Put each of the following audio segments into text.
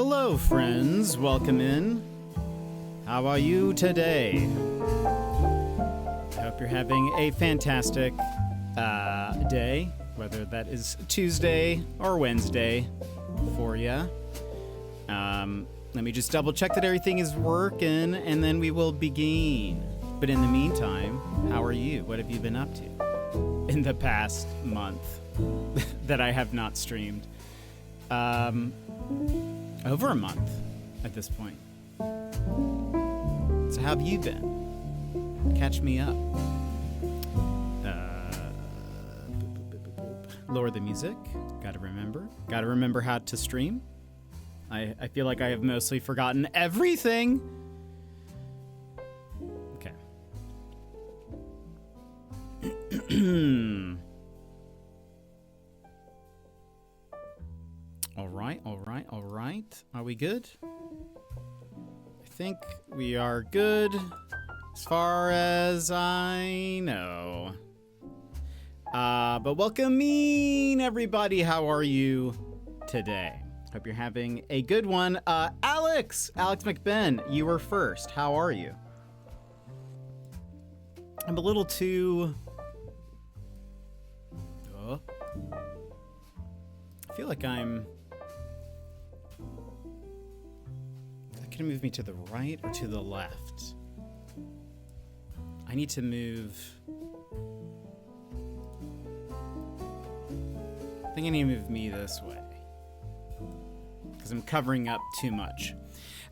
Hello, friends. Welcome in. How are you today? I hope you're having a fantastic day, whether that is Tuesday or Wednesday for you. Let me just double check that everything is working, and then we will begin. But in the meantime, how are you? What have you been up to in the past month that I have not streamed? Over a month at this point. So how have you been? Catch me up. Lower the music. Gotta remember how to stream. I feel like I have mostly forgotten everything. Okay. All right. Are we good? I think we are good as far as I know. But welcome in, everybody. How are you today? Hope you're having a good one. Alex McBen, you were first. How are you? I'm a little too... I feel like I'm... Is that gonna move me to the right or to the left? I need to move... I think I need to move me this way, because I'm covering up too much.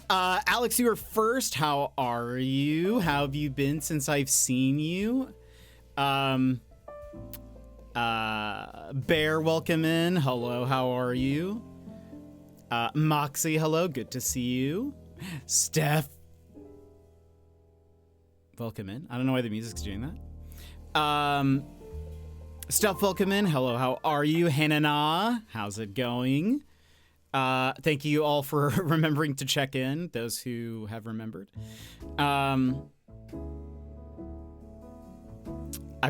Alex, you were first. How are you? How have you been since I've seen you? Bear, welcome in. Hello, how are you? Moxie, hello, good to see you. Steph, welcome in. I don't know why the music's doing that. Steph, welcome in. Hello, how are you? Hanana, how's it going? Thank you all for remembering to check in, those who have remembered. I've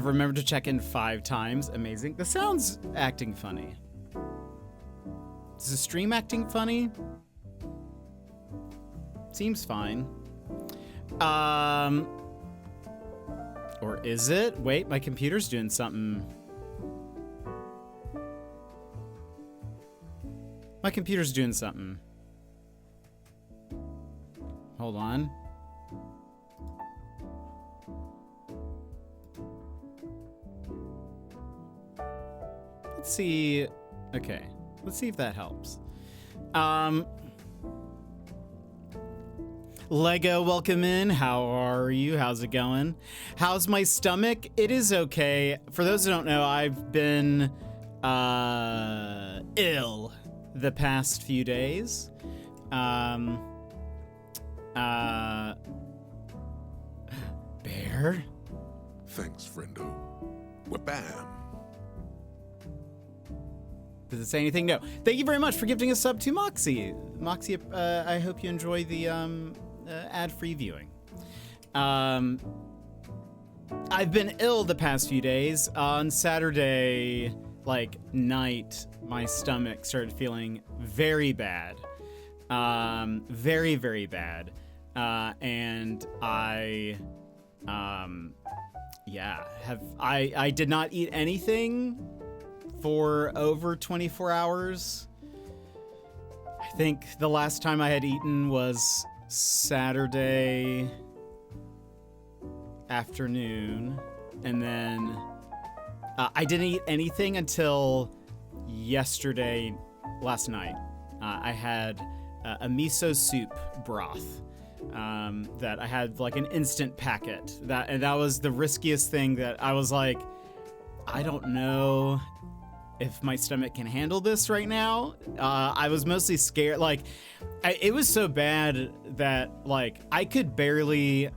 remembered to check in 5 times. Amazing. The sound's acting funny. Is the stream acting funny? Seems fine. Or is it? Wait, my computer's doing something. My computer's doing something. Hold on. Let's see. Okay. Let's see if that helps. Lego, welcome in. How are you? How's it going? How's my stomach? It is okay. For those who don't know, I've been ill the past few days. Bear? Thanks, friendo. Wha-bam. Does it say anything? No. Thank you very much for gifting a sub to Moxie. Moxie, I hope you enjoy the ad-free viewing. I've been ill the past few days. On Saturday, night, my stomach started feeling very bad. Very, very bad. And I did not eat anything for over 24 hours. I think the last time I had eaten was Saturday afternoon, and then I didn't eat anything until last night. I had a miso soup broth that I had an instant packet. And that was the riskiest thing that I was like, I don't know if my stomach can handle this right now. I was mostly scared. It was so bad that I could barely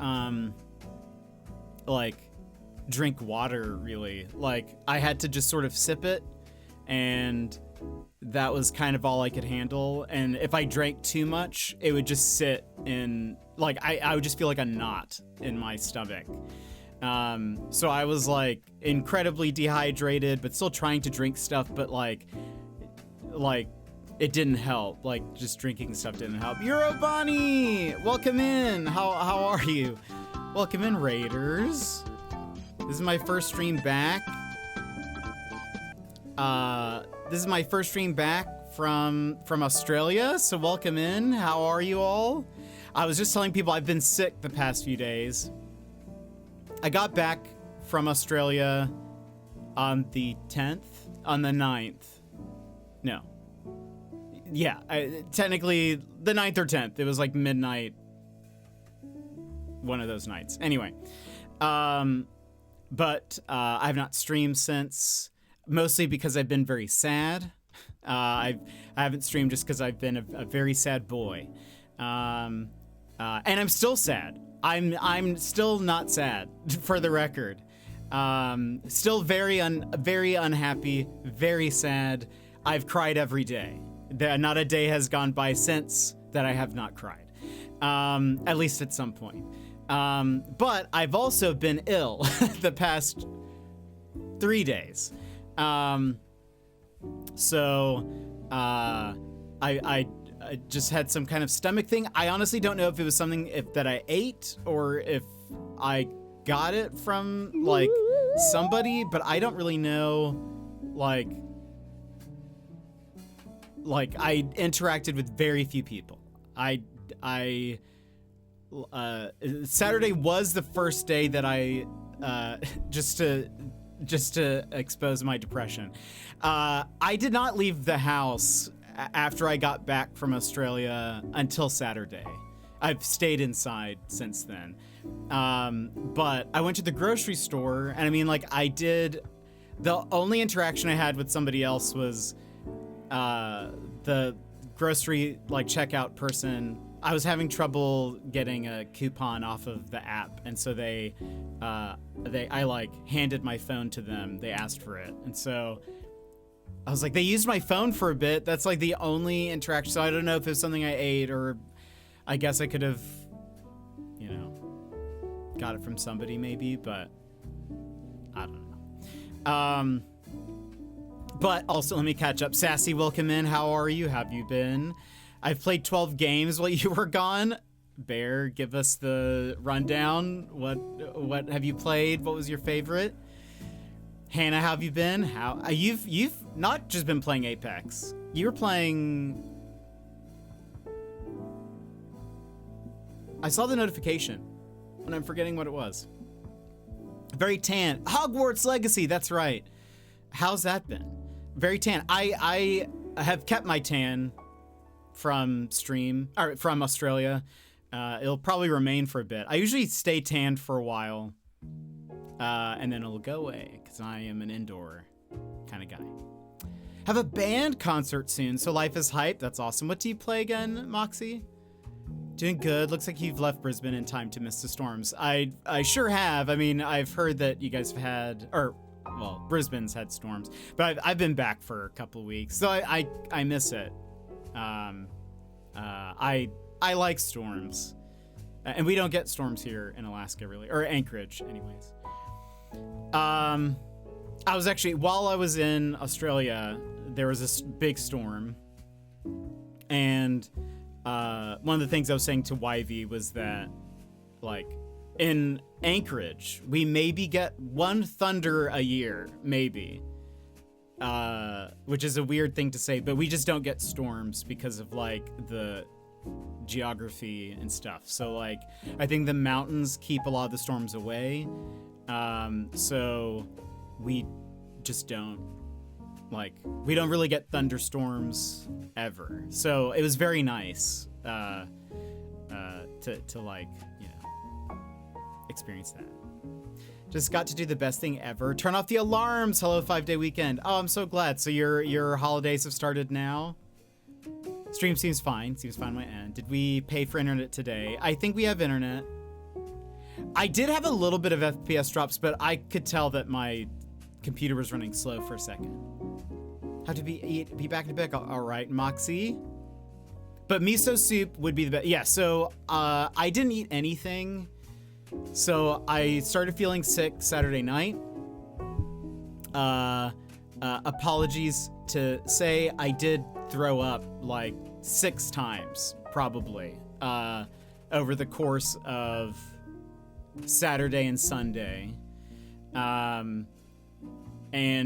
drink water, really. I had to just sort of sip it, and that was kind of all I could handle. And if I drank too much, it would just sit in, I would just feel like a knot in my stomach. So I was incredibly dehydrated, but still trying to drink stuff, but it didn't help. Like, just drinking stuff didn't help. Eurobonnie, welcome in. How are you? Welcome in, Raiders. This is my first stream back. This is my first stream back from Australia, so welcome in. How are you all? I was just telling people I've been sick the past few days. I got back from Australia on the 10th, on the 9th. No. Yeah, technically the 9th or 10th. It was like midnight. One of those nights. Anyway. But I have not streamed since, mostly because I've been very sad. I haven't streamed just because I've been a very sad boy. And I'm still sad. I'm still not sad, for the record. Still very unhappy, very sad. I've cried every day. Not a day has gone by since that I have not cried. At least at some point. But I've also been ill the past 3 days. So I just had some kind of stomach thing. I honestly don't know if it was something that I ate or if I got it from like somebody, but I don't really know. Like I interacted with very few people. Saturday was the first day that I just to expose my depression. I did not leave the house after I got back from Australia until Saturday. I've stayed inside since then. But I went to the grocery store, and I mean, like, the only interaction I had with somebody else was the grocery, like, checkout person. I was having trouble getting a coupon off of the app, and so I like handed my phone to them. They asked for it, and so I was like, they used my phone for a bit. That's like the only interaction. So I don't know if it's something I ate, or I guess I could have, you know, got it from somebody maybe, but I don't know. But also, let me catch up. Sassy, welcome in. How are you? Have you been? I've played 12 games while you were gone. Bear, give us the rundown. What have you played? What was your favorite? Hannah, how have you been? How you've not just been playing Apex. You were playing. I saw the notification, and I'm forgetting what it was. Very tan. Hogwarts Legacy. That's right. How's that been? Very tan. I have kept my tan from Australia. It'll probably remain for a bit. I usually stay tanned for a while, and then it'll go away because I am an indoor kind of guy. Have a band concert soon, so life is hype. That's awesome. What do you play again, Moxie? Doing good. Looks like you've left Brisbane in time to miss the storms. I sure have. I mean, I've heard that you guys have had, Brisbane's had storms, but I've been back for a couple of weeks, so I miss it. I like storms, and we don't get storms here in Alaska, really, or Anchorage, anyways. I was actually, while I was in Australia, there was this big storm, and one of the things I was saying to YV was that, like, in Anchorage, we maybe get one thunder a year, maybe. Which is a weird thing to say, but we just don't get storms because of, like, the geography and stuff. So, like, I think the mountains keep a lot of the storms away. So we just don't, like, we don't really get thunderstorms ever. So it was very nice to like, you know, experience that. Just got to do the best thing ever. Turn off the alarms. Hello, 5-day weekend. Oh, I'm so glad. So your holidays have started now? Stream seems fine. Seems fine on my end. Did we pay for internet today? I think we have internet. I did have a little bit of FPS drops, but I could tell that my computer was running slow for a second. How to be back to back? All right, Moxie. But miso soup would be the best. Yeah, so I didn't eat anything. So I started feeling sick Saturday night. Apologies to say, I did throw up like 6 times probably over the course of Saturday and Sunday. And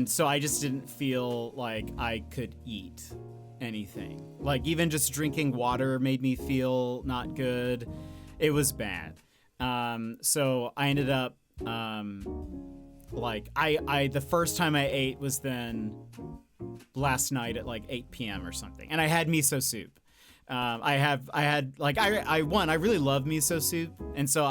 so I just didn't feel like I could eat anything. Like even just drinking water made me feel not good. It was bad. So I ended up like the first time I ate was then last night at like 8 p.m. or something, and I had miso soup. I really love miso soup, and so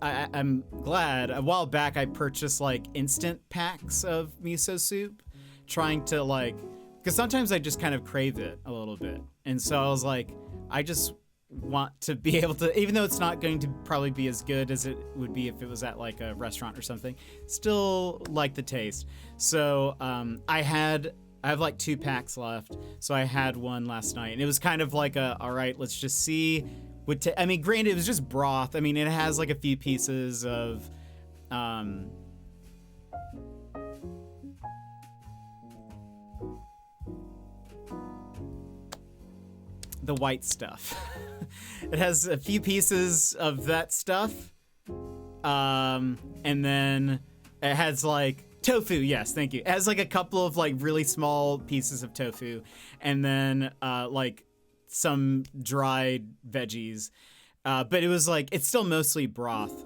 I'm glad a while back I purchased like instant packs of miso soup, trying to like, because sometimes I just kind of crave it a little bit, and so I was like, I just want to be able to, even though it's not going to probably be as good as it would be if it was at like a restaurant or something, still like the taste. So I have like 2 packs left, so I had one last night, and it was kind of like all right, let's just see. I mean, granted, it was just broth. I mean, it has like a few pieces of the white stuff. It has a few pieces of that stuff, and then it has like tofu. Yes, thank you. It has like a couple of like really small pieces of tofu, and then like some dried veggies, but it was like, it's still mostly broth.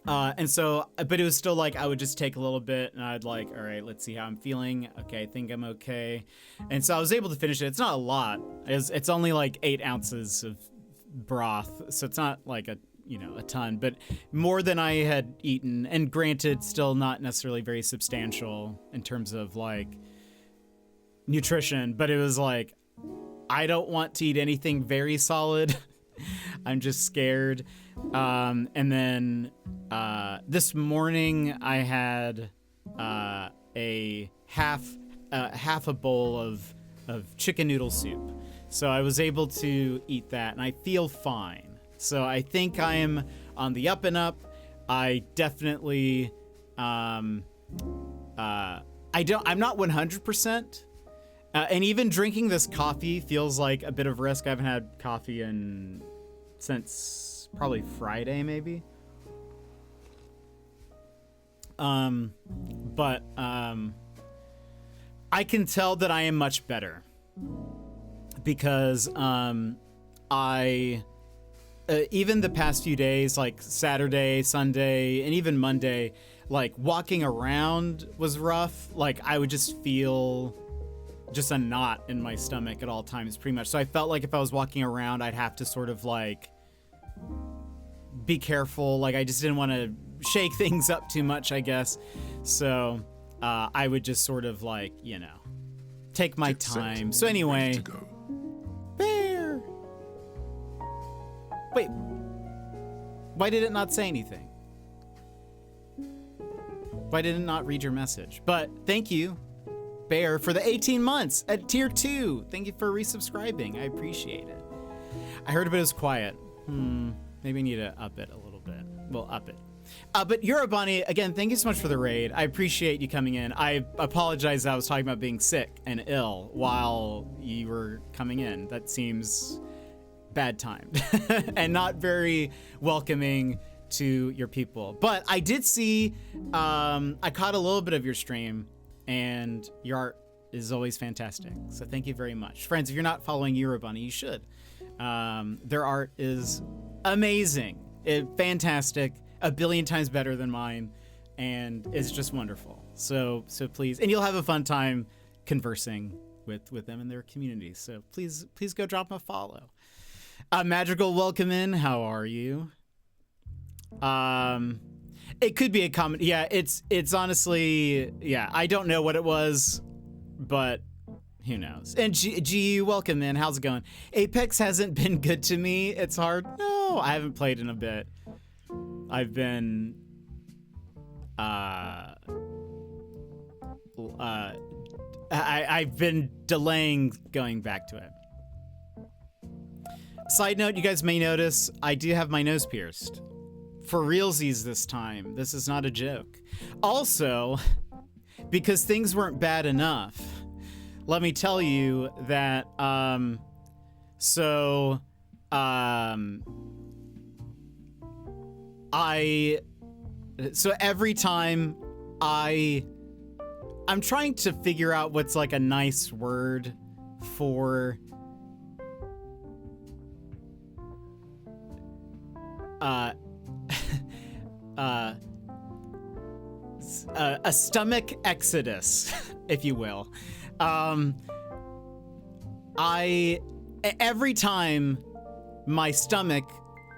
And so, but it was still like, I would just take a little bit and I'd like, all right, let's see how I'm feeling. Okay, I think I'm okay. And so I was able to finish it. It's not a lot. It's only like 8 ounces of broth. So it's not like a ton, but more than I had eaten. And granted, still not necessarily very substantial in terms of like nutrition, but it was like, I don't want to eat anything very solid. I'm just scared. And then this morning I had a half a bowl of chicken noodle soup. So I was able to eat that, and I feel fine. So I think I am on the up and up. I definitely I'm not 100%. And even drinking this coffee feels like a bit of risk. I haven't had coffee since probably Friday, maybe. But I can tell that I am much better because I even the past few days, like Saturday, Sunday, and even Monday, like walking around was rough. Like I would just feel just a knot in my stomach at all times, pretty much. So I felt like if I was walking around, I'd have to sort of like be careful. Like I just didn't want to shake things up too much, I guess. So I would just sort of like, take my time. So anyway, Bear. Wait, why did it not say anything? Why did it not read your message? But thank you, Bear, for the 18 months at tier 2. Thank you for resubscribing. I appreciate it. I heard it was quiet. Maybe I need to up it a little bit. We'll up it. But Eurobonnie, again, thank you so much for the raid. I appreciate you coming in. I apologize that I was talking about being sick and ill while you were coming in. That seems bad timed and not very welcoming to your people. But I did see, I caught a little bit of your stream, and your art is always fantastic. So thank you very much. Friends, if you're not following Eurobunny, you should. Their art is amazing. Fantastic. A billion times better than mine. And it's just wonderful. So please, and you'll have a fun time conversing with them in their community. So please go drop them a follow. Magical, welcome in. How are you? It could be a comment. Yeah, it's honestly, yeah, I don't know what it was, but who knows? And G, welcome in. How's it going? Apex hasn't been good to me. It's hard. No, I haven't played in a bit. I've been I've been delaying going back to it. Side note, you guys may notice I do have my nose pierced. For realsies this time. This is not a joke. Also, because things weren't bad enough, let me tell you that, so every time I'm trying to figure out what's like a nice word for a stomach exodus, if you will. Every time my stomach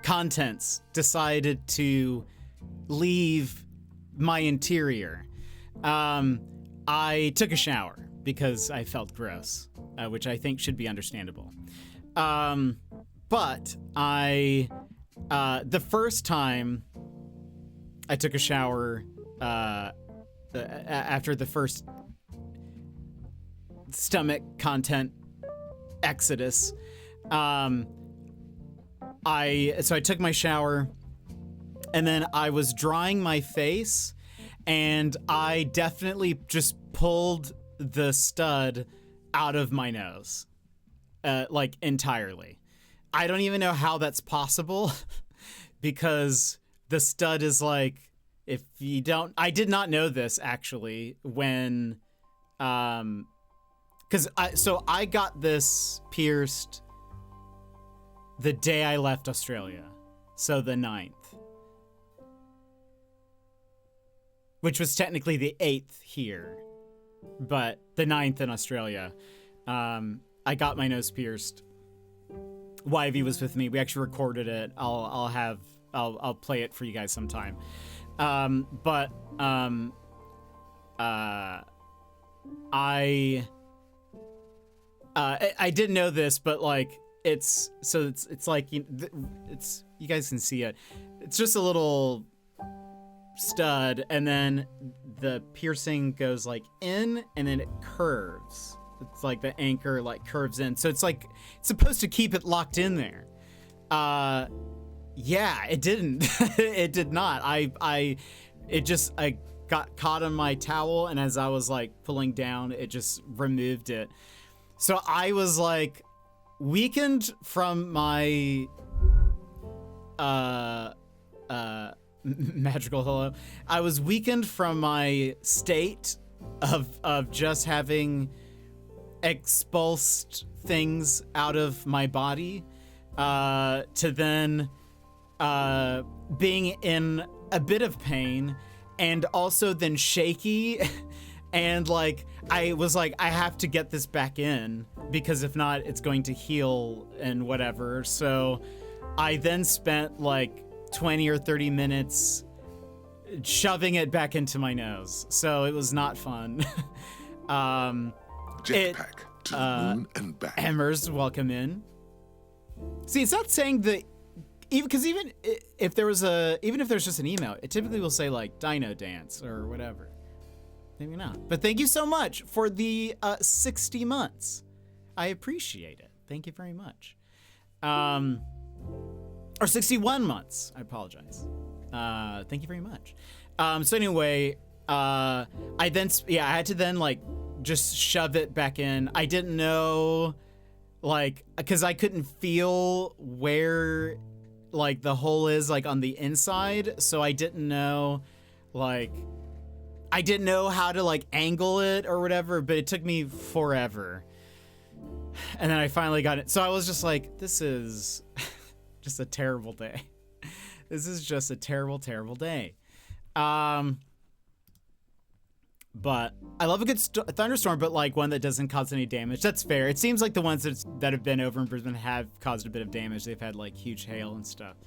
contents decided to leave my interior, I took a shower because I felt gross, which I think should be understandable. But the first time I took a shower, after the first stomach content exodus, I took my shower, and then I was drying my face, and I definitely just pulled the stud out of my nose, like entirely. I don't even know how that's possible because the stud is like, if you don't, I did not know this actually when, because I got this pierced the day I left Australia, so the 9th, which was technically the 8th here, but the 9th in Australia. I got my nose pierced. YV was with me. We actually recorded it. I'll play it for you guys sometime. I didn't know this, but like it's like you guys can see it. It's just a little stud, and then the piercing goes like in, and then it curves. It's like the anchor like curves in, so it's like it's supposed to keep it locked in there. Yeah, it didn't. It did not. I got caught on my towel, and as I was like pulling down, it just removed it. So I was like weakened from my magical hello. I was weakened from my state of just having expulsed things out of my body, to then being in a bit of pain, and also then shaky. And like I was like, I have to get this back in, because if not, it's going to heal and whatever. So I then spent like 20 or 30 minutes shoving it back into my nose. So it was not fun. Jetpack to the moon and back. Emmers, welcome in. See, it's not saying that, even if there's just an email, it typically will say like Dino Dance or whatever. Maybe not. But thank you so much for the 60 months. I appreciate it. Thank you very much. Or 61 months. I apologize. Thank you very much. So anyway, I had to then like just shove it back in. I didn't know, like, because I couldn't feel where like the hole is like on the inside, so I didn't know, like, I didn't know how to like angle it or whatever, but it took me forever. And then I finally got it. So I was just like, this is just a terrible day. This is just a terrible, terrible day. But I love a good thunderstorm, but like one that doesn't cause any damage. That's fair. It seems like the ones that have been over in Brisbane have caused a bit of damage. They've had like huge hail and stuff.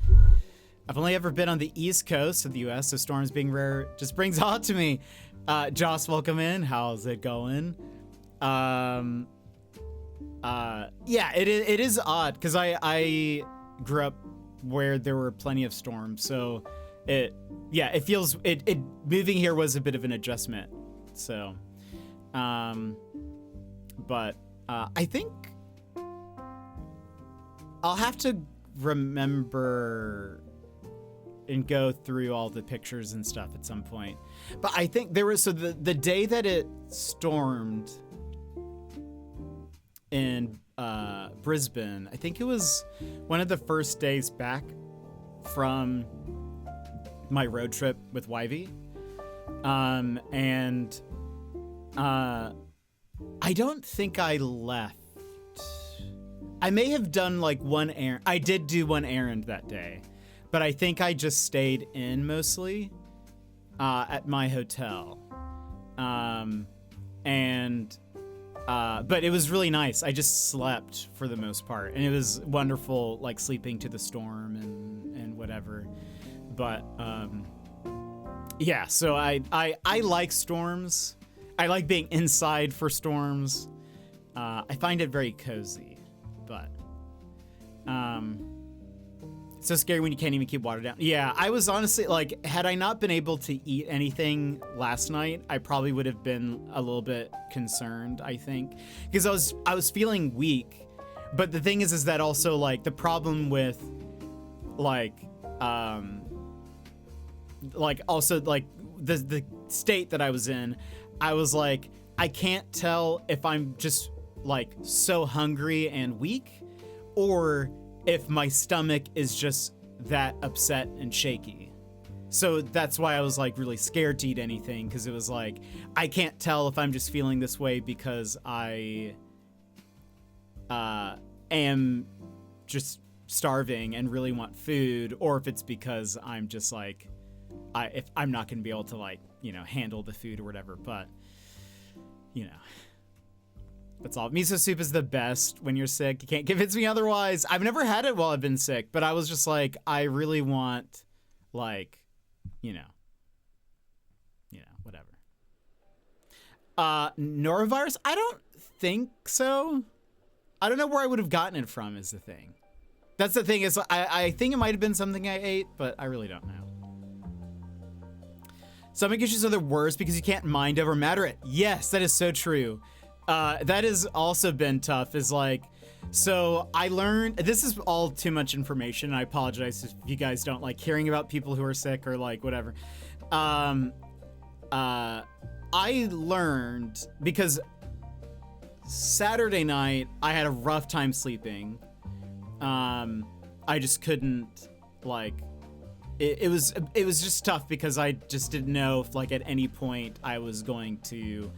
I've only ever been on the East Coast of the U.S., so storms being rare just brings awe to me. Joss, welcome in. How's it going? Yeah, it is odd because I grew up where there were plenty of storms, so it feels moving here was a bit of an adjustment. So, but I think I'll have to remember and go through all the pictures and stuff at some point. But I think there was, so the day that it stormed, in Brisbane. I think it was one of the first days back from my road trip with Yvie. And I don't think I left. I may have done like one errand. I did do one errand that day, but I think I just stayed in mostly at my hotel. But it was really nice. I just slept for the most part, and it was wonderful, like sleeping to the storm and whatever. But yeah, so I like storms. I like being inside for storms. I find it very cozy, but it's so scary when you can't even keep water down. Yeah, I was honestly like, had I not been able to eat anything last night, I probably would have been a little bit concerned, I think, because I was feeling weak. But the thing is that also like the problem with like also like the state that I was in, I was like, I can't tell if I'm just like so hungry and weak, or if my stomach is just that upset and shaky. So that's why I was like really scared to eat anything, because it was like, I can't tell if I'm just feeling this way because I am just starving and really want food, or if it's because I'm just like, if I'm not going to be able to like, you know, handle the food or whatever. But, you know, that's all. Miso soup is the best when you're sick. You can't convince me otherwise. I've never had it while I've been sick, but I was just like, I really want, like, you know, whatever. Norovirus? I don't think so. I don't know where I would have gotten it from is the thing. That's the thing is, I think it might have been something I ate, but I really don't know. Stomach issues are the worst because you can't mind over matter it. Yes, that is so true. That has also been tough, is like, so I learned, this is all too much information. I apologize if you guys don't like hearing about people who are sick or like whatever. I learned because Saturday night I had a rough time sleeping. I just couldn't like, it was just tough because I just didn't know if like at any point I was going to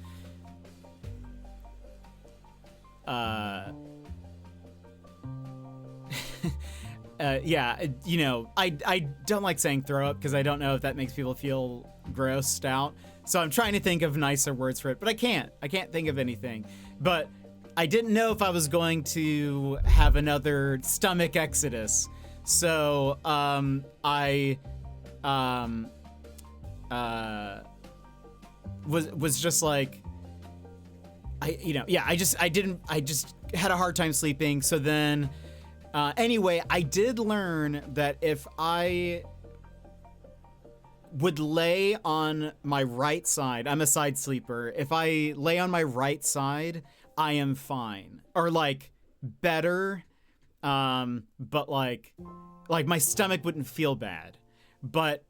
yeah, you know, I don't like saying throw up because I don't know if that makes people feel grossed out. So I'm trying to think of nicer words for it, but I can't think of anything. But I didn't know if I was going to have another stomach exodus. So I was just like, I just had a hard time sleeping. So then anyway, I did learn that if I would lay on my right side, I'm a side sleeper. If I lay on my right side, I am fine, or like better. But like my stomach wouldn't feel bad. But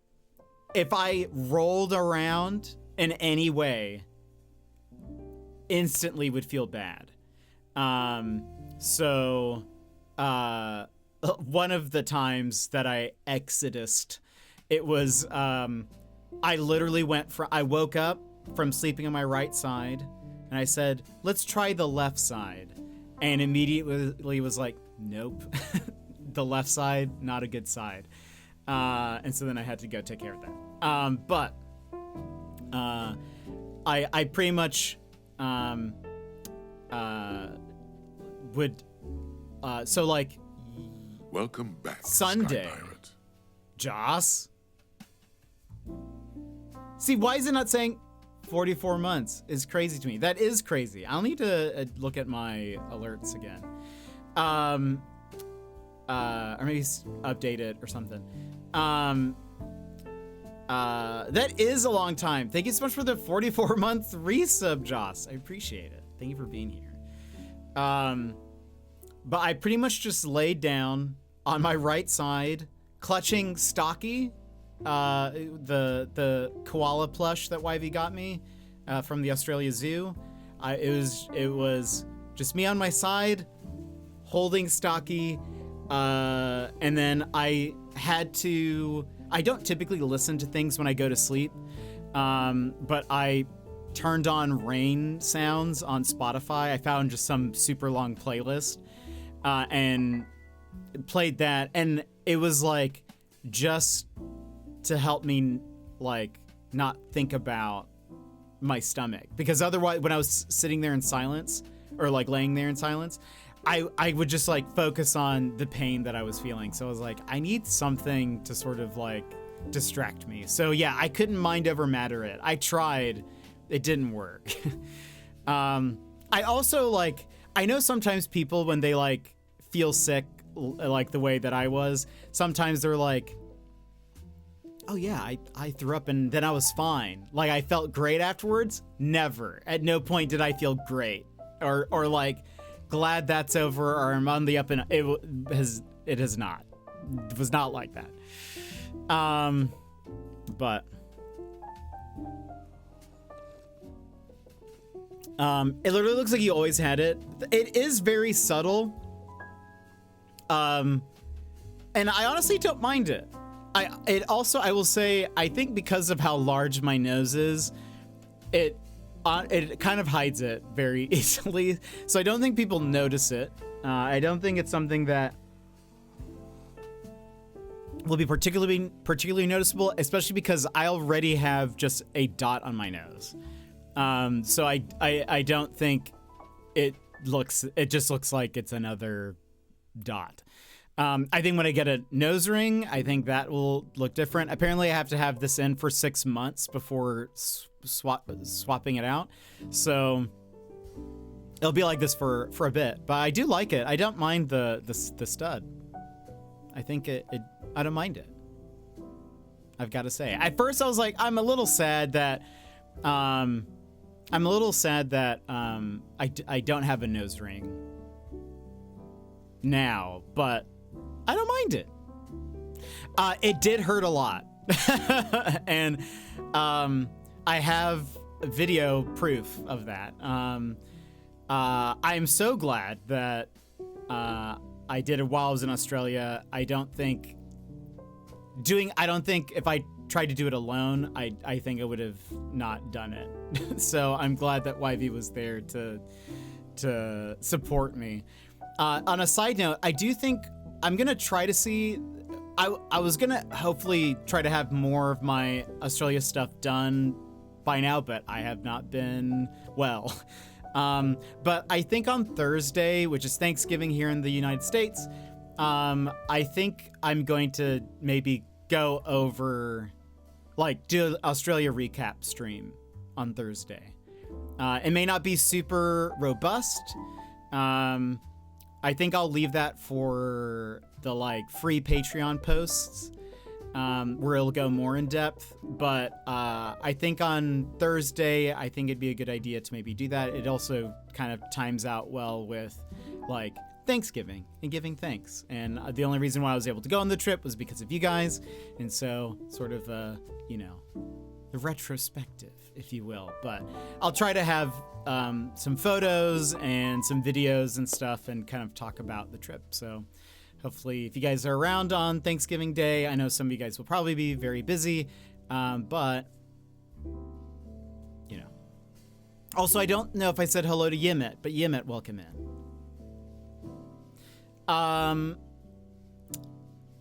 if I rolled around in any way, instantly would feel bad. So one of the times that I exodused, it was, I literally I woke up from sleeping on my right side and I said, let's try the left side. And immediately was like, nope, the left side, not a good side. And so then I had to go take care of that. But I pretty much, would, so like, welcome back, Sunday, Sky Pirate. Joss. See, why is it not saying 44 months is crazy to me? That is crazy. I'll need to look at my alerts again. Or maybe update it or something. That is a long time. Thank you so much for the 44-month resub, Joss. I appreciate it. Thank you for being here. But I pretty much just laid down on my right side, clutching Stocky, the koala plush that Yvie got me from the Australia Zoo. It was Just me on my side, holding Stocky, and then I don't typically listen to things when I go to sleep, but I turned on rain sounds on Spotify. I found just some super long playlist, and played that, and it was like just to help me like not think about my stomach, because otherwise when I was sitting there in silence or like laying there in silence, I would just like focus on the pain that I was feeling. So I was like, I need something to sort of like distract me. So yeah, I couldn't mind over matter it. I tried, it didn't work. I also like, I know sometimes people when they like feel sick, like the way that I was, sometimes they're like, oh yeah, I threw up and then I was fine. Like I felt great afterwards. Never. At no point did I feel great or like glad that's over or I'm on the up and it has not. It was not like that. But it literally looks like you always had it. It is very subtle. And I honestly don't mind it. I will say, I think because of how large my nose is, it kind of hides it very easily. So I don't think people notice it. I don't think it's something that will be particularly noticeable, especially because I already have just a dot on my nose. So I don't think it just looks like it's another dot. I think when I get a nose ring, I think that will look different. Apparently I have to have this in for 6 months before swapping it out. So it'll be like this for a bit, but I do like it. I don't mind the stud. I think I don't mind it. I've got to say. At first I was like, I'm a little sad that I don't have a nose ring now, but I don't mind it. It did hurt a lot. And I have video proof of that. I'm so glad that I did it while I was in Australia. I don't think if I tried to do it alone, I think I would have not done it. So I'm glad that YV was there to support me. On a side note, I do think I'm gonna try to see. I was gonna hopefully try to have more of my Australia stuff done by now, but I have not been well. But I think on Thursday, which is Thanksgiving here in the United States, I think I'm going to maybe go over, like, do an Australia recap stream on Thursday. It may not be super robust. I think I'll leave that for the like free Patreon posts, where it'll go more in depth. But I think on Thursday, I think it'd be a good idea to maybe do that. It also kind of times out well with like Thanksgiving and giving thanks. And the only reason why I was able to go on the trip was because of you guys. And so sort of, the retrospective, if you will. But I'll try to have some photos and some videos and stuff and kind of talk about the trip. So hopefully if you guys are around on Thanksgiving Day, I know some of you guys will probably be very busy, but also I don't know if I said hello to Yimit, but Yimit, welcome in.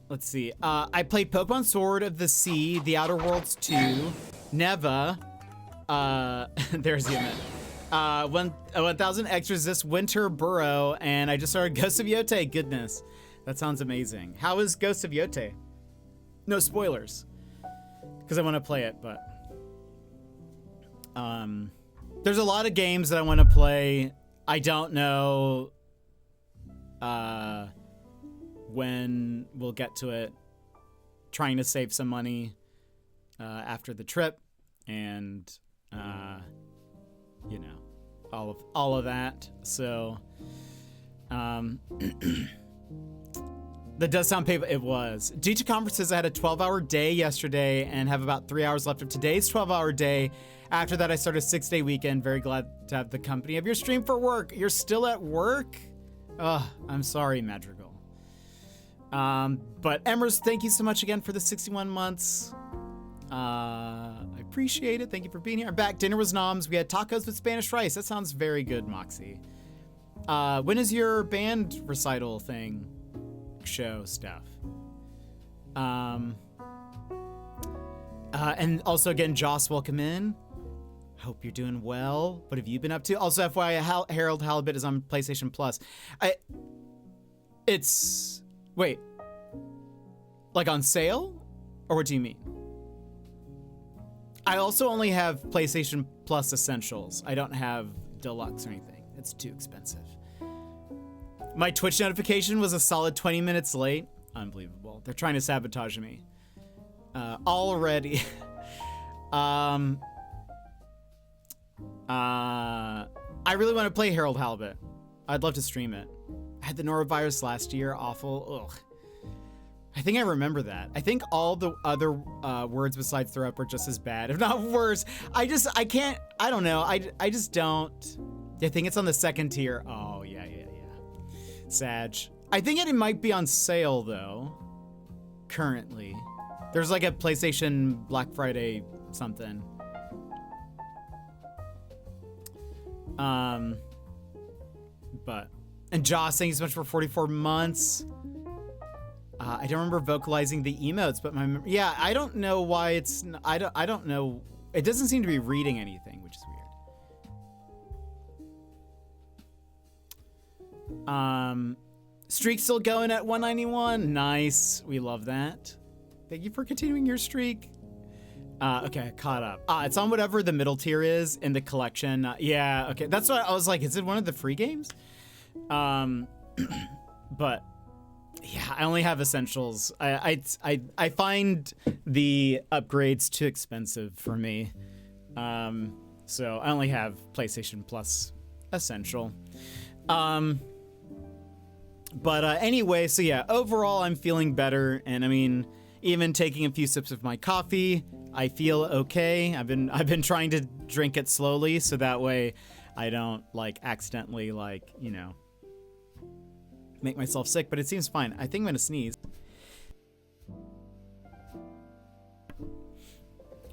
Let's see. I played Pokemon Sword of the Sea, The Outer Worlds 2, Neva. There's Yimit. 1000 extras this winter burrow, and I just started Ghost of Yote. Goodness, that sounds amazing. How is Ghost of Yote? No spoilers, because I want to play it, but there's a lot of games that I want to play. I don't know when we'll get to it. Trying to save some money after the trip, and all of that. So That does sound painful. It was. Due to conferences, I had a 12-hour day yesterday and have about 3 hours left of today's 12-hour day. After that, I started a 6-day weekend. Very glad to have the company of your stream for work. You're still at work? Ugh, I'm sorry, Madrigal. But Emrys, thank you so much again for the 61 months. I appreciate it. Thank you for being here. I'm back. Dinner was noms. We had tacos with Spanish rice. That sounds very good, Moxie. When is your band recital thing? Show stuff. And also again, Joss, welcome in. Hope you're doing well. What have you been up to? Also, FYI, Harold Halibut is on PlayStation Plus. Wait, like on sale? Or what do you mean? I also only have PlayStation Plus Essentials. I don't have Deluxe or anything. It's too expensive. My Twitch notification was a solid 20 minutes late. Unbelievable. They're trying to sabotage me. Already. I really want to play Harold Halibut. I'd love to stream it. I had the norovirus last year. Awful. Ugh. I think I remember that. I think all the other words besides throw up are just as bad, if not worse. I don't know. I just don't. I think it's on the second tier. Oh, yeah. Sag. I think it might be on sale, though. Currently. There's like a PlayStation Black Friday something. And Joss, thank you so much for 44 months. I don't remember vocalizing the emotes, but I don't know why it's, I don't know. It doesn't seem to be reading anything, which is weird. Streak still going at 191. Nice. We love that. Thank you for continuing your streak. Okay, caught up. It's on whatever the middle tier is in the collection. Yeah, okay. That's what I was like, is it one of the free games? But yeah, I only have essentials. I find the upgrades too expensive for me. So I only have PlayStation Plus Essential. But anyway, so yeah, overall I'm feeling better, and I mean, even taking a few sips of my coffee, I feel okay. I've been trying to drink it slowly so that way I don't like accidentally make myself sick, but it seems fine. I think I'm gonna sneeze.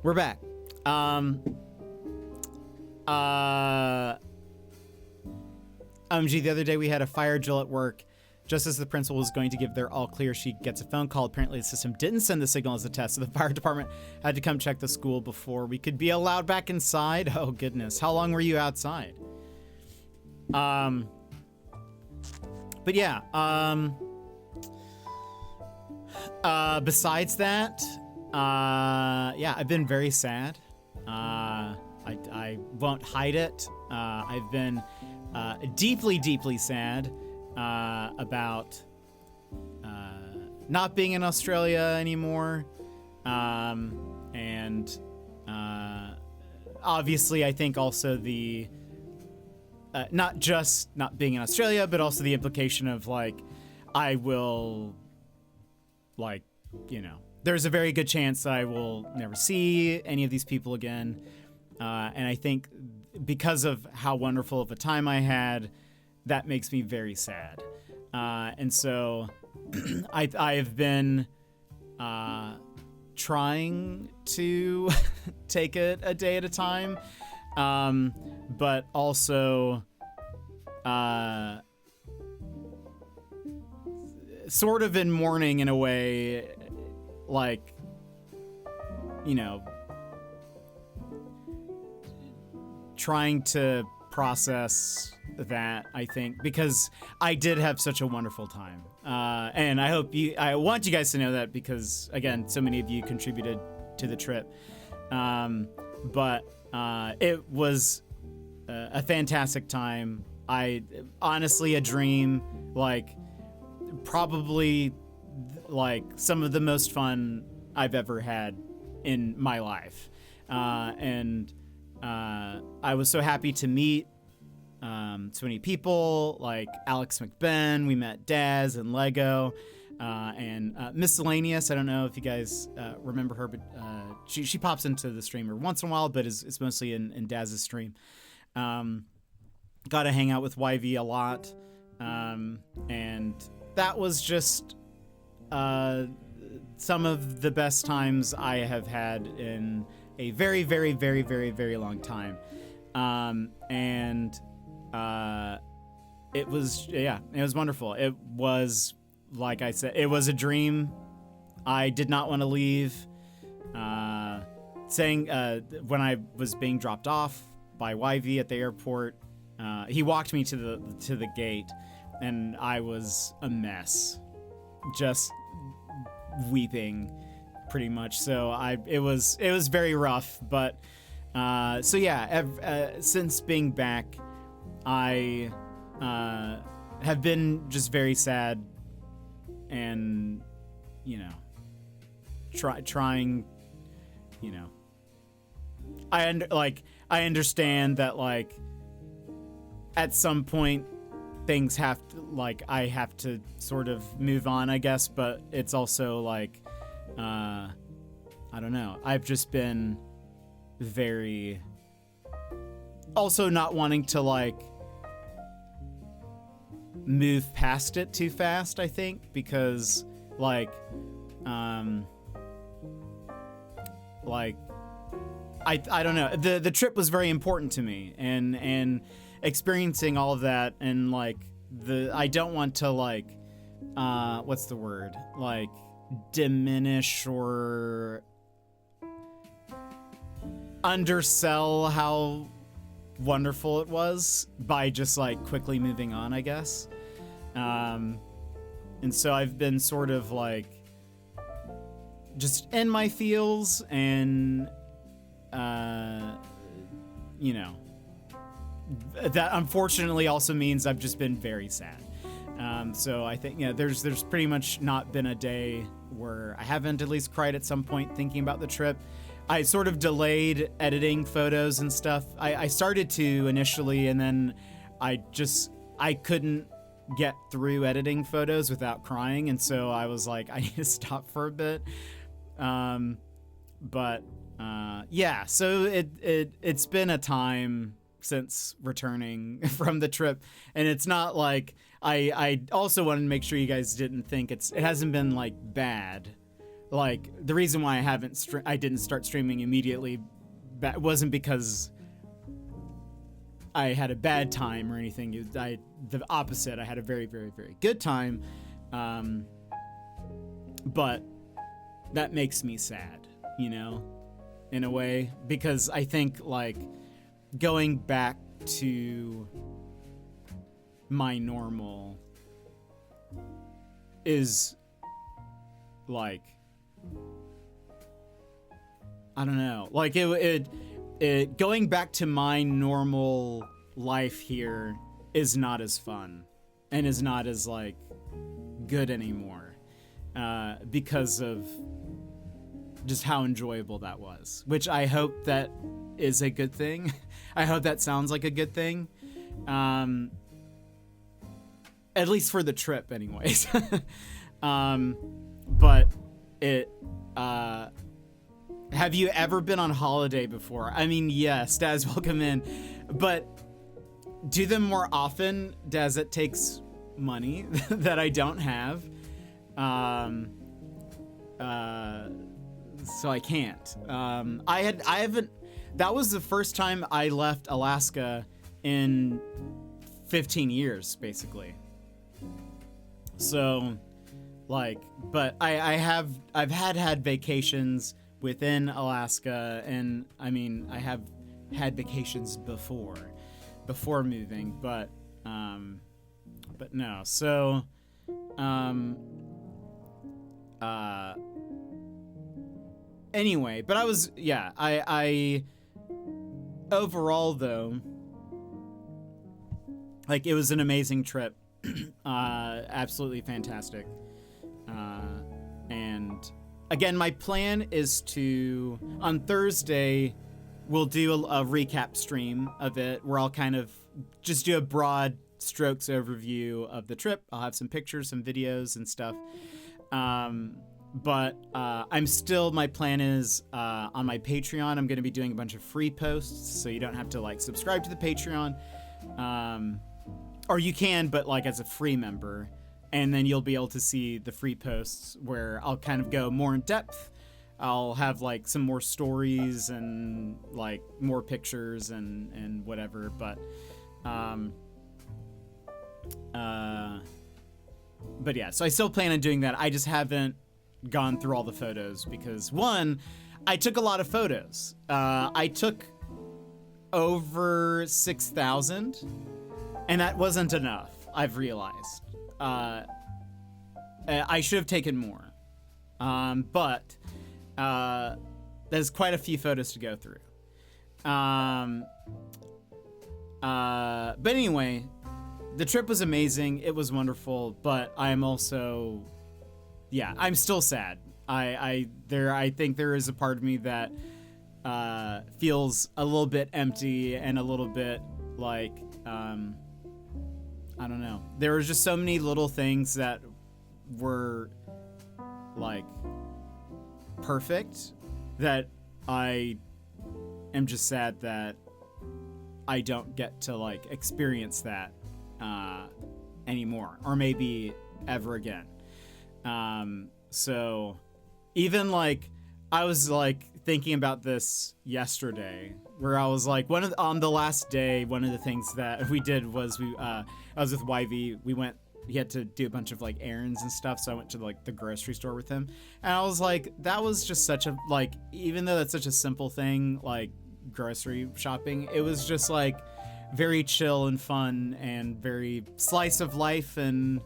We're back. The other day we had a fire drill at work. Just as the principal was going to give their all clear, she gets a phone call. Apparently the system didn't send the signal as a test, so the fire department had to come check the school before we could be allowed back inside. Oh goodness, how long were you outside? But yeah, besides that, yeah, I've been very sad. I won't hide it. I've been deeply, deeply sad about not being in Australia anymore. And obviously, I think also the not just not being in Australia, but also the implication of I will, there's a very good chance that I will never see any of these people again. And I think because of how wonderful of a time I had, that makes me very sad. And so I've been trying to take it a day at a time, but also sort of in mourning in a way, trying to process that, I think, because I did have such a wonderful time. And I want you guys to know that because, again, so many of you contributed to the trip. But it was a fantastic time. Honestly, a dream, probably some of the most fun I've ever had in my life. And I was so happy to meet so many people like Alex McBen. We met Daz and Lego. and Miscellaneous. I don't know if you guys remember her, but she pops into the stream every once in a while, but is mostly in Daz's stream. Got to hang out with YV a lot, and that was just some of the best times I have had in a very, very, very, very, very long time. It was wonderful. It was, like I said, it was a dream. I did not want to leave. When I was being dropped off by YV at the airport, he walked me to the gate, and I was a mess, just weeping, pretty much. So it was very rough, but since being back, I have been just very sad, and trying. I understand that, like, at some point things have to, I have to sort of move on, I guess, but it's also like, I don't know. I've just been very, also not wanting to, move past it too fast, I think, because, I don't know. The trip was very important to me, and experiencing all of that, and I don't want to what's the word? Diminish or undersell how wonderful it was by just quickly moving on, I guess. And so I've been sort of just in my feels, and that unfortunately also means I've just been very sad. So I think, there's pretty much not been a day where I haven't at least cried at some point thinking about the trip. I sort of delayed editing photos and stuff. I started to initially, and then I couldn't get through editing photos without crying, and so I was like, I need to stop for a bit. So it's been a time since returning from the trip, and it's not like I also wanted to make sure you guys didn't think it hasn't been bad. The reason why I didn't start streaming immediately wasn't because I had a bad time or anything. The opposite. I had a very, very, very good time, but that makes me sad, in a way, because I think going back to my normal is I don't know, it going back to my normal life here is not as fun and is not as good anymore, because of just how enjoyable that was, which I hope that is a good thing. I hope that sounds like a good thing, at least for the trip anyways. But have you ever been on holiday before? I mean, yes, Daz, welcome in, but do them more often, Daz. It takes money that I don't have, so I can't. I haven't. That was the first time I left Alaska in 15 years, basically. So, but I've had vacations within Alaska, and I mean, I have had vacations before moving, but no. So, anyway, but I overall though, it was an amazing trip. Absolutely fantastic. And again, my plan is to, on Thursday, we'll do a recap stream of it where I'll kind of just do a broad strokes overview of the trip. I'll have some pictures, some videos and stuff. But my plan is on my Patreon, I'm going to be doing a bunch of free posts, so you don't have to like subscribe to the Patreon. Or you can, but like as a free member, and then you'll be able to see the free posts where I'll kind of go more in depth. I'll have like some more stories and like more pictures and whatever, but yeah, so I still plan on doing that. I just haven't gone through all the photos because one, I took a lot of photos. I took over 6,000, and that wasn't enough. I've realized. I should have taken more. But there's quite a few photos to go through. But anyway, the trip was amazing. It was wonderful, but I'm also, I'm still sad. I think there is a part of me that feels a little bit empty and a little bit like, I don't know. There was just so many little things that were like perfect that I am just sad that I don't get to like experience that anymore, or maybe ever again. So even like I was like thinking about this yesterday, where I was like, on the last day, one of the things that we did was I was with YV. He had to do a bunch of like errands and stuff, so I went to like the grocery store with him, and I was like, that was just such a like, even though that's such a simple thing, like grocery shopping, it was just like very chill and fun and very slice of life, and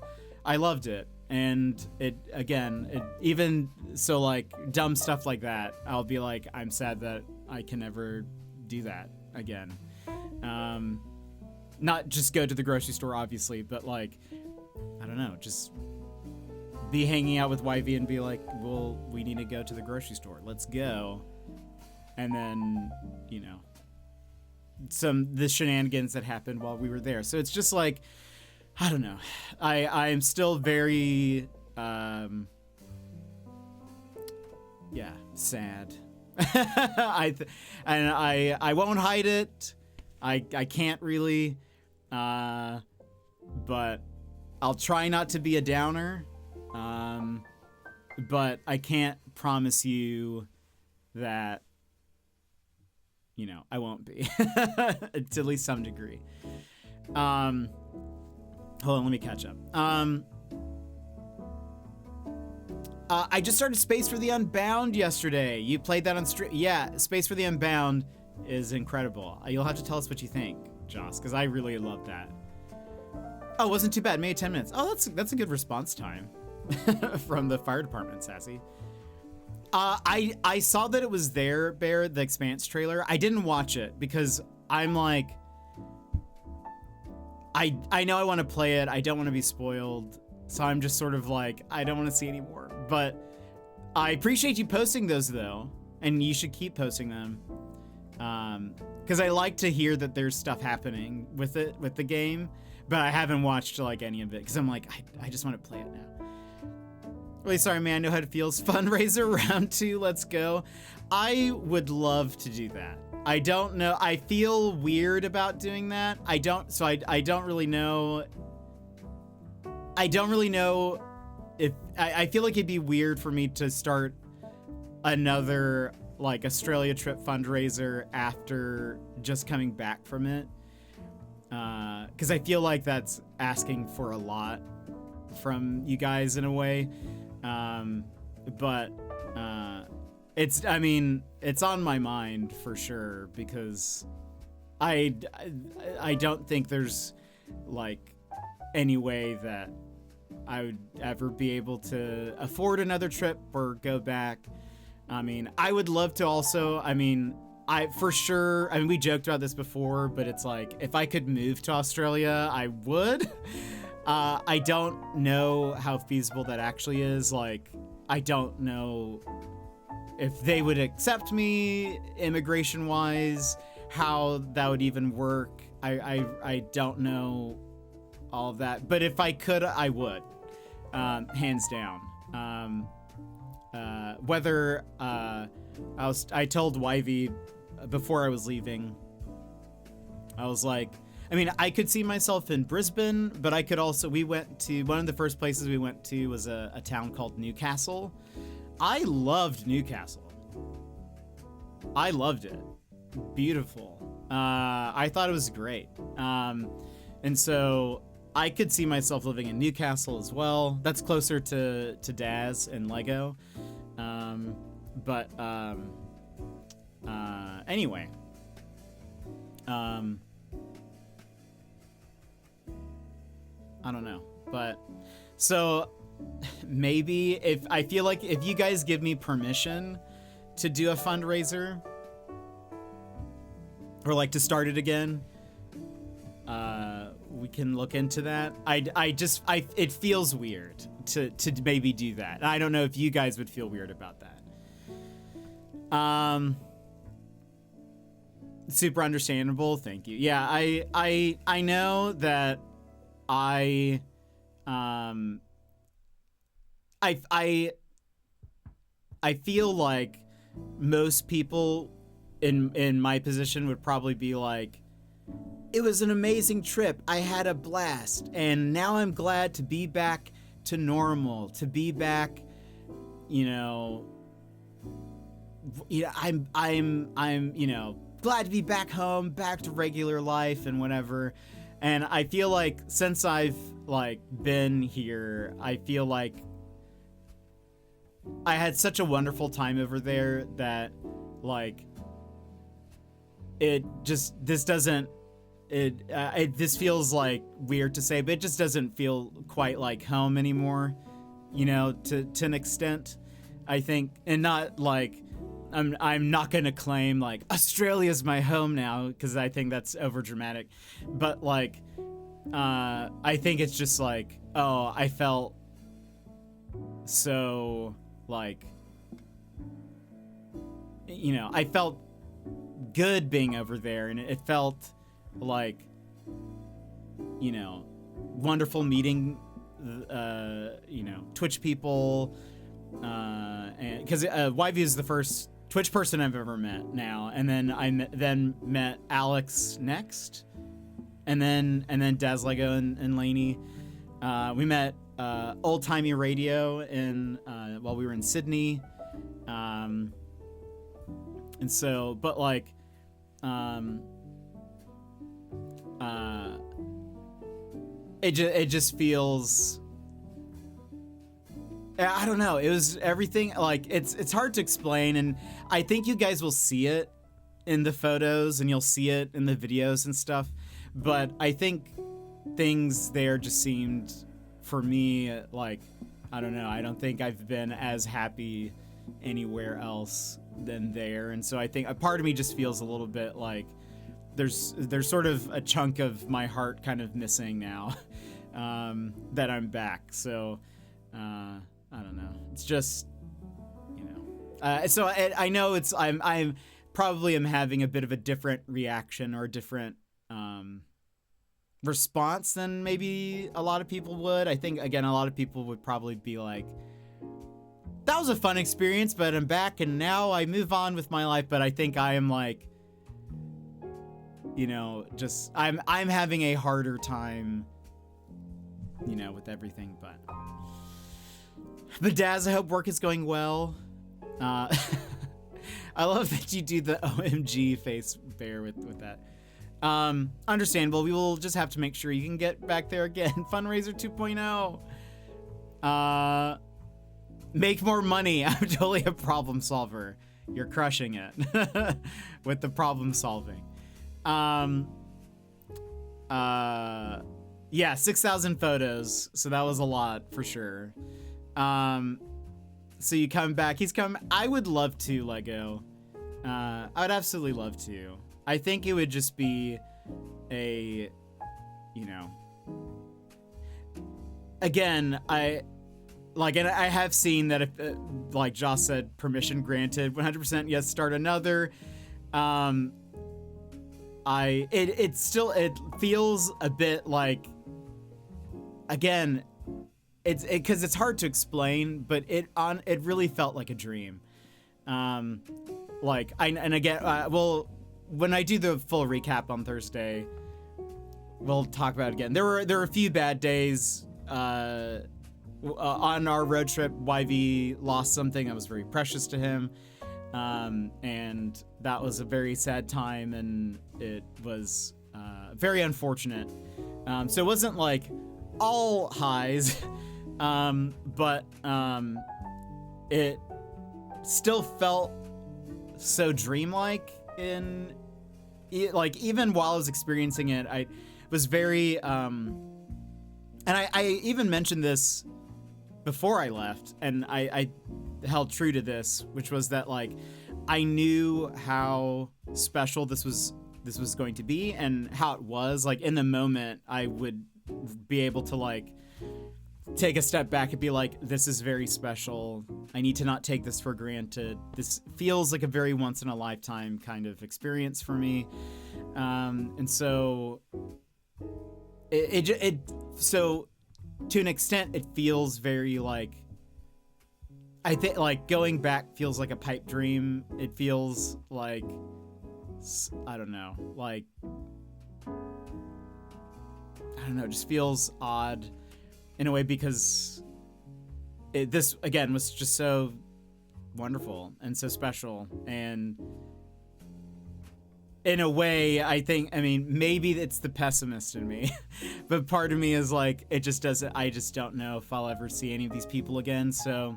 I loved it. And even so, like dumb stuff like that, I'll be like, I'm sad that I can never do that again. Not just go to the grocery store, obviously, but like, I don't know, just be hanging out with YV and be like, well, we need to go to the grocery store. Let's go. And then, you know, the shenanigans that happened while we were there. So it's just like, I don't know. I am still very, sad. I won't hide it. I can't really, but I'll try not to be a downer. But I can't promise you that, you know, I won't be to at least some degree. Hold on, let me catch up. I just started Space for the Unbound yesterday. You played that on stream? Yeah, Space for the Unbound is incredible. You'll have to tell us what you think, Joss, because I really love that. Oh, wasn't too bad. Maybe 10 minutes. Oh, that's a good response time from the fire department, Sassy. I saw that it was there, Bear, the Expanse trailer. I didn't watch it because I'm like, I know I want to play it. I don't want to be spoiled. So I'm just sort of like, I don't want to see any more. But I appreciate you posting those, though. And you should keep posting them. Because I like to hear that there's stuff happening with it, with the game. But I haven't watched like any of it. Because I'm like, I just want to play it now. Really sorry, man. I know how it feels. Fundraiser round 2. Let's go. I would love to do that. I don't know. I feel weird about doing that. I don't really know. I don't really know if I feel like it'd be weird for me to start another like Australia trip fundraiser after just coming back from it. Cause I feel like that's asking for a lot from you guys in a way. But it's on my mind for sure, because I don't think there's like any way that I would ever be able to afford another trip or go back. I mean, I would love to also, we joked about this before, but it's like, if I could move to Australia, I would. I don't know how feasible that actually is. Like, I don't know if they would accept me immigration wise, how that would even work. I don't know all of that, but if I could, I would, hands down. whether I told Yvy before I was leaving, I was like, I mean, I could see myself in Brisbane, but I could also, we went to, one of the first places we went to was a town called Newcastle. I loved Newcastle. I loved it. Beautiful. I thought it was great. And so I could see myself living in Newcastle as well. That's closer to Daz and Lego. Anyway. I don't know, but so maybe if I feel like if you guys give me permission to do a fundraiser or like to start it again, we can look into that. It feels weird to maybe do that. I don't know if you guys would feel weird about that. Super understandable. Thank you. Yeah, I know that I feel like most people in my position would probably be like, it was an amazing trip. I had a blast, and now I'm glad to be back to normal, to be back, you know, I'm you know, glad to be back home, back to regular life and whatever. And I feel like since I've like been here, I feel like I had such a wonderful time over there that like this feels like weird to say, but it just doesn't feel quite like home anymore, you know, to an extent, I think. And not like I'm not gonna claim like Australia's my home now, because I think that's over dramatic, but like I think it's just like, oh, I felt so like, you know, I felt good being over there, and it felt like, you know, wonderful meeting you know, Twitch people, and because Yvy is the first Twitch person I've ever met now, and then I met Alex next, and then Daz, Lego, and Lainey. We met Old Timey Radio while we were in Sydney, and so, but like, it just feels, I don't know. It was everything. Like it's hard to explain, and I think you guys will see it in the photos, and you'll see it in the videos and stuff. But I think things there just seemed, for me, like, I don't know. I don't think I've been as happy anywhere else than there, and so I think a part of me just feels a little bit like there's sort of a chunk of my heart kind of missing now, that I'm back. So. I don't know. It's just, you know. So I know I'm probably am having a bit of a different reaction or a different response than maybe a lot of people would. I think, again, a lot of people would probably be like, that was a fun experience, but I'm back and now I move on with my life. But I think I am like, you know, just I'm having a harder time, you know, with everything. But Daz, I hope work is going well. I love that you do the OMG face bear with that. Understandable. We will just have to make sure you can get back there again. Fundraiser 2.0. Make more money. I'm totally a problem solver. You're crushing it with the problem solving. Yeah, 6,000 photos. So that was a lot for sure. So you come back. He's come. I would love to, Lego. I would absolutely love to. I think it would just be a, you know, again, I have seen that if, like Josh said, permission granted, 100% yes, start another. It feels a bit like, again, because it's hard to explain, but it really felt like a dream. Like and again, well, when I do the full recap on Thursday, we'll talk about it again. There were a few bad days on our road trip. YV lost something that was very precious to him, and that was a very sad time, and it was very unfortunate. So it wasn't like all highs, but it still felt so dreamlike in like even while I was experiencing it. I was very and I even mentioned this before I left, and I held true to this, which was that like I knew how special this was going to be, and how it was. Like in the moment I would be able to like take a step back and be like, this is very special. I need to not take this for granted. This feels like a very once in a lifetime kind of experience for me. And so so to an extent, it feels very like, I think like going back feels like a pipe dream. It feels like, I don't know, like, I don't know, it just feels odd in a way, because this again was just so wonderful and so special. And in a way, I mean, maybe it's the pessimist in me, but part of me is like, it just doesn't, I just don't know if I'll ever see any of these people again. So,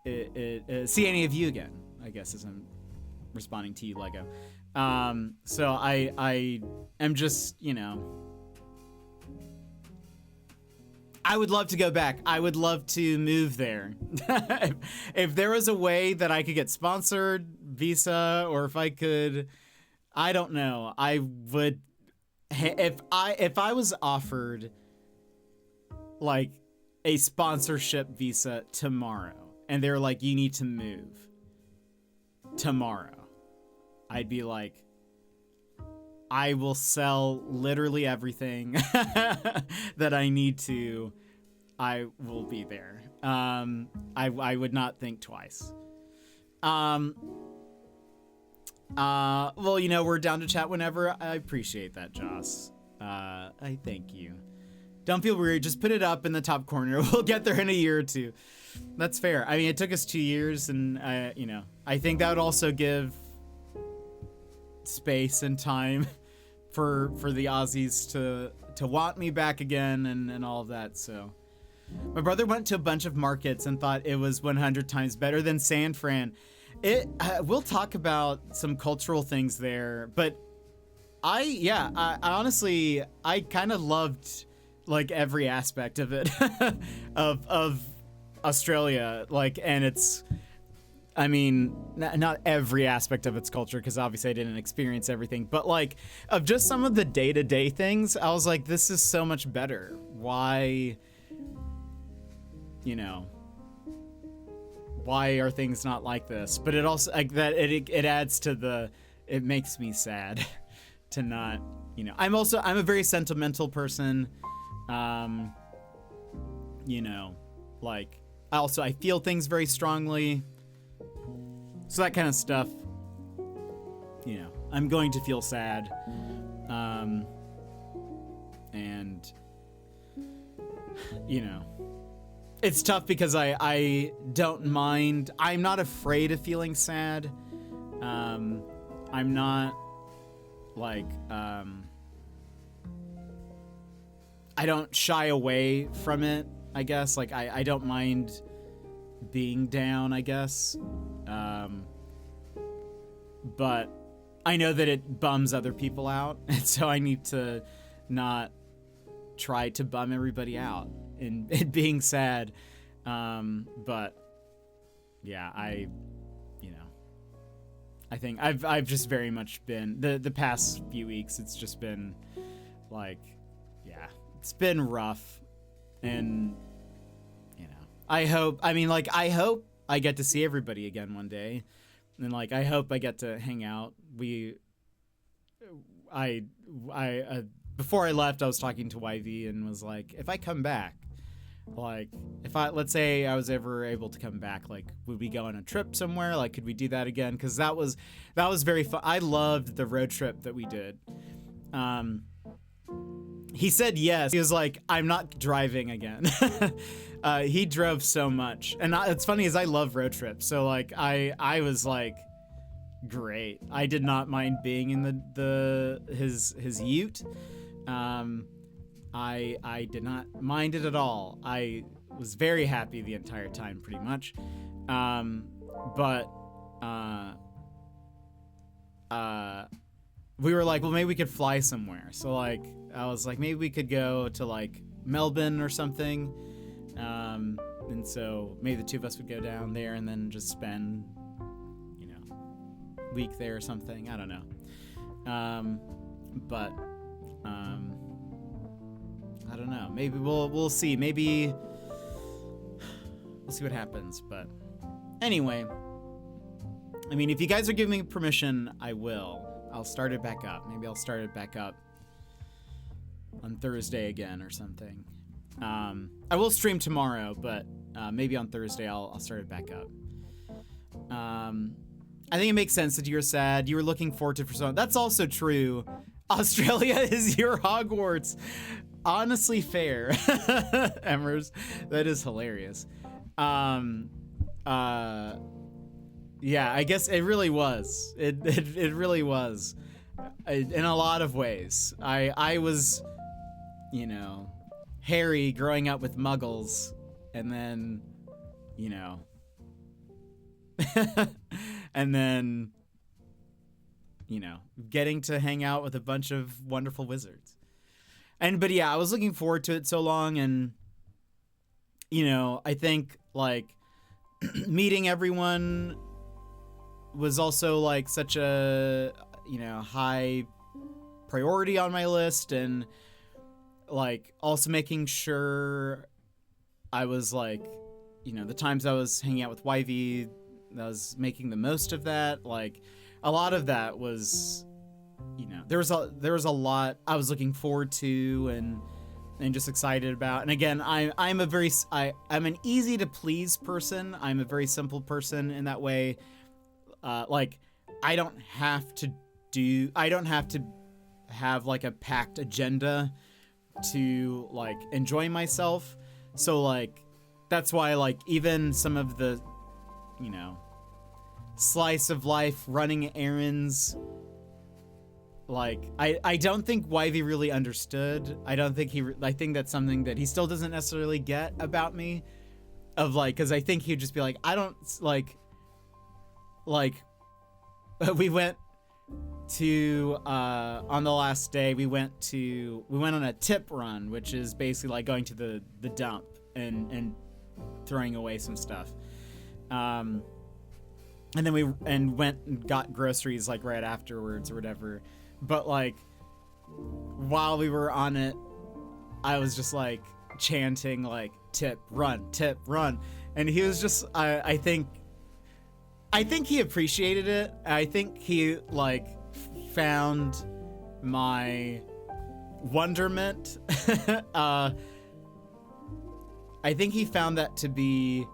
see any of you again, I guess, as I'm responding to you, Lego. So I am just, you know, I would love to go back. I would love to move there. If there was a way that I could get sponsored visa, or if I could, I don't know, I would, if I was offered like a sponsorship visa tomorrow, and they're like, you need to move tomorrow, I'd be like, I will sell literally everything that I need to. I will be there. I would not think twice. Well, you know, we're down to chat whenever. I appreciate that, Joss. I thank you. Don't feel weird. Just put it up in the top corner. We'll get there in a year or two. That's fair. I mean, it took us 2 years, and you know, I think that would also give space and time for the Aussies to want me back again, and all of that. So my brother went to a bunch of markets and thought it was 100 times better than San Fran. We'll talk about some cultural things there, but I honestly, I kind of loved like every aspect of it, of Australia, like, and it's, I mean, not every aspect of its culture, because obviously I didn't experience everything, but like of just some of the day-to-day things, I was like, this is so much better. Why, you know, why are things not like this? But it also, like, that it adds to it makes me sad to not, you know, I'm a very sentimental person. You know, like, I feel things very strongly. So that kind of stuff, you know, I'm going to feel sad. And, you know, it's tough because I don't mind. I'm not afraid of feeling sad. I'm not like, I don't shy away from it, I guess. Like, I don't mind being down, I guess. But I know that it bums other people out, and so I need to not try to bum everybody out in being sad. But yeah, I think I've just very much been the past few weeks. It's just been like, yeah, it's been rough, and you know, I hope I get to see everybody again one day. And like, I hope I get to hang out. Before I left, I was talking to YV and was like, if I come back, Like, if let's say I was ever able to come back, like, would we go on a trip somewhere? Like, could we do that again? Because that was very fun. I loved the road trip that we did. He said yes. He was like, I'm not driving again. He drove so much. And it's funny, is I love road trips. So, like, I was like, great. I did not mind being in his ute. I did not mind it at all. I was very happy the entire time, pretty much. We were like, well, maybe we could fly somewhere. So, like, I was like, maybe we could go to, like, Melbourne or something. And so maybe the two of us would go down there and then just spend, you know, a week there or something. I don't know. I don't know. Maybe we'll see. Maybe we'll see what happens. But anyway, I mean, if you guys are giving me permission, I will. I'll start it back up. Maybe I'll start it back up on Thursday again or something. I will stream tomorrow, but maybe on Thursday I'll start it back up. I think it makes sense that you're sad. You were looking forward to it for so long. That's also true. Australia is your Hogwarts. Honestly fair. Emmers, that is hilarious. Yeah, I guess it really was. It really was. In a lot of ways. I was, you know, Harry growing up with muggles, and then, you know, and then, you know, getting to hang out with a bunch of wonderful wizards. But yeah, I was looking forward to it so long, and, you know, I think, like, meeting everyone was also, like, such a, you know, high priority on my list, and, like, also making sure I was, like, you know, the times I was hanging out with Yvie, I was making the most of that. Like, a lot of that was, you know, there was a lot I was looking forward to and just excited about. And again, I'm an easy to please person. I'm a very simple person in that way. Like, I don't have to have like a packed agenda to, like, enjoy myself. So, like, that's why, like, even some of the, you know, slice of life, running errands, like, I don't think Yvie really understood. I think that's something that he still doesn't necessarily get about me, of, like, because I think he'd just be like, I don't, like, we went to, on the last day, we went on a tip run, which is basically like going to the dump and throwing away some stuff. And then we went and got groceries, like, right afterwards or whatever. But, like, while we were on it, I was just, like, chanting, like, tip, run, and he was just, I think he appreciated it. I think he, like, found my wonderment. I think he found that to be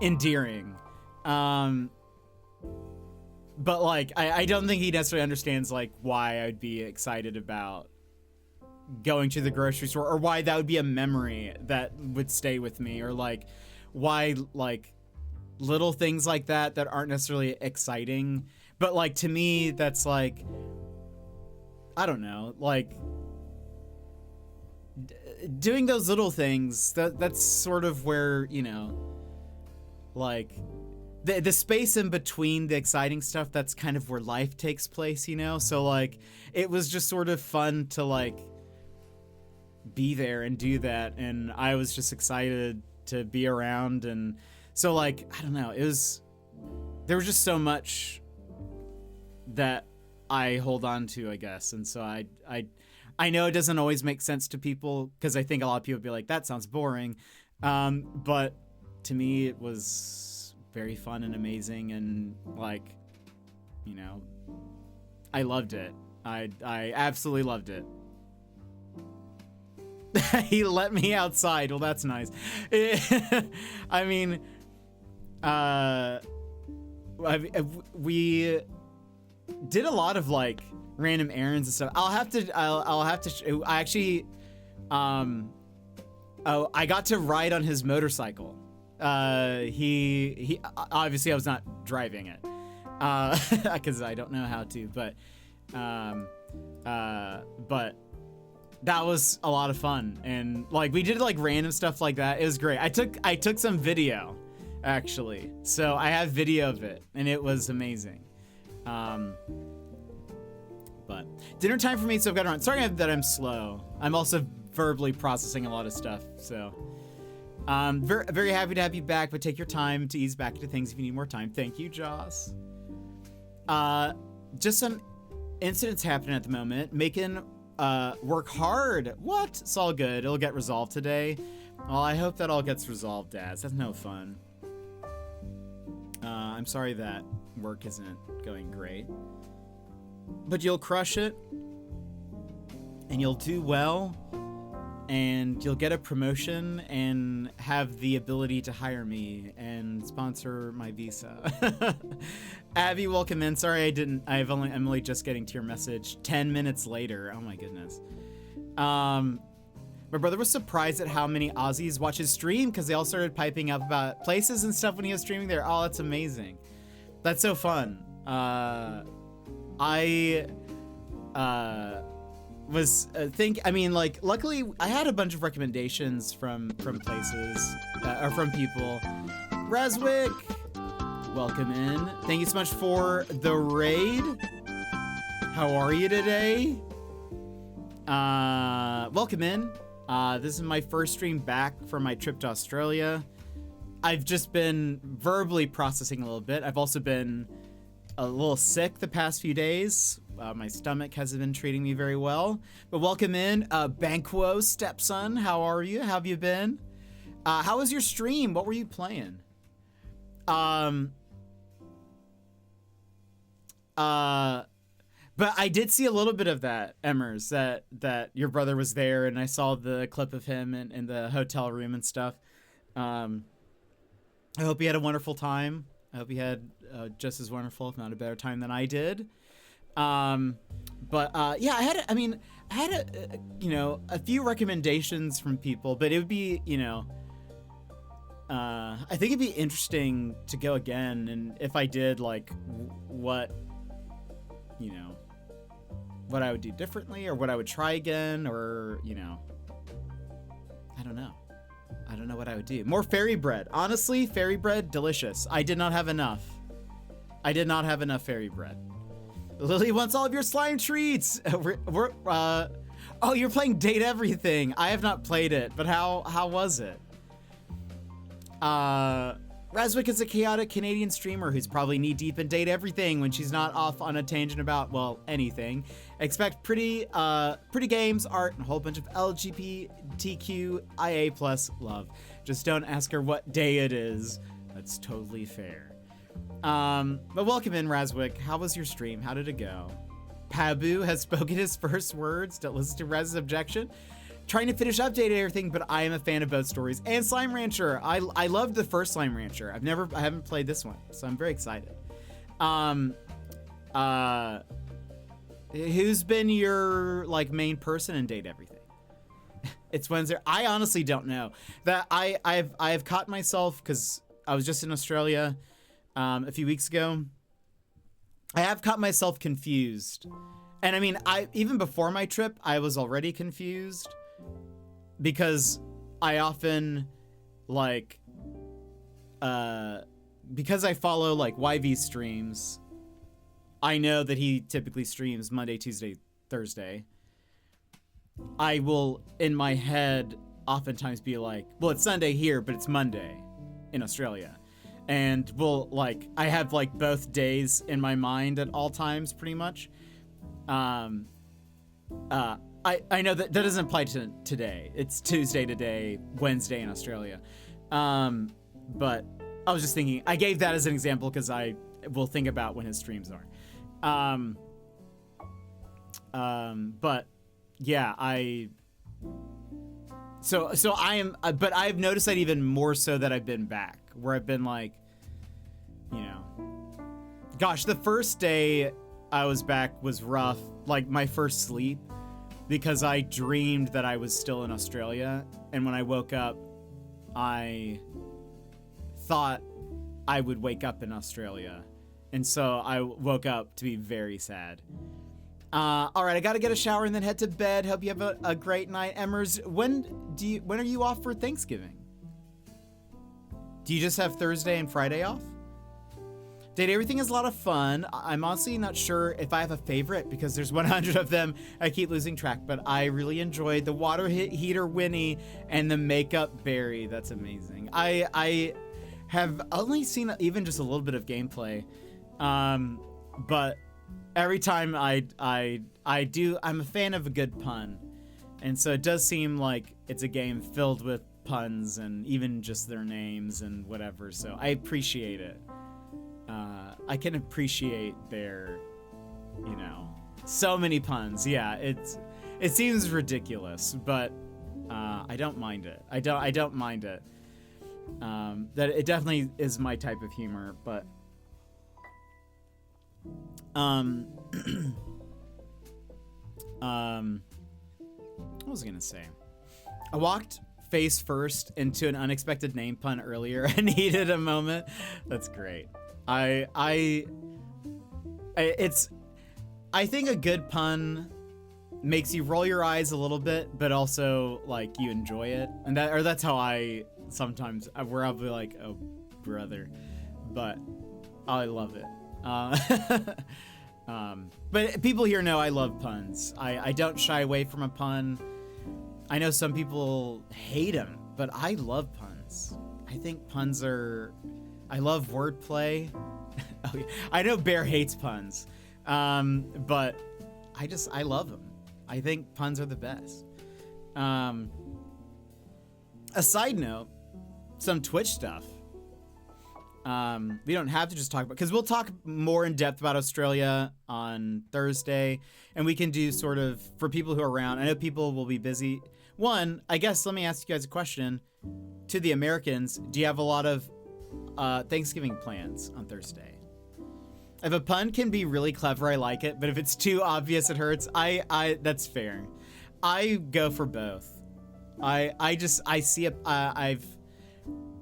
endearing. But, like, I don't think he necessarily understands, like, why I'd be excited about going to the grocery store, or why that would be a memory that would stay with me, or, like, why, like, little things like that aren't necessarily exciting. But, like, to me, that's, like, I don't know, like, doing those little things, that's sort of where, you know, like, the space in between the exciting stuff, that's kind of where life takes place, you know? So, like, it was just sort of fun to, like, be there and do that, and I was just excited to be around. And so, like, I don't know, there was just so much that I hold on to, I guess. And so I know it doesn't always make sense to people, because I think a lot of people would be like, that sounds boring. But to me, it was very fun and amazing, and, like, you know, I loved it. I absolutely loved it. He let me outside. Well, that's nice. I mean, we did a lot of like random errands and stuff. I'll have to. I actually, oh, I got to ride on his motorcycle. He obviously I was not driving it, because I don't know how to. But that was a lot of fun, and like we did like random stuff like that. It was great. I took some video, actually, so I have video of it, and it was amazing. But dinner time for me, so I've got to run. Sorry that I'm slow. I'm also verbally processing a lot of stuff, so very, very happy to have you back, but take your time to ease back into things if you need more time. Thank you, Joss. Just some incidents happening at the moment, making work hard. What? It's all good. It'll get resolved today. Well, I hope that all gets resolved, Daz. That's no fun. I'm sorry that work isn't going great, but you'll crush it, and you'll do well, and you'll get a promotion and have the ability to hire me and sponsor my visa. Abby, welcome in. Sorry I'm only just getting to your message 10 minutes later. Oh my goodness. My brother was surprised at how many Aussies watch his stream because they all started piping up about places and stuff when he was streaming there. Oh, that's amazing. That's so fun. I mean, like, luckily I had a bunch of recommendations from places, or from people. Razwick, welcome in. Thank you so much for the raid. How are you today? Welcome in. This is my first stream back from my trip to Australia. I've just been verbally processing a little bit. I've also been a little sick the past few days. My stomach hasn't been treating me very well. But welcome in, Banquo stepson. How are you? How have you been? How was your stream? What were you playing? But I did see a little bit of that, Emmers, that your brother was there, and I saw the clip of him in the hotel room and stuff. I hope he had a wonderful time. I hope he had just as wonderful, if not a better time than I did. Yeah, I had a few recommendations from people, but it would be, I think it'd be interesting to go again, and if I did, like, what I would do differently, or what I would try again, or, I don't know. I don't know what I would do. More fairy bread. Honestly, fairy bread, delicious. I did not have enough. I did not have enough fairy bread. Lily wants all of your slime treats. Oh, you're playing Date Everything. I have not played it, but how was it? Razwick is a chaotic Canadian streamer who's probably knee-deep in Date Everything when she's not off on a tangent about, well, anything. Expect pretty games, art, and a whole bunch of LGBTQIA+ love. Just don't ask her what day it is. That's totally fair. But welcome in, Razwick. How was your stream? How did it go? Pabu has spoken his first words. Don't listen to Raz's objection. Trying to finish updating everything, but I am a fan of both stories. And Slime Rancher. I loved the first Slime Rancher. I haven't played this one, so I'm very excited. Who's been your, like, main person in Date Everything? It's Wednesday. I honestly don't know. That I've caught myself, because I was just in Australia a few weeks ago. I have caught myself confused. And I mean, even before my trip, I was already confused. Because I often, like, because I follow, like, YV streams, I know that he typically streams Monday, Tuesday, Thursday. I will, in my head, oftentimes be like, well, it's Sunday here, but it's Monday in Australia. And I have, like, both days in my mind at all times, pretty much. I know that doesn't apply to today. It's Tuesday today, Wednesday in Australia. But I was just thinking, I gave that as an example because I will think about when his streams are. But yeah, So I am, but I've noticed that even more so that I've been back, where I've been like, you know, gosh, the first day I was back was rough, like my first sleep, because I dreamed that I was still in Australia, and when I woke up, I thought I would wake up in Australia, and so I woke up to be very sad. All right, I gotta get a shower and then head to bed. Hope you have a great night. Emmers, when are you off for Thanksgiving? Do you just have Thursday and Friday off? Date everything is a lot of fun. I'm honestly not sure if I have a favorite because there's 100 of them. I keep losing track, but I really enjoyed the water heater Winnie and the makeup Barry. That's amazing. I have only seen even just a little bit of gameplay, but every time I do, I'm a fan of a good pun, and so it does seem like it's a game filled with puns and even just their names and whatever. So I appreciate it. I can appreciate their, you know, so many puns. Yeah, it seems ridiculous, but I don't mind it. I don't mind it. That it definitely is my type of humor, but what was I gonna say? I walked face first into an unexpected name pun earlier and needed a moment. That's great. I think a good pun makes you roll your eyes a little bit, but also like you enjoy it, and that's how I sometimes, where I'll be like, oh brother, but I love it. But people here know I love puns. I don't shy away from a pun. I know some people hate them, but I love puns. I think puns are, I love wordplay. Oh, yeah. I know Bear hates puns, but I love them. I think puns are the best. A side note, some Twitch stuff. We don't have to just talk about, because we'll talk more in depth about Australia on Thursday, and we can do sort of, for people who are around, I know people will be busy. One, I guess, let me ask you guys a question. To the Americans, do you have a lot of Thanksgiving plans on Thursday? If a pun can be really clever, I like it, but if it's too obvious, it hurts. That's fair. I go for both. I see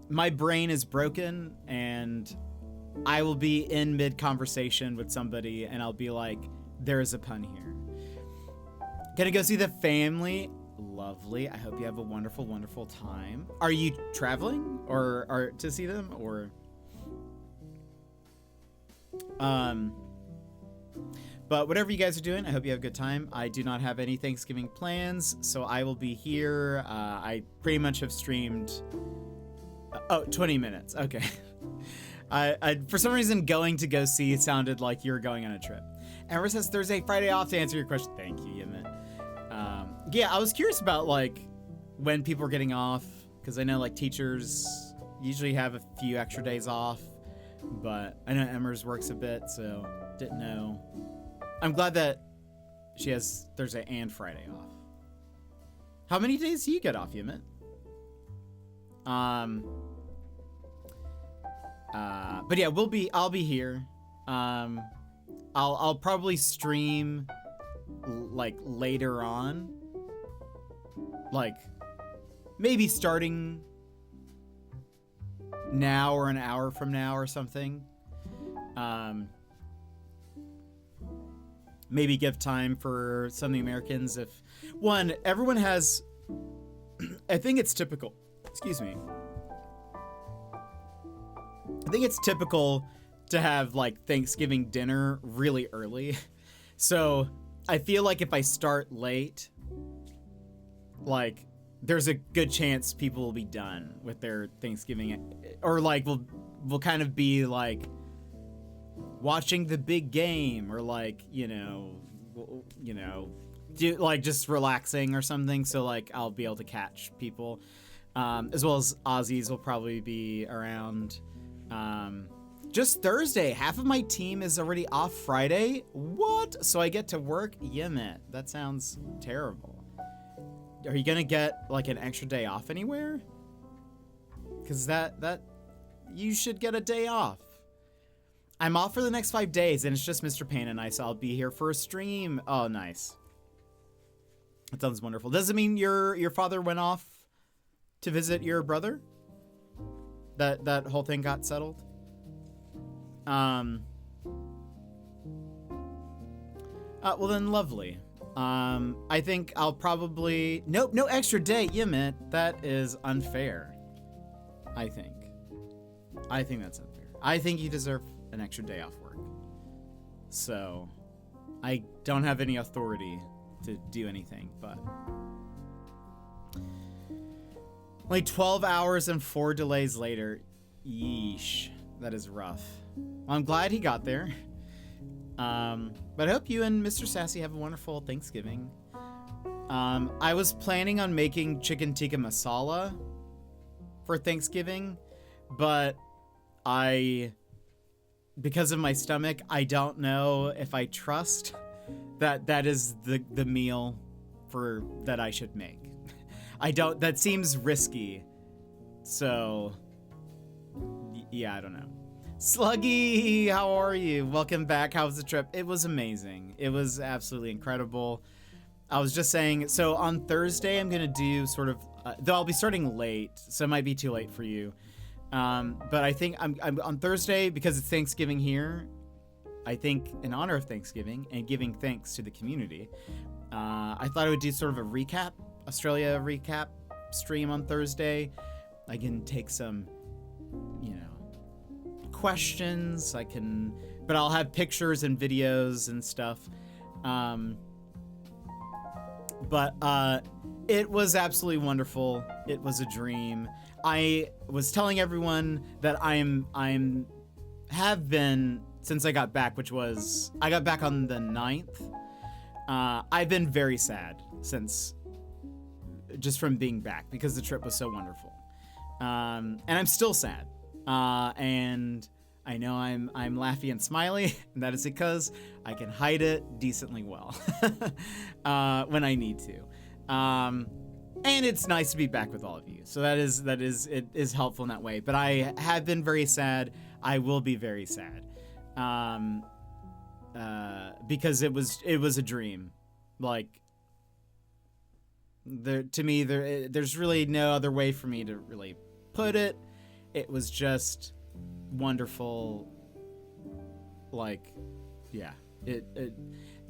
my brain is broken, and I will be in mid-conversation with somebody, and I'll be like, there is a pun here. Gonna go see the family. Lovely. I hope you have a wonderful, wonderful time. Are you traveling or to see them, or? But whatever you guys are doing, I hope you have a good time. I do not have any Thanksgiving plans, so I will be here. I pretty much have streamed 20 minutes. Okay. I for some reason, going to go see sounded like you're going on a trip. Amber says Thursday, Friday off to answer your question. Thank you, Yimit. Yeah, I was curious about like when people are getting off, because I know like teachers usually have a few extra days off, but I know Emmer's works a bit, so didn't know. I'm glad that she has Thursday and Friday off. How many days do you get off, Yimit? But yeah, I'll be here. I'll probably stream like later on, like maybe starting now or an hour from now or something. Maybe give time for some of the Americans. If everyone has, I think it's typical, excuse me. I think it's typical to have like Thanksgiving dinner really early. So I feel like if I start late, like there's a good chance people will be done with their Thanksgiving, or like we'll kind of be like watching the big game, or like, you know, do like just relaxing or something. So like I'll be able to catch people, as well as Aussies will probably be around. Just Thursday. Half of my team is already off Friday. What? So I get to work? Yimit. That sounds terrible. are you gonna get like an extra day off anywhere? Because that you should get a day off. I'm off for the next 5 days, and it's just Mr. Payne and I, so I'll be here for a stream. Oh, nice. That sounds wonderful. Does it mean your father went off to visit your brother? That whole thing got settled? Well then, lovely. I think I'll probably... Nope, no extra day. You meant that is unfair. I think that's unfair. I think you deserve an extra day off work. So, I don't have any authority to do anything, but... Like 12 hours and 4 delays later. Yeesh. That is rough. Well, I'm glad he got there. But I hope you and Mr. Sassy have a wonderful Thanksgiving. I was planning on making chicken tikka masala for Thanksgiving, but because of my stomach, I don't know if I trust that is the meal that I should make. That seems risky. So, yeah, I don't know. Sluggy, how are you? Welcome back. How was the trip? It was amazing. It was absolutely incredible. I was just saying, so on Thursday, I'm going to do sort of, though I'll be starting late, so it might be too late for you. But I think I'm on Thursday, because it's Thanksgiving here, I think in honor of Thanksgiving and giving thanks to the community, I thought I would do sort of a Australia recap stream on Thursday. I can take some, questions. But I'll have pictures and videos and stuff. But it was absolutely wonderful. It was a dream. I was telling everyone that have been since I got back, I got back on the 9th. I've been very sad just from being back, because the trip was so wonderful. And I'm still sad. And I know I'm laughy and smiley, and that is because I can hide it decently well when I need to. And it's nice to be back with all of you. So it is helpful in that way. But I have been very sad. I will be very sad. Because it was a dream. Like, there's really no other way for me to really put it. It was just wonderful. Like, yeah,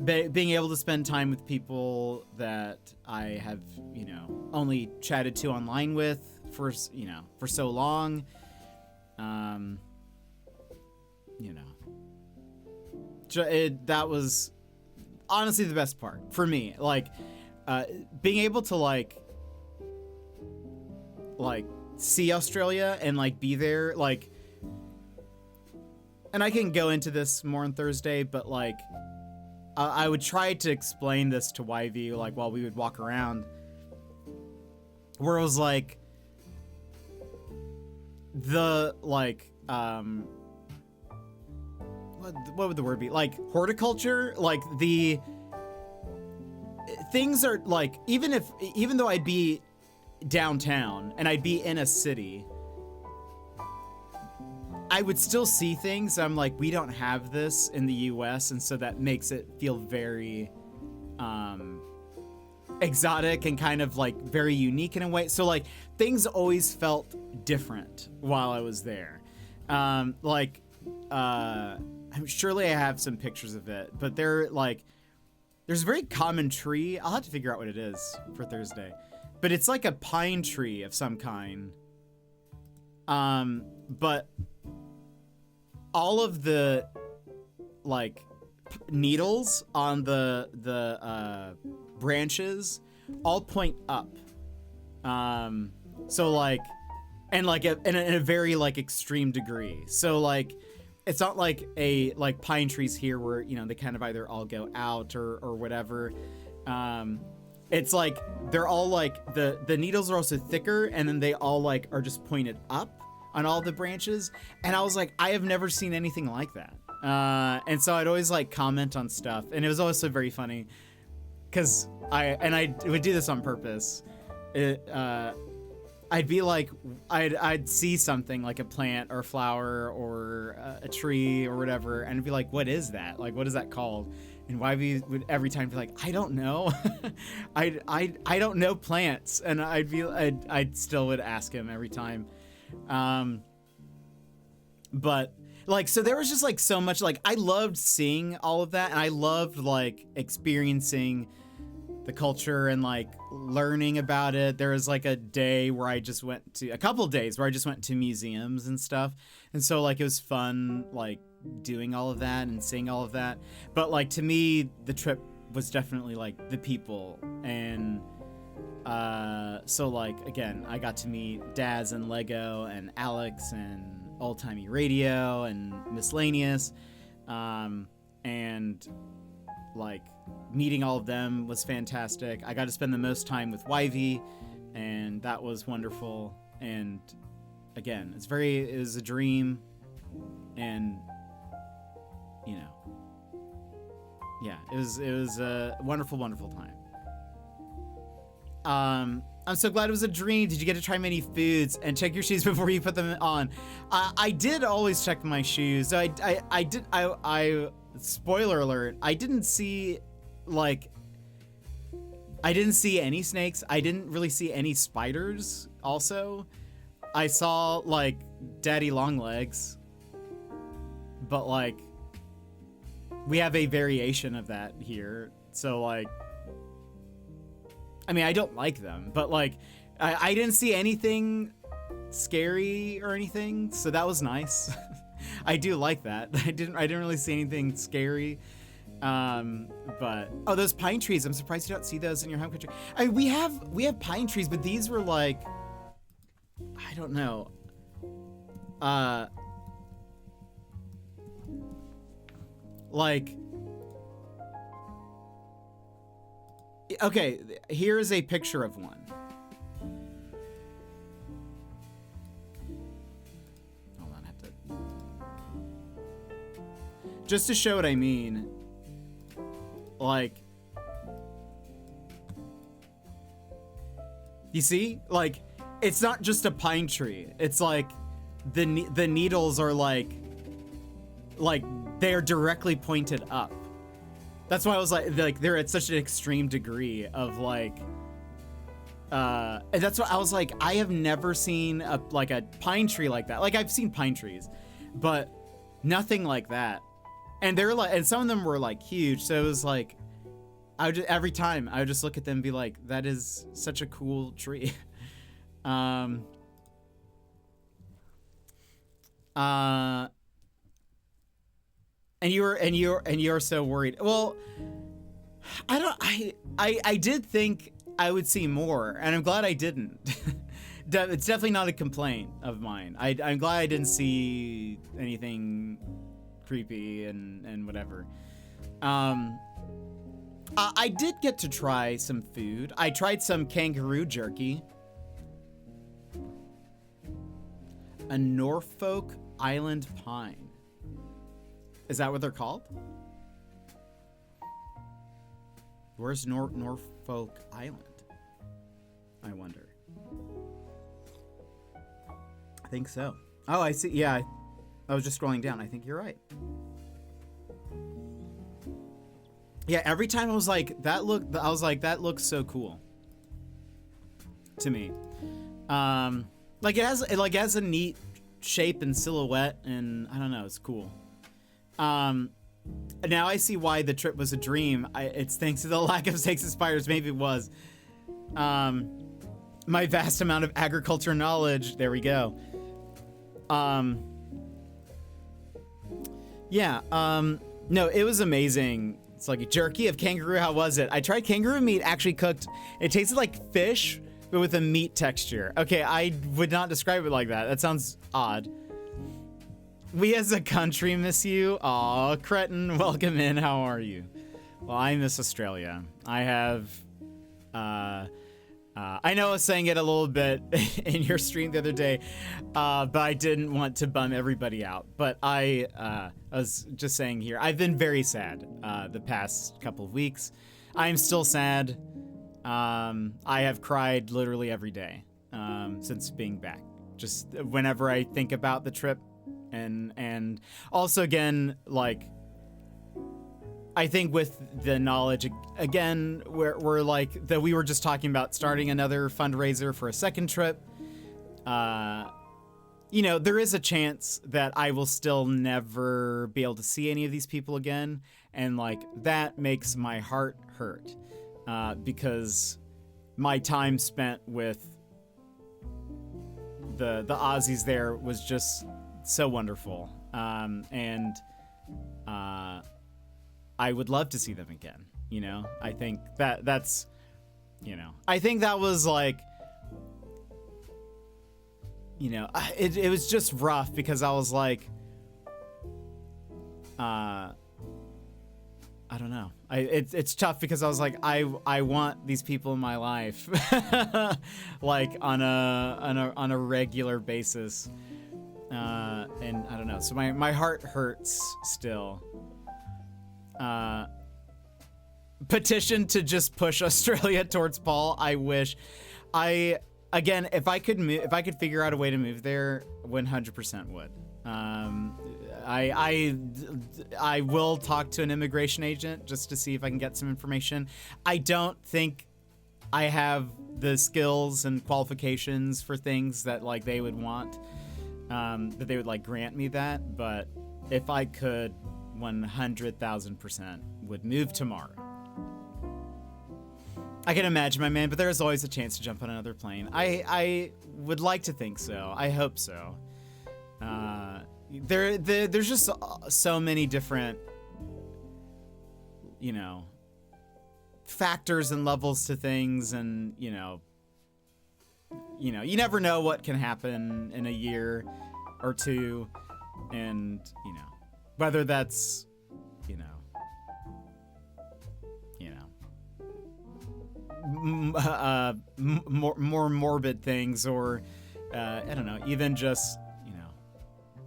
being able to spend time with people that I have, only chatted to online with for so long. That was honestly the best part for me. Like, being able to like see Australia and like be there, like, and I can go into this more on Thursday, but like, I would try to explain this to YV, like, while we would walk around, where it was like, what would the word be? Like, horticulture, like, the things are like, even though I'd be downtown and I'd be in a city, I would still see things. I'm like, we don't have this in the US, and so that makes it feel very exotic and kind of like very unique in a way. So like, things always felt different while I was there. Surely I have some pictures of it, but there's a very common tree. I'll have to figure out what it is for Thursday, but it's like a pine tree of some kind. But all of the like needles on the branches all point up. So like, and like in a very like extreme degree. So like, it's not like pine trees here where, they kind of either all go out or whatever. It's like, they're all like, the needles are also thicker, and then they all like are just pointed up on all the branches. And I was like, I have never seen anything like that. And so I'd always like comment on stuff, and it was also very funny because I would do this on purpose. I'd be like, I'd see something like a plant or a flower or a tree or whatever, and I'd be like, what is that? Like, what is that called? And YV would every time be like, I don't know. I don't know plants. And I'd still would ask him every time. But like, so there was just like so much, like I loved seeing all of that, and I loved like experiencing the culture and like learning about it. There was like a couple days where I just went to museums and stuff. And so like, it was fun, like doing all of that and seeing all of that. But like, to me, the trip was definitely like the people. And, so like, again, I got to meet Daz and Lego and Alex and Old Timey Radio and Miscellaneous. And like, meeting all of them was fantastic. I got to spend the most time with YV, and that was wonderful. And again, it was a dream, and you know, yeah, it was a wonderful, wonderful time. I'm so glad it was a dream. Did you get to try many foods and check your shoes before you put them on? I did always check my shoes. I spoiler alert, I didn't see any snakes. I didn't really see any spiders also. I saw like daddy long legs, but like we have a variation of that here. So like, I mean, I don't like them, but like I didn't see anything scary or anything. So that was nice. I do like that. I didn't really see anything scary. But those pine trees, I'm surprised you don't see those in your home country. We have pine trees, but these were like, I don't know. Like, okay, here is a picture of one. Hold on, I have to, just to show what I mean. Like, you see, like, it's not just a pine tree. It's like the needles are like they're directly pointed up. That's why I was like they're at such an extreme degree of like, and that's why I was like, I have never seen a pine tree like that. Like, I've seen pine trees, but nothing like that. And they're like, and some of them were like huge. So it was like, every time I would just look at them and be like, that is such a cool tree. And you're so worried. Well, I did think I would see more, and I'm glad I didn't. It's definitely not a complaint of mine. I'm glad I didn't see anything creepy and whatever. I did get to try some food. I tried some kangaroo jerky. A Norfolk Island pine. Is that what they're called? Where's Norfolk Island? I wonder. I think so. Oh, I see. Yeah, I was just scrolling down. I think you're right. Yeah, every time I was like, that looks so cool to me. Like, it has a neat shape and silhouette, and I don't know, it's cool. Now I see why the trip was a dream. It's thanks to the lack of snakes and spiders. Maybe it was. My vast amount of agriculture knowledge. There we go. Yeah. No, it was amazing. It's like a jerky of kangaroo. How was it? I tried kangaroo meat actually cooked. It tasted like fish, but with a meat texture. Okay, I would not describe it like that. That sounds odd. We as a country miss you. Aw, Cretin, welcome in. How are you? Well, I miss Australia. I have, I know I was saying it a little bit in your stream the other day, but I didn't want to bum everybody out. But I was just saying here, I've been very sad the past couple of weeks. I'm still sad. I have cried literally every day since being back. Just whenever I think about the trip, and also again, like, I think with the knowledge again, we're like that we were just talking about starting another fundraiser for a second trip. You know, there is a chance that I will still never be able to see any of these people again, and like that makes my heart hurt because my time spent with the Aussies there was just so wonderful, and I would love to see them again. You know, I think that's, you know, I think that was like, you know, it was just rough because I was like, I don't know. It's tough because I was like, I want these people in my life, like on a regular basis, and I don't know. So my heart hurts still. Petition to just push Australia towards Paul. I wish. Again, if I could figure out a way to move there, 100% would. I will talk to an immigration agent just to see if I can get some information. I don't think I have the skills and qualifications for things that like they would want, that they would like grant me that. But if I could, 100,000% would move tomorrow. I can imagine, my man, but there's always a chance to jump on another plane. I would like to think so. I hope so. There's just so many different, you know, factors and levels to things, and you know, you never know what can happen in a year or two, and you know, whether that's, you know, more morbid things, or I don't know, even just, you know,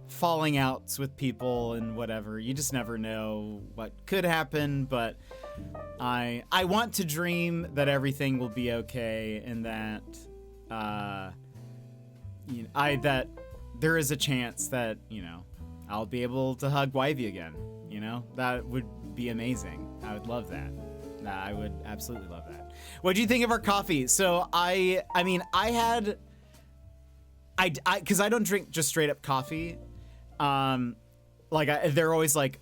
falling outs with people and whatever. You just never know what could happen, but I want to dream that everything will be okay, and that you know, that there is a chance that, you know, I'll be able to hug Wivey again. You know, that would be amazing. I would love that. I would absolutely love that. What do you think of our coffee? So I mean, because I don't drink just straight up coffee. Like they're always like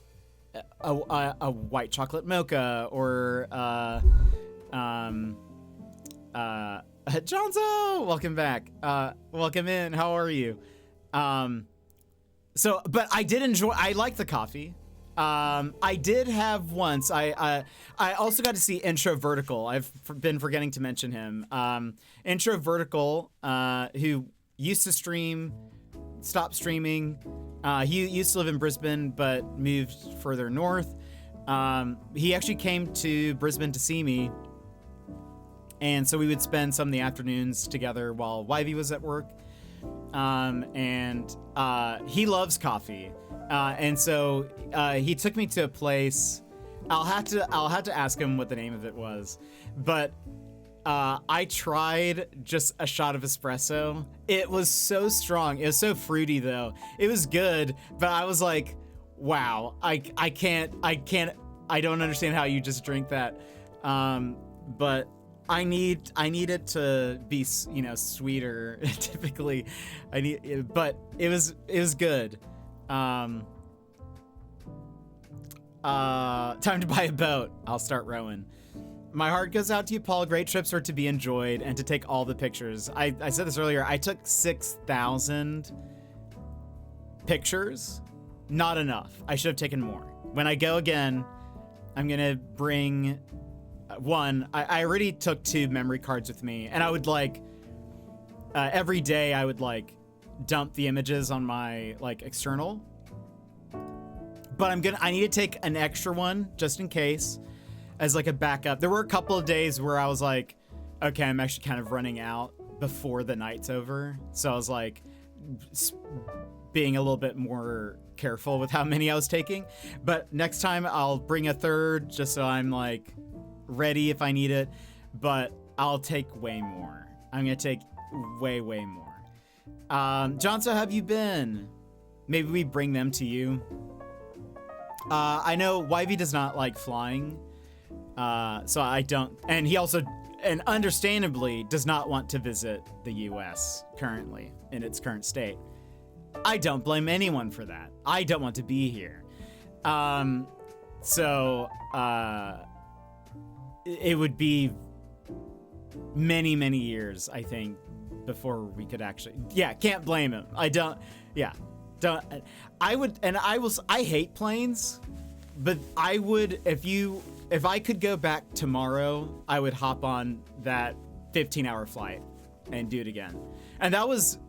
a white chocolate mocha, or Jonzo, welcome back. Welcome in. How are you? So, but I did enjoy. I like the coffee. I did have once. I also got to see Intro Vertical. I've been forgetting to mention him. Intro Vertical, who used to stream, stopped streaming. He used to live in Brisbane, but moved further north. He actually came to Brisbane to see me, and so we would spend some of the afternoons together while Wivey was at work. And he loves coffee. And so he took me to a place. I'll have to ask him what the name of it was, but I tried just a shot of espresso. It was so strong. It was so fruity though. It was good, but I was like, wow, I don't understand how you just drink that. But I need it to be, you know, sweeter. Typically, but it was good. Time to buy a boat. I'll start rowing. My heart goes out to you, Paul. Great trips are to be enjoyed and to take all the pictures. I said this earlier. I took 6,000 pictures. Not enough. I should have taken more. When I go again, I'm gonna bring one. I already took 2 memory cards with me, and I would like every day I would like dump the images on my like external. But I need to take an extra one just in case, as like a backup. There were a couple of days where I was like, okay, I'm actually kind of running out before the night's over. So I was like being a little bit more careful with how many I was taking. But next time I'll bring a third, just so I'm like, ready if I need it, but I'll take way more. I'm gonna take way more. John, so how have you been? Maybe we bring them to you. I know YV does not like flying, so I don't, and he also, and understandably, does not want to visit the US currently in its current state. I don't blame anyone for that. I don't want to be here. It would be many years, I think, before we could actually, can't blame him. I hate planes, but I would, if I could go back tomorrow, I would hop on that 15-hour flight and do it again. And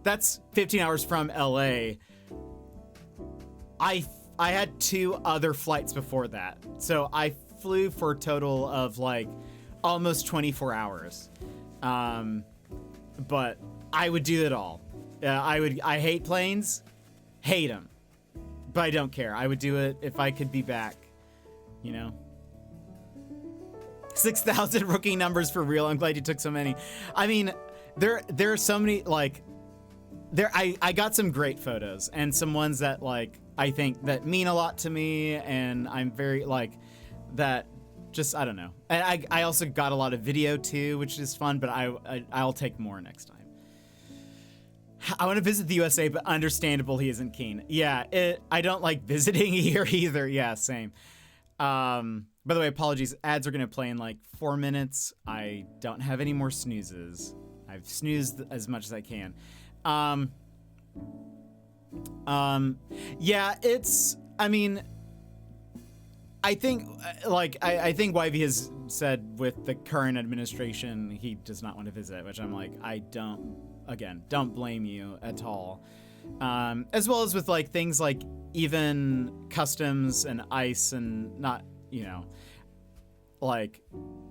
that's 15 hours from LA. I had 2 other flights before that. So I flew for a total of like almost 24 hours. But I would do it all. I hate planes, hate them, but I don't care. I would do it if I could be back, 6,000 rookie numbers for real. I'm glad you took so many. I mean, there are so many, like, I got some great photos and some ones that, like, I think that mean a lot to me, and I'm very, like, that just, I don't know. And I also got a lot of video too, which is fun, but I'll take more next time. I want to visit the USA, but understandable he isn't keen. Yeah, I don't like visiting here either. Yeah, same. By the way, apologies. Ads are going to play in like 4 minutes. I don't have any more snoozes. I've snoozed as much as I can. Yeah, I mean, I think, I think YV has said with the current administration, he does not want to visit, which I'm like, don't blame you at all. As well as with like things like even customs and ICE and not, like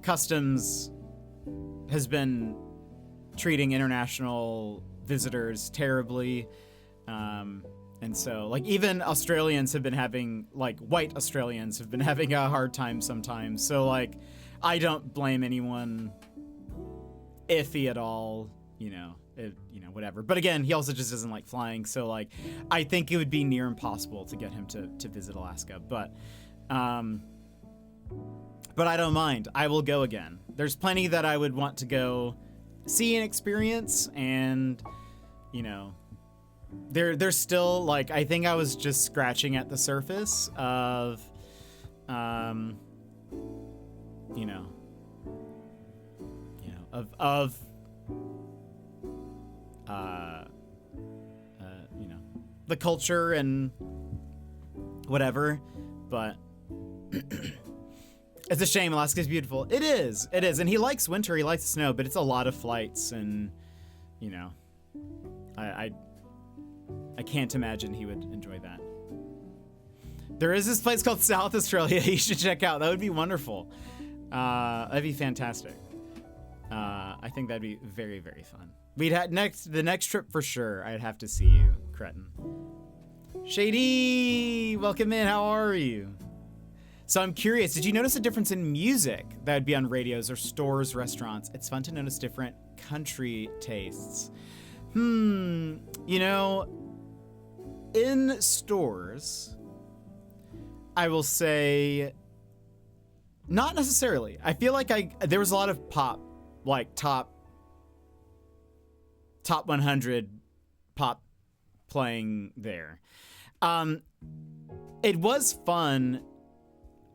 customs has been treating international visitors terribly. And so, like, even Australians have been having, like, white Australians have been having a hard time sometimes. So, like, I don't blame anyone iffy at all, whatever. But again, he also just doesn't like flying. So, like, I think it would be near impossible to get him to visit Alaska. But I don't mind. I will go again. There's plenty that I would want to go see and experience, and, There's still, like, I think I was just scratching at the surface of, the culture and whatever, but it's a shame. Alaska's beautiful. It is, and he likes winter, he likes snow, but it's a lot of flights, and, I can't imagine he would enjoy that. There is this place called South Australia you should check out. That would be wonderful. That'd be fantastic. I think that'd be very, very fun. We'd had the next trip for sure. I'd have to see you, Cretin. Shady, welcome in. How are you? So I'm curious, did you notice a difference in music that would be on radios or stores, restaurants? It's fun to notice different country tastes. In stores, I will say, not necessarily. I feel like there was a lot of pop, like top 100 pop playing there. It was fun.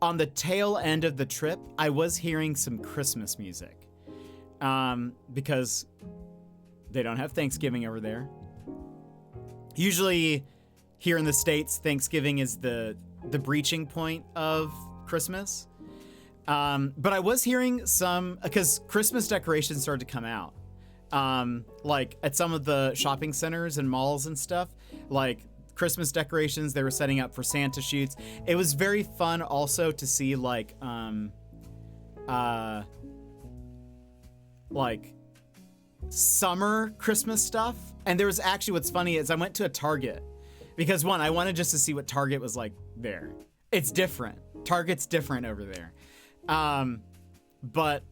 On the tail end of the trip, I was hearing some Christmas music, because they don't have Thanksgiving over there. Usually here in the States, Thanksgiving is the breaching point of Christmas. But I was hearing some, because Christmas decorations started to come out. Like at some of the shopping centers and malls and stuff, like Christmas decorations they were setting up for Santa shoots. It was very fun also to see like summer Christmas stuff. And there was actually, what's funny is I went to a Target because one, I wanted just to see what Target was like there. It's different. Target's different over there. but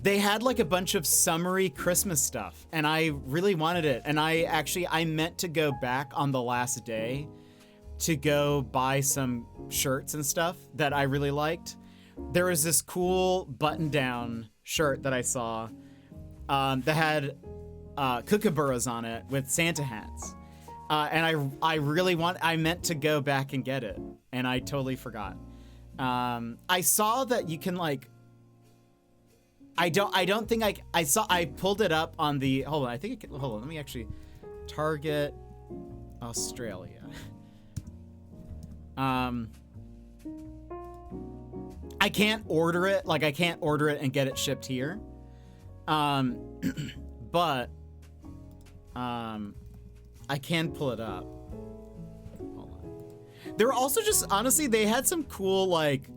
they had like a bunch of summery Christmas stuff, and I really wanted it. And I meant to go back on the last day to go buy some shirts and stuff that I really liked. There was this cool button-down shirt that I saw that had kookaburras on it with Santa hats. And I meant to go back and get it, and I totally forgot. I saw that you can like, I pulled it up on the, hold on, let me actually, Target Australia. I can't order it, I can't order it and get it shipped here. But, I can pull it up. Hold on. There were also just, honestly, they had some cool, like,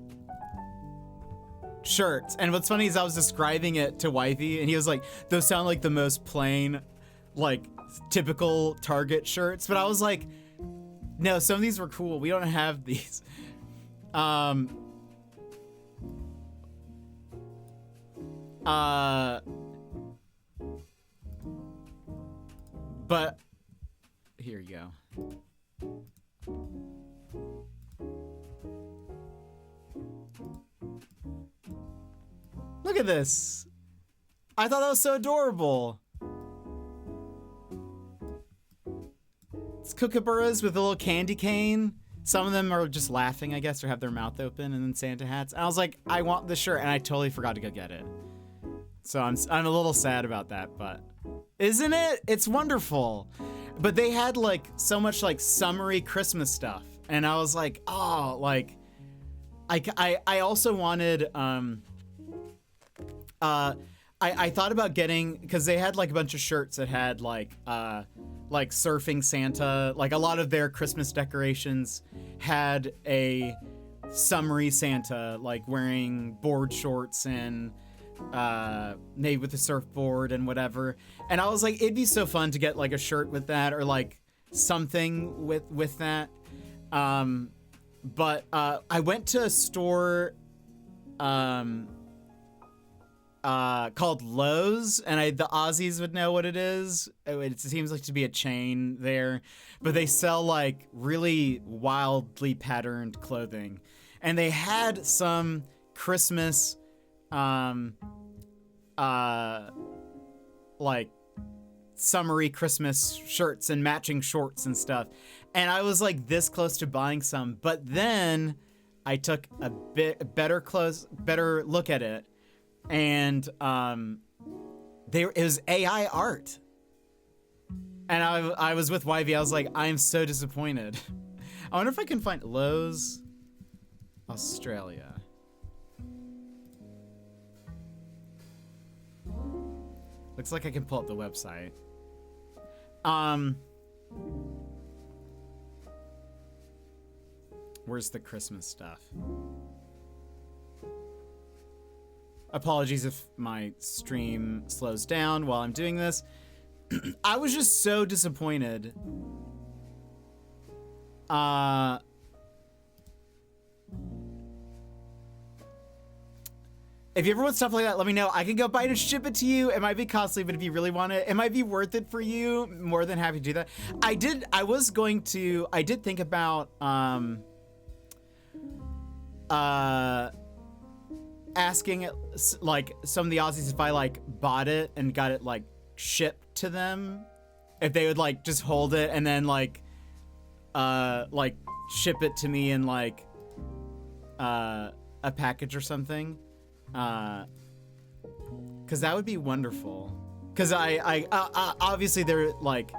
shirts. And what's funny is I was describing it to Wifey, and he was like, those sound like the most plain, like, typical Target shirts. But I was like, no, some of these were cool. We don't have these. But here you go. Look at this. I thought that was so adorable. It's kookaburras with a little candy cane. Some of them are just laughing, I guess, or have their mouth open, and then Santa hats. And I was like, I want the shirt, and I totally forgot to go get it. So I'm a little sad about that, but isn't it? It's wonderful. But they had like so much like summery Christmas stuff, and I was like, oh, like I also wanted I thought about getting, because they had like a bunch of shirts that had like surfing Santa, like a lot of their Christmas decorations had a summery Santa, like wearing board shorts and maybe with a surfboard and whatever. And I was like, it'd be so fun to get like a shirt with that, or like something with that. But I went to a store called Lowe's, and the Aussies would know what it is. It seems like to be a chain there, but they sell like really wildly patterned clothing, and they had some Christmas like summery Christmas shirts and matching shorts and stuff. And I was like this close to buying some, but then I took a better look at it, and it was AI art. And I was with YV. I was like, I am so disappointed. I wonder if I can find Lowe's Australia. Looks like I can pull up the website. Where's the Christmas stuff? Apologies if my stream slows down while I'm doing this. I was just so disappointed. If you ever want stuff like that, let me know. I can go buy it and ship it to you. It might be costly, but if you really want it, it might be worth it for you. More than happy to do that. I did think about asking like some of the Aussies if I like bought it and got it like shipped to them, if they would like just hold it and then like ship it to me in like a package or something. Cause that would be wonderful. Cause I obviously they're like,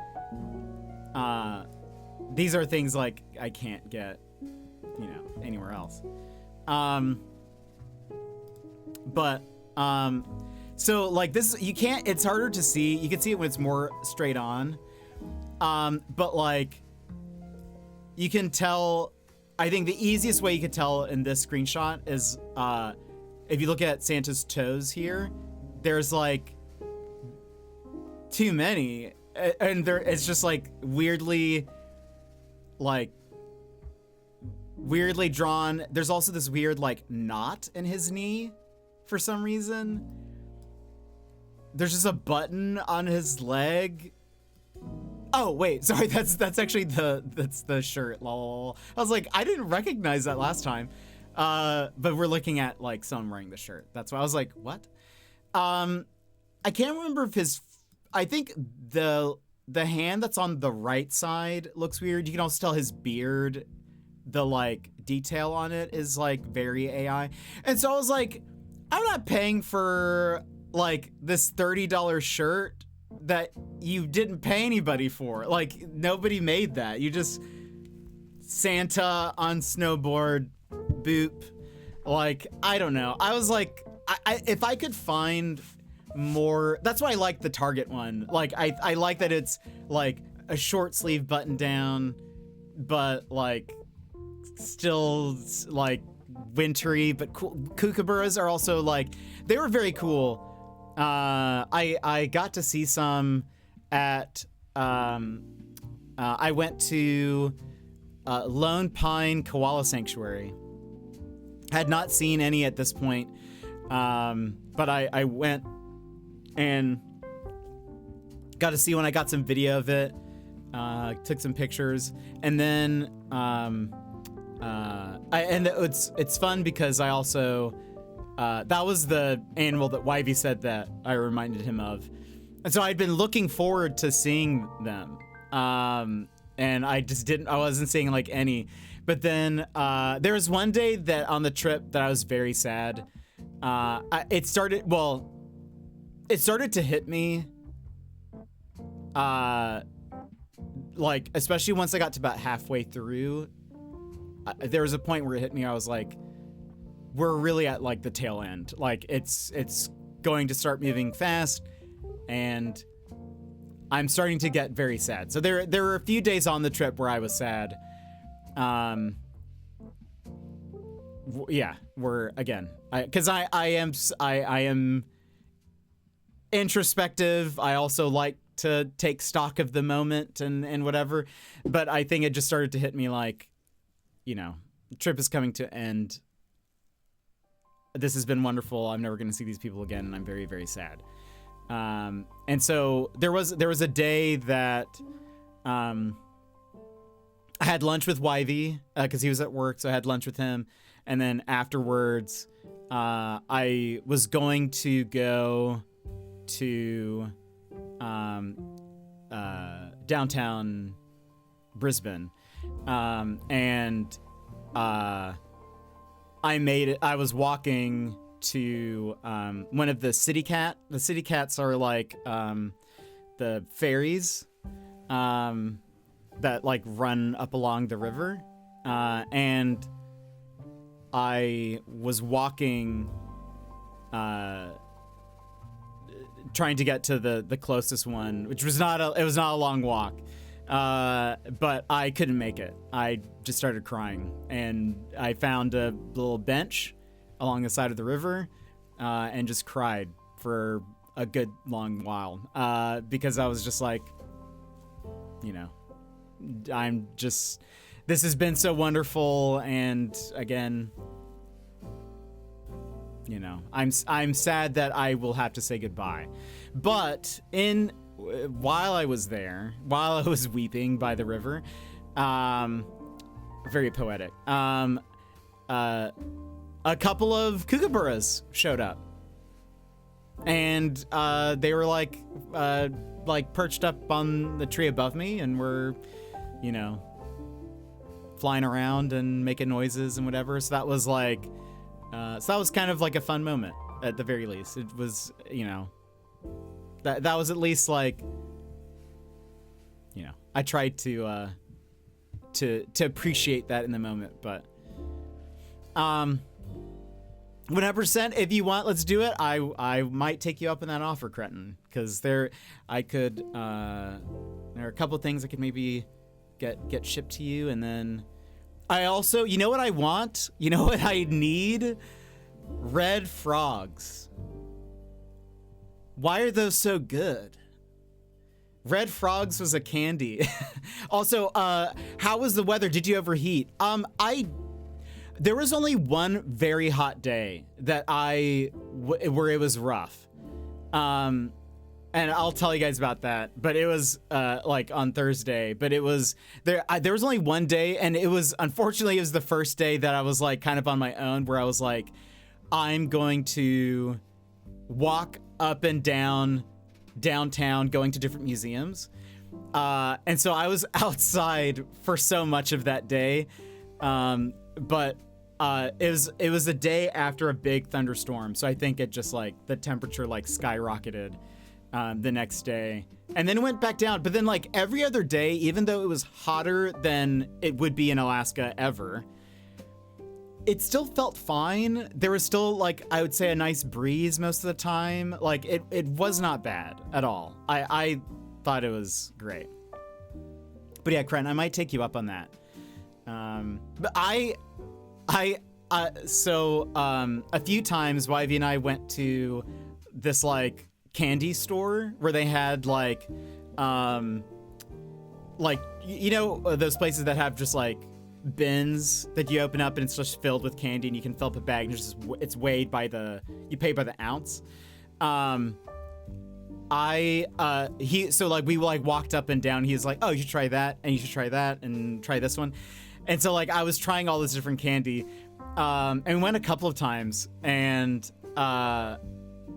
these are things like I can't get, anywhere else. So like this, it's harder to see. You can see it when it's more straight on. But like, you can tell, I think the easiest way you could tell in this screenshot is, if you look at Santa's toes here, there's like too many, and it's just like weirdly like weirdly drawn. There's also this weird like knot in his knee for some reason. There's just a button on his leg. Oh wait, sorry, that's actually the shirt. Lol. I was like, I didn't recognize that last time. But we're looking at like someone wearing the shirt. That's why I was like, what? I can't remember if I think the hand that's on the right side looks weird. You can also tell his beard, the like detail on it is like very AI. And so I was like, I'm not paying for like this $30 shirt that you didn't pay anybody for. Like nobody made that. You just Santa on snowboard, boop. Like, I don't know. I was like, if I could find more, that's why I like the Target one. Like I like that it's like a short sleeve button down, but like still like wintry, but cool. Kookaburras are also like, they were very cool. I got to see some at I went to Lone Pine Koala Sanctuary. Had not seen any at this point, but I went and got to see one. I got some video of it, took some pictures, and then it's fun because I also that was the animal that Wivey said that I reminded him of, and so I'd been looking forward to seeing them, and I wasn't seeing like any. But then there was one day that on the trip that I was very sad. It started to hit me, like, especially once I got to about halfway through, there was a point where it hit me. I was like, we're really at like the tail end. Like it's going to start moving fast, and I'm starting to get very sad. So there were a few days on the trip where I was sad. Yeah, we're again, because I am introspective. I also like to take stock of the moment and whatever, but I think it just started to hit me like, you know, the trip is coming to end. This has been wonderful. I'm never going to see these people again, and I'm very, very sad. And so there was a day that I had lunch with Wivey because he was at work, so I had lunch with him. And then afterwards, I was going to go to downtown Brisbane, and I made it. I was walking to one of the city cat. The city cats are like the ferries that like run up along the river, and I was walking, trying to get to the closest one, which was not a long walk, but I couldn't make it. I just started crying, and I found a little bench along the side of the river, and just cried for a good long while, because I was just like, you know, this has been so wonderful, and again, you know, I'm sad that I will have to say goodbye. But while I was there, while I was weeping by the river, very poetic, a couple of kookaburras showed up, and they were like perched up on the tree above me, and were, you know, flying around and making noises and whatever. So that was like, so that was kind of like a fun moment at the very least. It was, you know, that was at least like, you know, I tried to appreciate that in the moment. But 100%, if you want, let's do it. I might take you up on that offer, Cretin, because there are a couple things I could maybe get shipped to you, and then I also, you know what I want? You know what I need? Red frogs. Why are those so good? Red frogs was a candy. Also, how was the weather? Did you overheat? I There was only one very hot day that where it was rough. And I'll tell you guys about that, but it was like on Thursday, but it was there was only one day, and unfortunately it was the first day that I was like kind of on my own, where I was like, I'm going to walk up and down downtown going to different museums. And so I was outside for so much of that day. But it was a day after a big thunderstorm. So I think it just like the temperature like skyrocketed the next day, and then it went back down. But then like every other day, even though it was hotter than it would be in Alaska ever, it still felt fine. There was still like, I would say, a nice breeze most of the time. Like it was not bad at all. I thought it was great. But yeah, Kren, I might take you up on that. But so a few times YV and I went to this like candy store where they had like you know those places that have just like bins that you open up and it's just filled with candy, and you can fill up a bag and it's weighed by you pay by the ounce. So like we like walked up and down. He was like, oh, you should try that, and you should try that, and try this one. And so like I was trying all this different candy, and we went a couple of times, and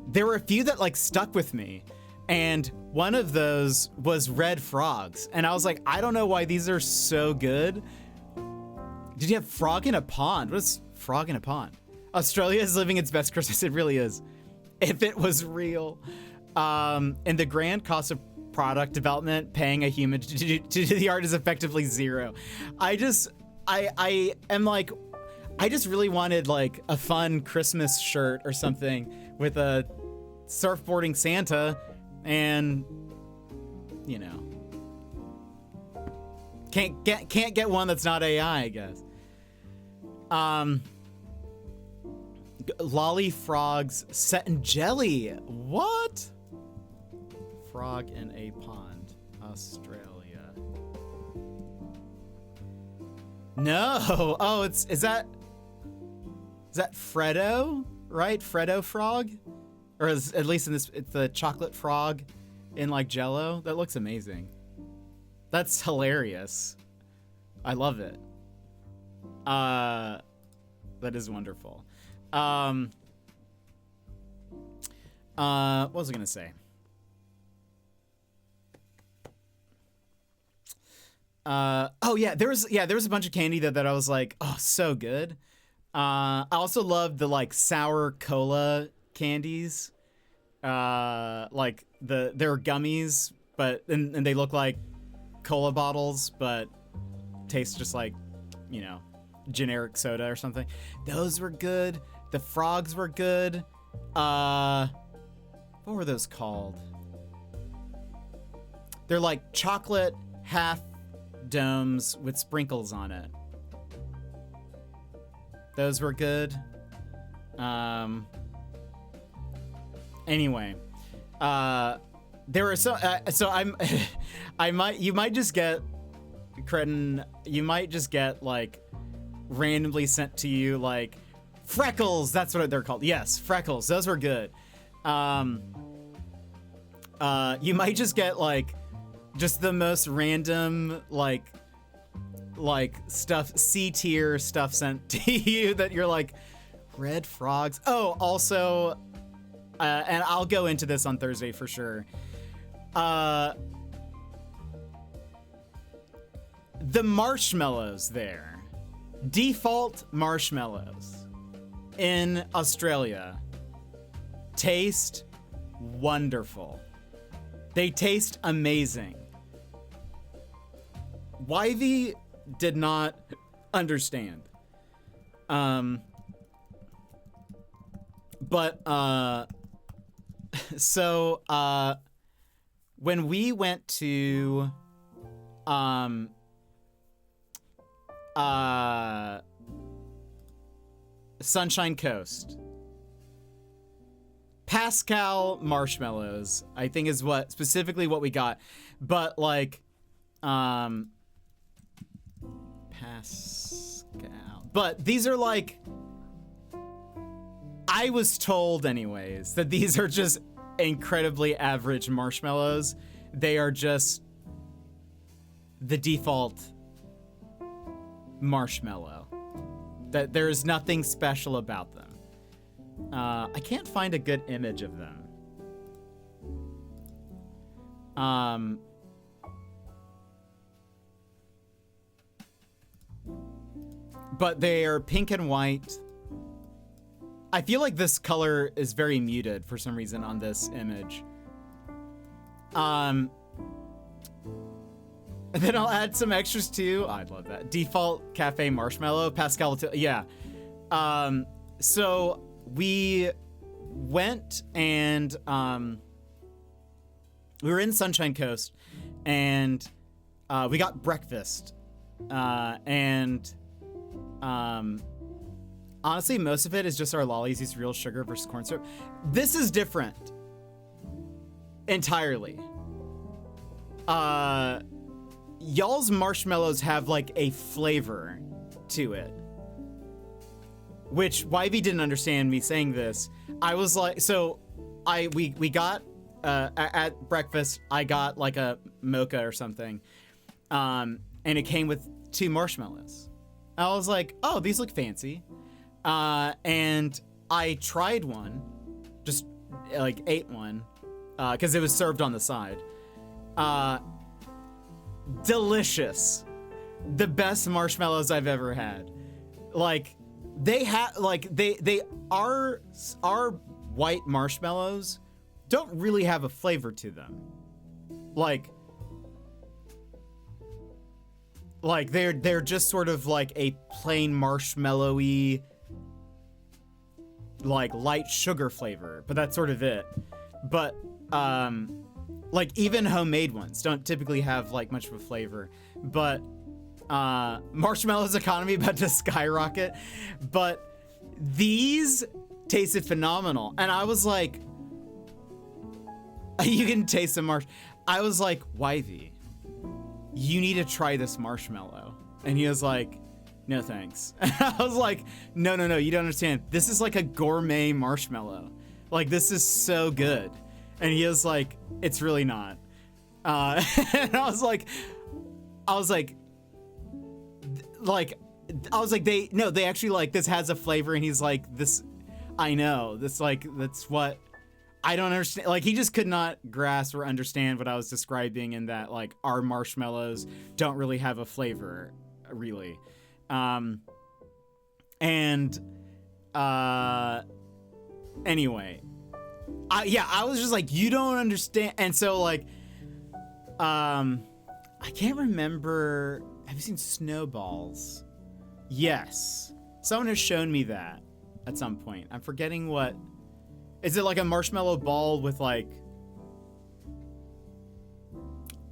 there were a few that like stuck with me, and one of those was red frogs, and I was like, I don't know why these are so good. Did you have frog in a pond? What is frog in a pond? Australia is living its best Christmas. It really is. If it was real. And the grand cost of product development, paying a human to do the art is effectively zero. I just really wanted like a fun Christmas shirt or something with a surfboarding Santa, and you know, can't get one that's not AI, I guess. Lolly frogs set in jelly. What? Frog in a pond, Australia. No. Oh, is that Freddo, right? Freddo frog, or at least in this, it's the chocolate frog in like Jello. That looks amazing. That's hilarious. I love it. That is wonderful. What was I gonna say? Oh yeah, there was a bunch of candy that I was like, oh, so good. I also loved the like sour cola candies. Like they're gummies, but and they look like cola bottles, but taste just like, you know, generic soda or something. Those were good. The frogs were good. What were those called? They're like chocolate half domes with sprinkles on it. Those were good. Anyway, there were so I'm you might just get Cretin, you might just get like randomly sent to you like freckles. That's what they're called. Yes, freckles. Those were good. You might just get like just the most random like stuff, C tier stuff sent to you that you're like, red frogs. Oh, also, and I'll go into this on Thursday for sure. The marshmallows there, default marshmallows in Australia taste wonderful. They taste amazing. Wyvie did not understand. So when we went to Sunshine Coast, Pascal marshmallows, I think, is specifically what we got. But like Pascal. but these are like, I was told anyways that these are just incredibly average marshmallows. They are just the default marshmallow. That there is nothing special about them. I can't find a good image of them. But they are pink and white. I feel like this color is very muted for some reason on this image. And then I'll add some extras too. Oh, I'd love that. Default cafe marshmallow, Pascal. Yeah. So we went and we were in Sunshine Coast, and we got breakfast. Honestly, most of it is just our lollies, use real sugar versus corn syrup. This is different entirely. Y'all's marshmallows have like a flavor to it, which Wivey didn't understand me saying this. I was like, so we got at breakfast, I got like a mocha or something, and it came with 2 marshmallows. I was like, oh, these look fancy. And I tried one, just like ate one, because it was served on the side. Delicious. The best marshmallows I've ever had. Like, they have, like, they are, our white marshmallows don't really have a flavor to them. Like they're just sort of like a plain marshmallowy, like light sugar flavor, but that's sort of it. But like even homemade ones don't typically have like much of a flavor. But marshmallows economy about to skyrocket. But these tasted phenomenal, and I was like, you can taste the I was like, Wivey, you need to try this marshmallow. And he was like, no thanks. I was like, no, you don't understand. This is like a gourmet marshmallow. Like, this is so good. And he was like, it's really not. And I was like, they actually, like, this has a flavor. And he's like, this, I know, this, like, that's what I don't understand. Like, he just could not grasp or understand what I was describing, in that, like, our marshmallows don't really have a flavor, really. Anyway, I was just like, you don't understand. And so, like, I can't remember. Have you seen Snowballs? Yes. Someone has shown me that at some point. I'm forgetting what. Is it like a marshmallow ball with like...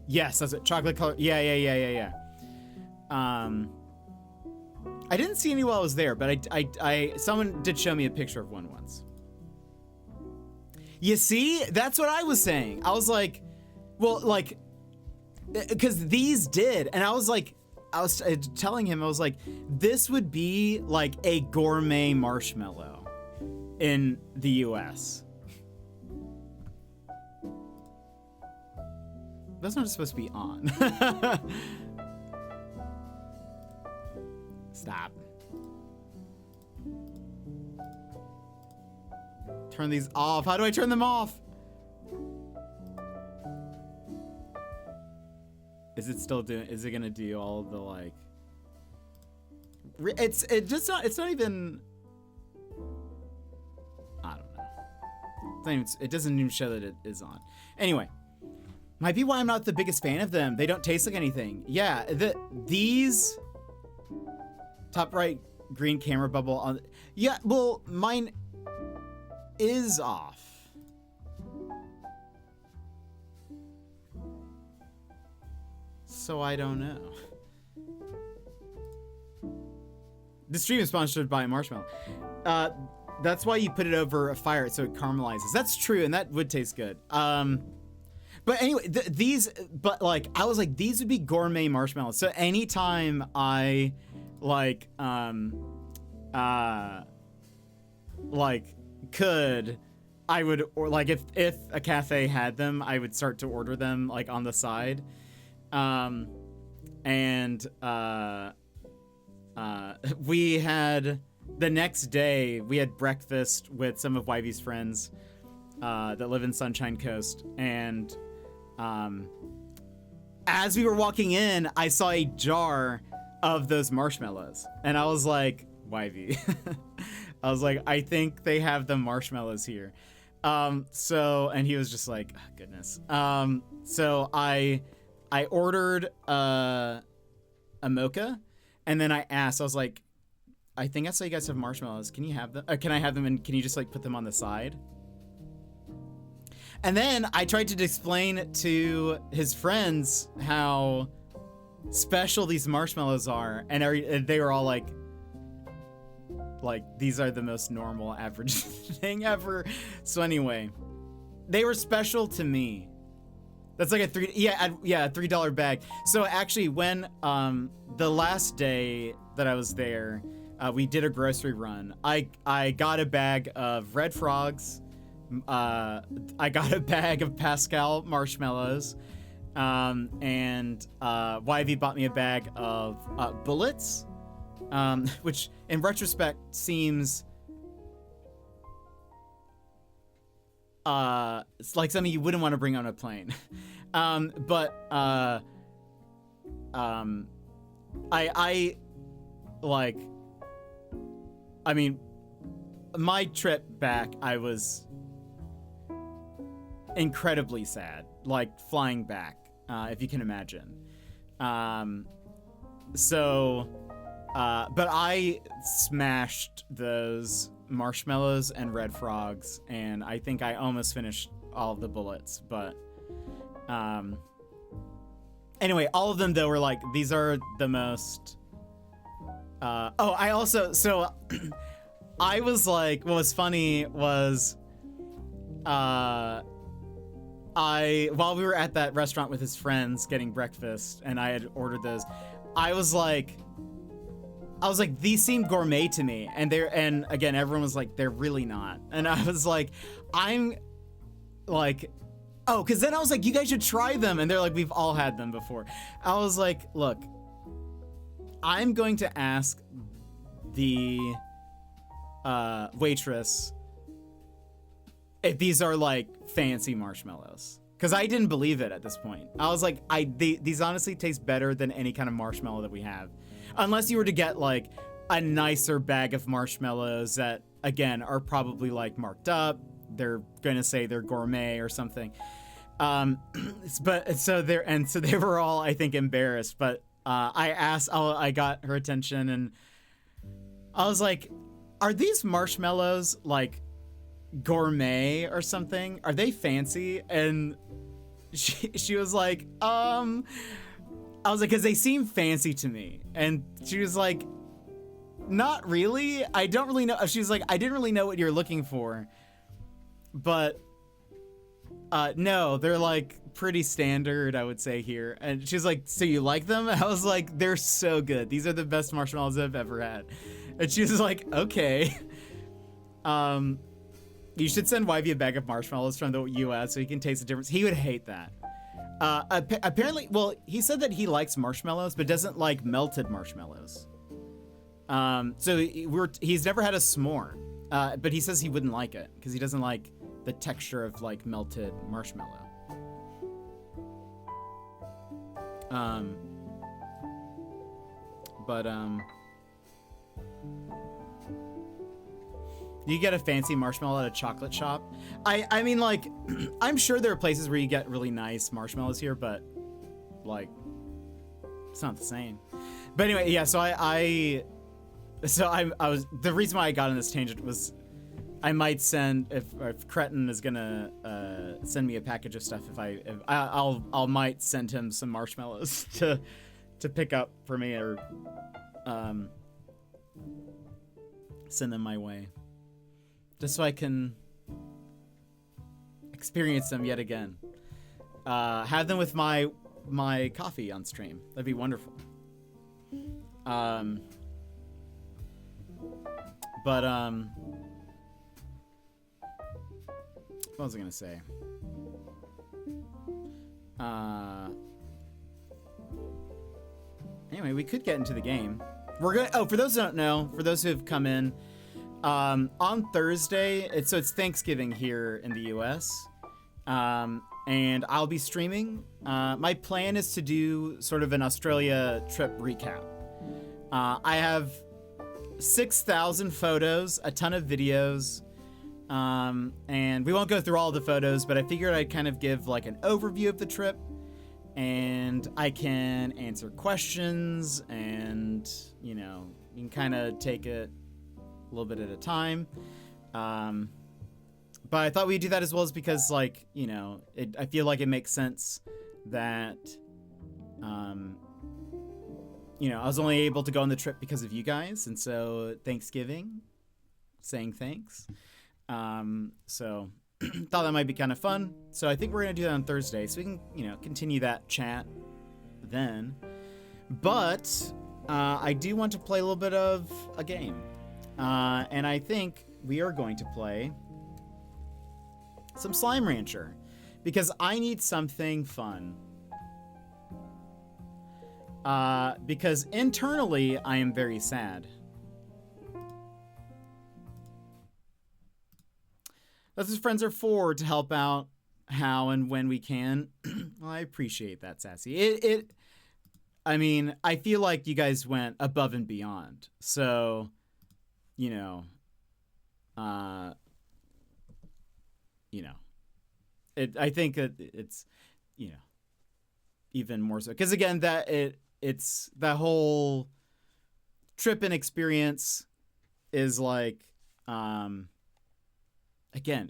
Yes, that's it. Chocolate color. Yeah. I didn't see any while I was there, but someone did show me a picture of one once. You see? That's what I was saying. I was like, well, like, because these did, and I was telling him, I was like, this would be like a gourmet marshmallow in the US. That's not supposed to be on. Stop. Turn these off. How do I turn them off? Is it still doing? Is it gonna do all the like? It's not even. I don't know. It doesn't even show that it is on. Anyway, might be why I'm not the biggest fan of them. They don't taste like anything. Yeah, these top right green camera bubble on. Yeah, well, mine is off. So I don't know. This stream is sponsored by Marshmallow. That's why you put it over a fire so it caramelizes. That's true, and that would taste good. But anyway, but like, I was like, these would be gourmet marshmallows. So anytime I like, like I would, or like if a cafe had them, I would start to order them like on the side. We had, the next day, we had breakfast with some of Ivy's friends that live in Sunshine Coast. And as we were walking in, I saw a jar of those marshmallows. And I was like, Ivy. I was like, I think they have the marshmallows here. And he was just like, oh, goodness. So I ordered a mocha, and then I asked, I was like, I think I saw you guys have marshmallows. Can you have them? Can I have them, and can you just like put them on the side? And then I tried to explain to his friends how special these marshmallows are, and they were all like, these are the most normal, average thing ever. So anyway, they were special to me. That's like a $3 bag. So actually, when the last day that I was there, we did a grocery run. I got a bag of Red Frogs. I got a bag of Pascal marshmallows. And YV bought me a bag of bullets. Which in retrospect seems it's like something you wouldn't want to bring on a plane. I mean, my trip back, I was incredibly sad, like flying back, if you can imagine. But I smashed those marshmallows and Red Frogs, and I think I almost finished all of the bullets, but anyway, all of them though were like, these are the most I was like, what was funny was while we were at that restaurant with his friends getting breakfast and I had ordered those, I was like, these seem gourmet to me, and again, everyone was like, they're really not. And I was like, I'm like, oh, because then I was like, you guys should try them, and they're like, we've all had them before. I was like, look, I'm going to ask the waitress if these are like fancy marshmallows, because I didn't believe it at this point. I was like, these honestly taste better than any kind of marshmallow that we have. Unless you were to get like a nicer bag of marshmallows that, again, are probably like marked up. They're gonna say they're gourmet or something. So they were all, I think, embarrassed. But I got her attention, and I was like, "Are these marshmallows like gourmet or something? Are they fancy?" And she was like, I was like, because they seem fancy to me. And she was like, not really. I don't really know. She was like, I didn't really know what you're looking for. But no, they're like pretty standard, I would say, here. And she's like, so you like them? I was like, they're so good. These are the best marshmallows I've ever had. And she was like, okay. You should send YV a bag of marshmallows from the US so he can taste the difference. He would hate that. Apparently, well, he said that he likes marshmallows, but doesn't like melted marshmallows. So he's never had a s'more, but he says he wouldn't like it because he doesn't like the texture of like melted marshmallow. You get a fancy marshmallow at a chocolate shop. I mean, like, I'm sure there are places where you get really nice marshmallows here, but like, it's not the same. But anyway, yeah. So I was, the reason why I got on this tangent was I might send, if Cretin is gonna send me a package of stuff, I'll might send him some marshmallows to pick up for me, or send them my way, just so I can experience them yet again. Have them with my coffee on stream. That'd be wonderful. But what was I gonna say? Anyway, we could get into the game. We're gonna. Oh, for those who don't know, for those who have come in, on Thursday, it's Thanksgiving here in the U.S. And I'll be streaming. My plan is to do sort of an Australia trip recap. I have 6,000 photos, a ton of videos, and we won't go through all the photos, but I figured I'd kind of give like an overview of the trip, and I can answer questions, and you know, you can kind of take it a little bit at a time. But I thought we'd do that as well, as because, like, you know, I feel like it makes sense that, you know, I was only able to go on the trip because of you guys, and so Thanksgiving, saying thanks. So thought that might be kind of fun. So I think we're gonna do that on Thursday, so we can, you know, continue that chat then. But I do want to play a little bit of a game, and I think we are going to play some Slime Rancher, because I need something fun. Because internally, I am very sad. That's what friends are for, to help out how and when we can. Well, I appreciate that, Sassy. I mean, I feel like you guys went above and beyond. So, you know, I think that it's, you know, even more so, because again, it's that whole trip and experience is like, again,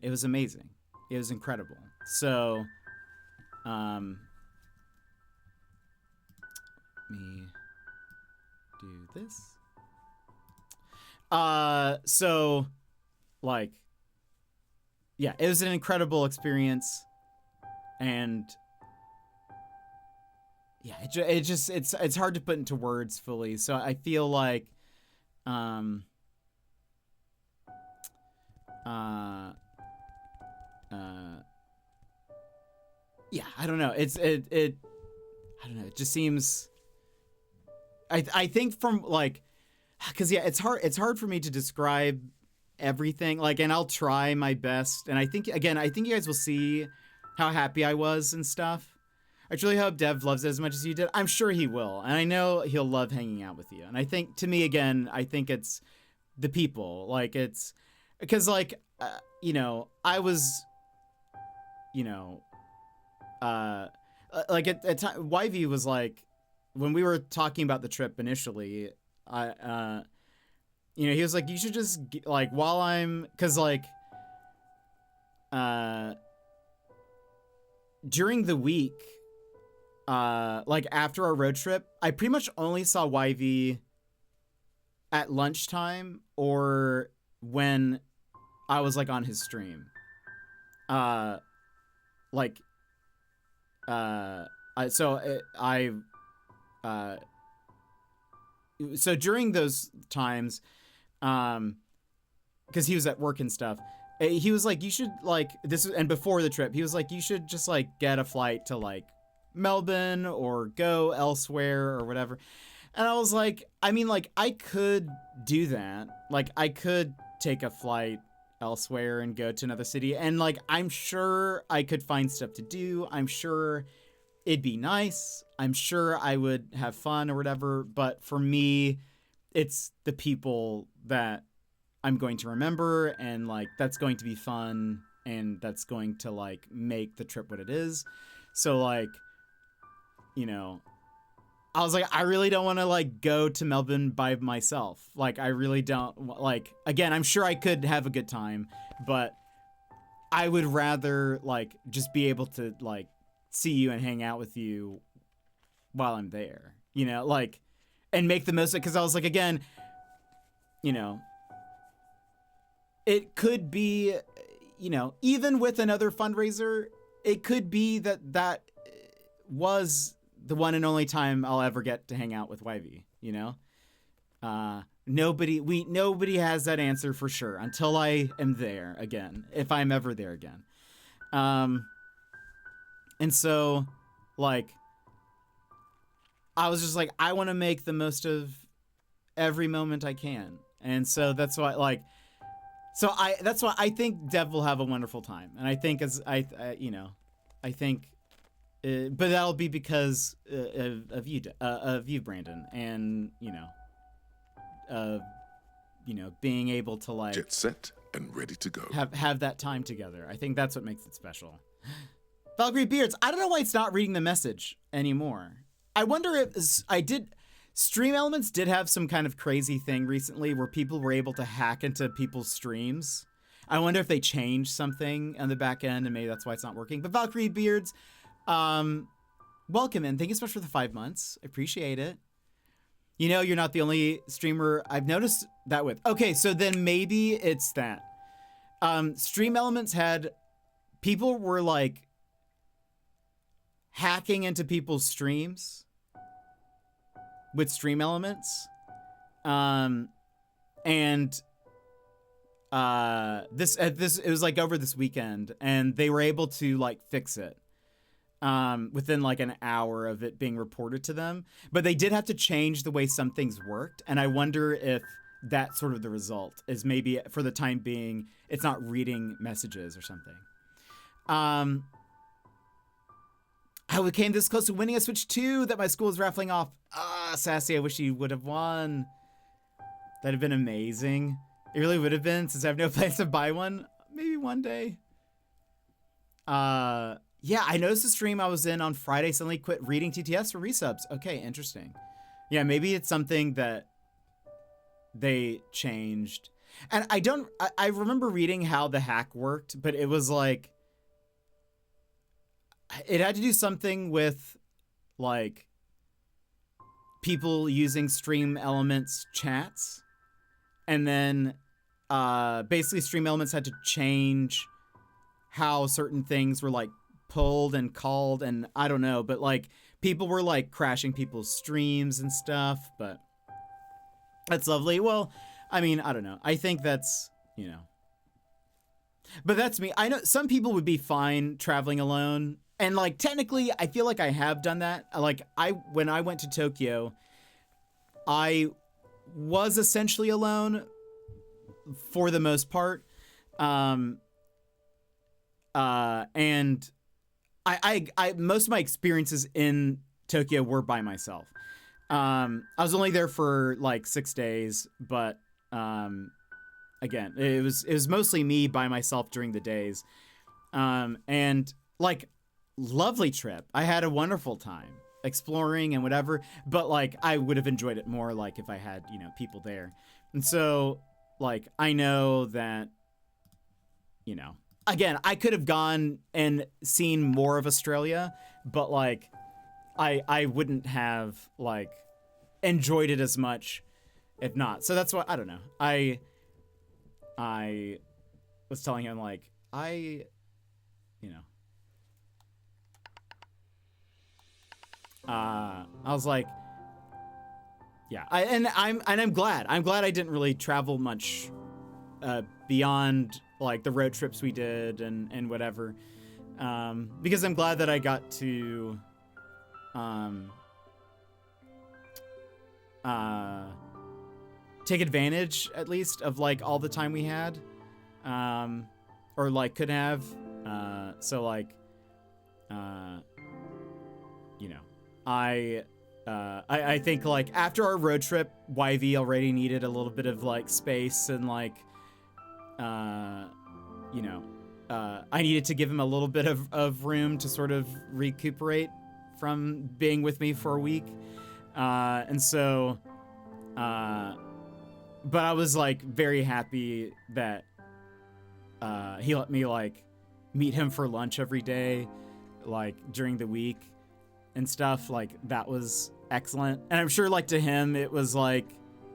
it was amazing. It was incredible. So, let me do this. So, like, yeah, it was an incredible experience, and yeah, it's hard to put into words fully. So I feel like, yeah, I don't know. I don't know. It just seems, I think from like, cause yeah, it's hard for me to describe everything, like, and I'll try my best, and I think you guys will see how happy I was and stuff. I truly hope Dev loves it as much as you did. I'm sure he will, and I know he'll love hanging out with you. And I think, to me, again, I think it's the people, like, it's because, like, you know, I was, you know, like at time, YV was like, when we were talking about the trip initially, you know, he was like, you should just, like, while I'm, because, like, during the week, like, after our road trip, I pretty much only saw YV at lunchtime or when I was, like, on his stream. So during those times, because he was at work and stuff, he was like, you should, like, this, and before the trip, he was like, you should just, like, get a flight to, like, Melbourne or go elsewhere or whatever. And I was like, I mean, like, I could do that. Like, I could take a flight elsewhere and go to another city, and, like, I'm sure I could find stuff to do. I'm sure it'd be nice. I'm sure I would have fun or whatever. But for me, it's the people that I'm going to remember, and, like, that's going to be fun, and that's going to, like, make the trip what it is. So, like, you know, I was like, I really don't want to, like, go to Melbourne by myself. Like, I really don't, like, again, I'm sure I could have a good time, but I would rather, like, just be able to, like, see you and hang out with you while I'm there, you know, like, and make the most of it. Because I was like, again, you know, it could be, you know, even with another fundraiser, it could be that was the one and only time I'll ever get to hang out with YV, you know? nobody has that answer for sure until I am there again, if I'm ever there again. And so, like, I was just like, I want to make the most of every moment I can. And so that's why, like, that's why I think Dev will have a wonderful time. And I think I think, but that'll be because of you, Brandon, and, being able to, like, Jet set and ready to go. Have that time together. I think that's what makes it special. Valkyrie Beards, I don't know why it's not reading the message anymore. I wonder if Stream Elements did have some kind of crazy thing recently where people were able to hack into people's streams. I wonder if they changed something on the back end and maybe that's why it's not working. But Valkyrie Beards, welcome in. Thank you so much for the 5 months. I appreciate it. You're not the only streamer I've noticed that with. Okay, so then maybe it's that. Stream Elements people were like hacking into people's streams with Stream Elements. It was like over this weekend and they were able to like fix it within like an hour of it being reported to them, but they did have to change the way some things worked. And I wonder if that's sort of the result is maybe for the time being, it's not reading messages or something. I came this close to winning a Switch 2 that my school is raffling off. Sassy, I wish you would have won. That'd have been amazing. It really would have been, since I have no plans to buy one. Maybe one day. Yeah, I noticed the stream I was in on Friday suddenly quit reading TTS for resubs. Okay, interesting. Yeah, maybe it's something that they changed. And I remember reading how the hack worked, but it was like, it had to do something with like people using Stream Elements chats. And then basically Stream Elements had to change how certain things were like pulled and called, and I don't know, but like people were like crashing people's streams and stuff, but that's lovely. Well, I mean, I don't know. I think that's, but that's me. I know some people would be fine traveling alone. And like, technically, I feel like I have done that. Like when I went to Tokyo, I was essentially alone for the most part. And I most of my experiences in Tokyo were by myself. I was only there for like 6 days, but again, it was mostly me by myself during the days. And like, lovely trip. I had a wonderful time exploring and whatever, but like I would have enjoyed it more like if I had, people there. And so like I know that, again, I could have gone and seen more of Australia, but like I wouldn't have like enjoyed it as much if not. So that's why I don't know. I was telling him like I was like, yeah, I'm glad I didn't really travel much beyond like the road trips we did and whatever, because I'm glad that I got to take advantage at least of like all the time we had, or like could have, so like I think like after our road trip, YV already needed a little bit of like space and like, I needed to give him a little bit of room to sort of recuperate from being with me for a week. And so, but I was like very happy that he let me like meet him for lunch every day, like during the week and stuff. Like that was excellent. And I'm sure like to him it was like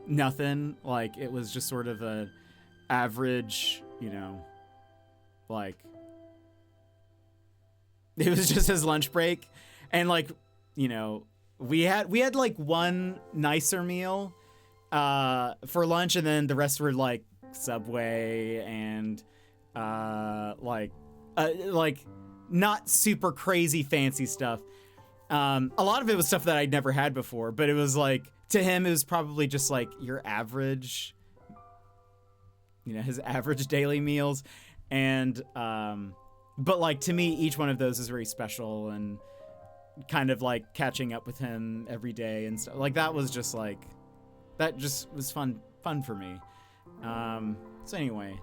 nothing, like it was just sort of a average, like it was just his lunch break. And like, we had like one nicer meal for lunch, and then the rest were like Subway and like not super crazy fancy stuff. A lot of it was stuff that I'd never had before, but it was like, to him, it was probably just like your average, you know, his average daily meals. And, but like to me, each one of those is very special, and kind of like catching up with him every day and stuff. Like that was just like, that just was fun for me. So anyway,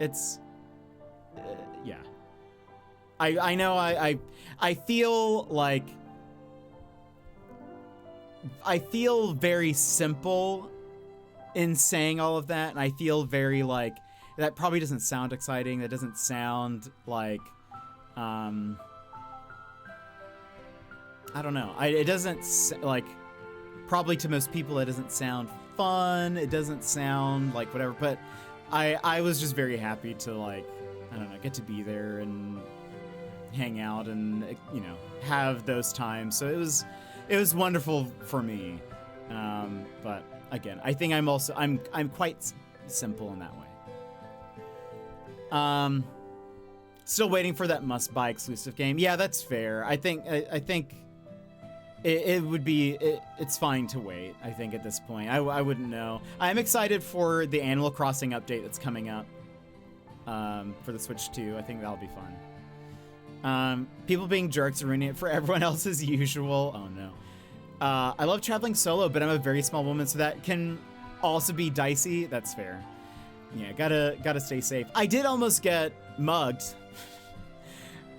it's, yeah. I know I feel like, I feel very simple in saying all of that, and I feel very like, that probably doesn't sound exciting, that doesn't sound like, I don't know, it doesn't, like, probably to most people it doesn't sound fun, it doesn't sound like whatever, but I was just very happy to, like, I don't know, get to be there and hang out and, you know, have those times. So it was wonderful for me. But again, I think I'm quite simple in that way. Still waiting for that must-buy exclusive game. Yeah, that's fair. I think it would be, it's fine to wait, I think, at this point. I wouldn't know. I'm excited for the Animal Crossing update that's coming up for the Switch 2. I think that'll be fun. People being jerks and ruining it for everyone else as usual. Oh no. I love traveling solo, but I'm a very small woman, so that can also be dicey. That's fair. Yeah, gotta stay safe. I did almost get mugged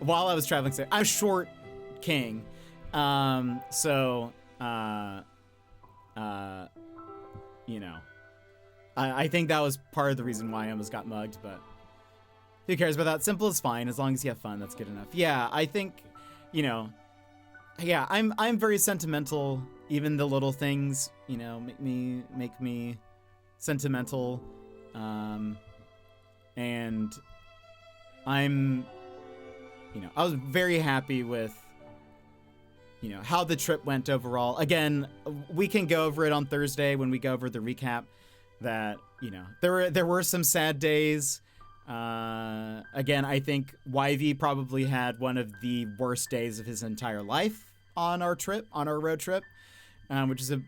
while I was traveling solo. I'm short king. So, you know, I think that was part of the reason why I almost got mugged, but who cares about that? Simple is fine. As long as you have fun, that's good enough. Yeah, I think, you know, yeah, I'm very sentimental. Even the little things, you know, make me sentimental. And I'm, you know, I was very happy with, you know, how the trip went overall. Again, we can go over it on Thursday when we go over the recap. That, you know, there were some sad days. Again, I think YV probably had one of the worst days of his entire life on our road trip,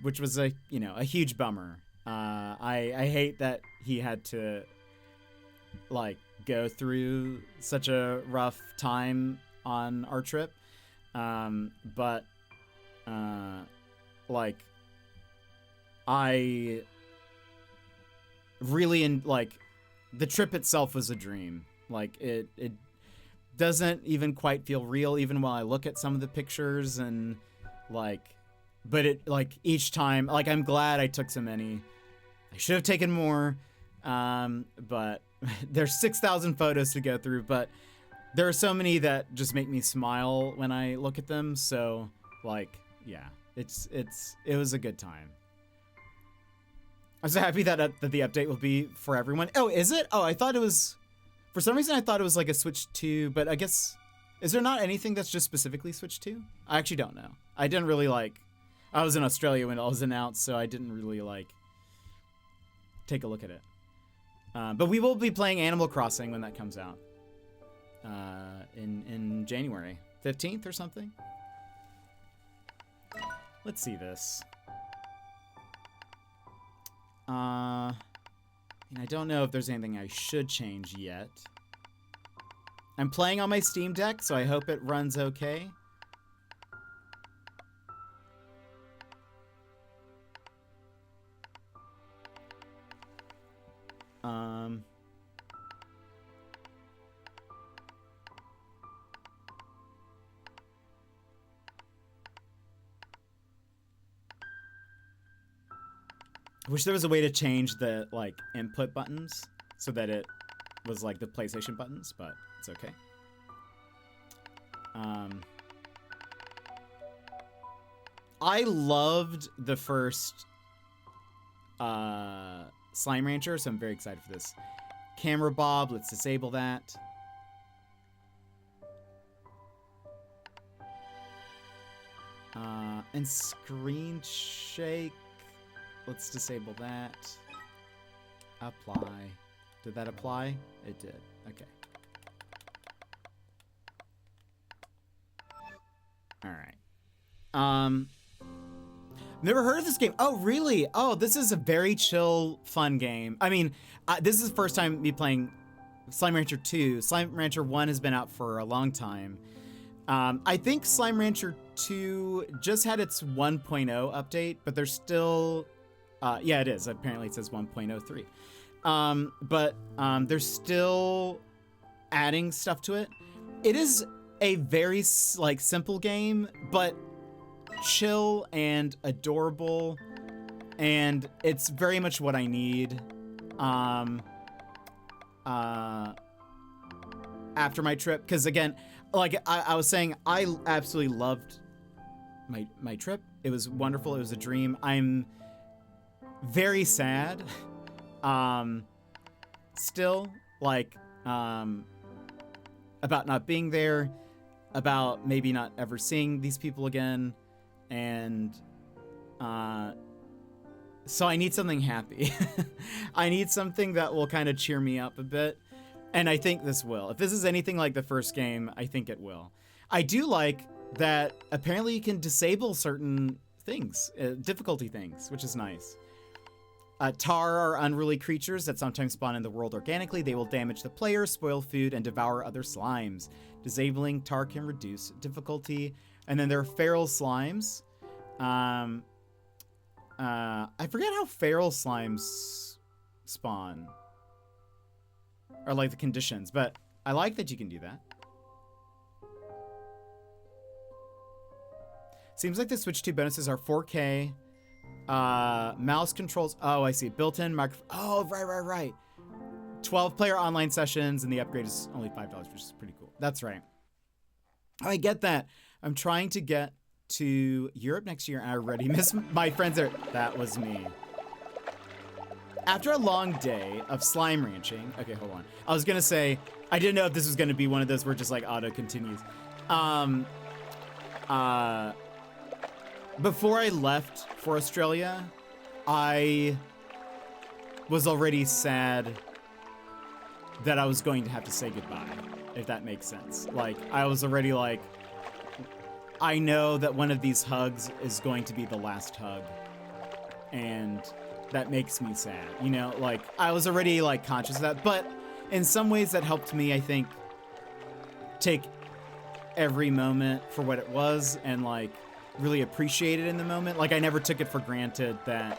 which was a, you know, a huge bummer. I hate that he had to, like, go through such a rough time on our trip. But like, I really, like, the trip itself was a dream. Like, it doesn't even quite feel real, even while I look at some of the pictures, and like, but it, like, each time, like, I'm glad I took so many. I should have taken more, but there's 6,000 photos to go through, but there are so many that just make me smile when I look at them. So, like, yeah, it was a good time. I'm so happy that the update will be for everyone. Oh, is it? Oh, I thought it was, for some reason I thought it was like a Switch 2, but I guess, is there not anything that's just specifically Switch 2? I actually don't know. I didn't really, like, I was in Australia when it was announced, so I didn't really, like, take a look at it. But we will be playing Animal Crossing when that comes out. In January 15th or something. Let's see this. I don't know if there's anything I should change yet. I'm playing on my Steam Deck, so I hope it runs okay. I wish there was a way to change the, like, input buttons so that it was like the PlayStation buttons, but it's okay. I loved the first Slime Rancher, so I'm very excited for this. Camera Bob, let's disable that. And Screen Shake, let's disable that. Apply. Did that apply? It did. Okay. All right. Never heard of this game. Oh, really? Oh, this is a very chill, fun game. I mean, this is the first time me playing Slime Rancher 2. Slime Rancher 1 has been out for a long time. I think Slime Rancher 2 just had its 1.0 update, but there's still... yeah, it is. Apparently it says 1.03. But they're still adding stuff to it. It is a very, like, simple game, but chill and adorable, and it's very much what I need after my trip, because again, like I was saying, I absolutely loved my trip. It was wonderful. It was a dream. I'm very sad still, like about not being there, about maybe not ever seeing these people again. And so I need something happy. I need something that will kind of cheer me up a bit. And I think this will. If this is anything like the first game, I think it will. I do like that apparently you can disable certain things, difficulty things, which is nice. Tar are unruly creatures that sometimes spawn in the world organically. They will damage the player, spoil food, and devour other slimes. Disabling Tar can reduce difficulty. And then there are feral slimes. I forget how feral slimes spawn. Or like the conditions, but I like that you can do that. Seems like the Switch 2 bonuses are 4K. Mouse controls. Oh, I see. Built-in microphone. Oh, right. 12-player online sessions, and the upgrade is only $5, which is pretty cool. That's right. I get that. I'm trying to get to Europe next year, and I already miss my friends there. That was me. After a long day of slime ranching, okay, hold on. I was gonna say, I didn't know if this was gonna be one of those where just like auto continues. Before I left for Australia, I was already sad that I was going to have to say goodbye, if that makes sense. Like, I was already like, I know that one of these hugs is going to be the last hug, and that makes me sad, you know? Like, I was already, like, conscious of that, but in some ways that helped me, I think, take every moment for what it was and, like, really appreciate it in the moment. Like, I never took it for granted that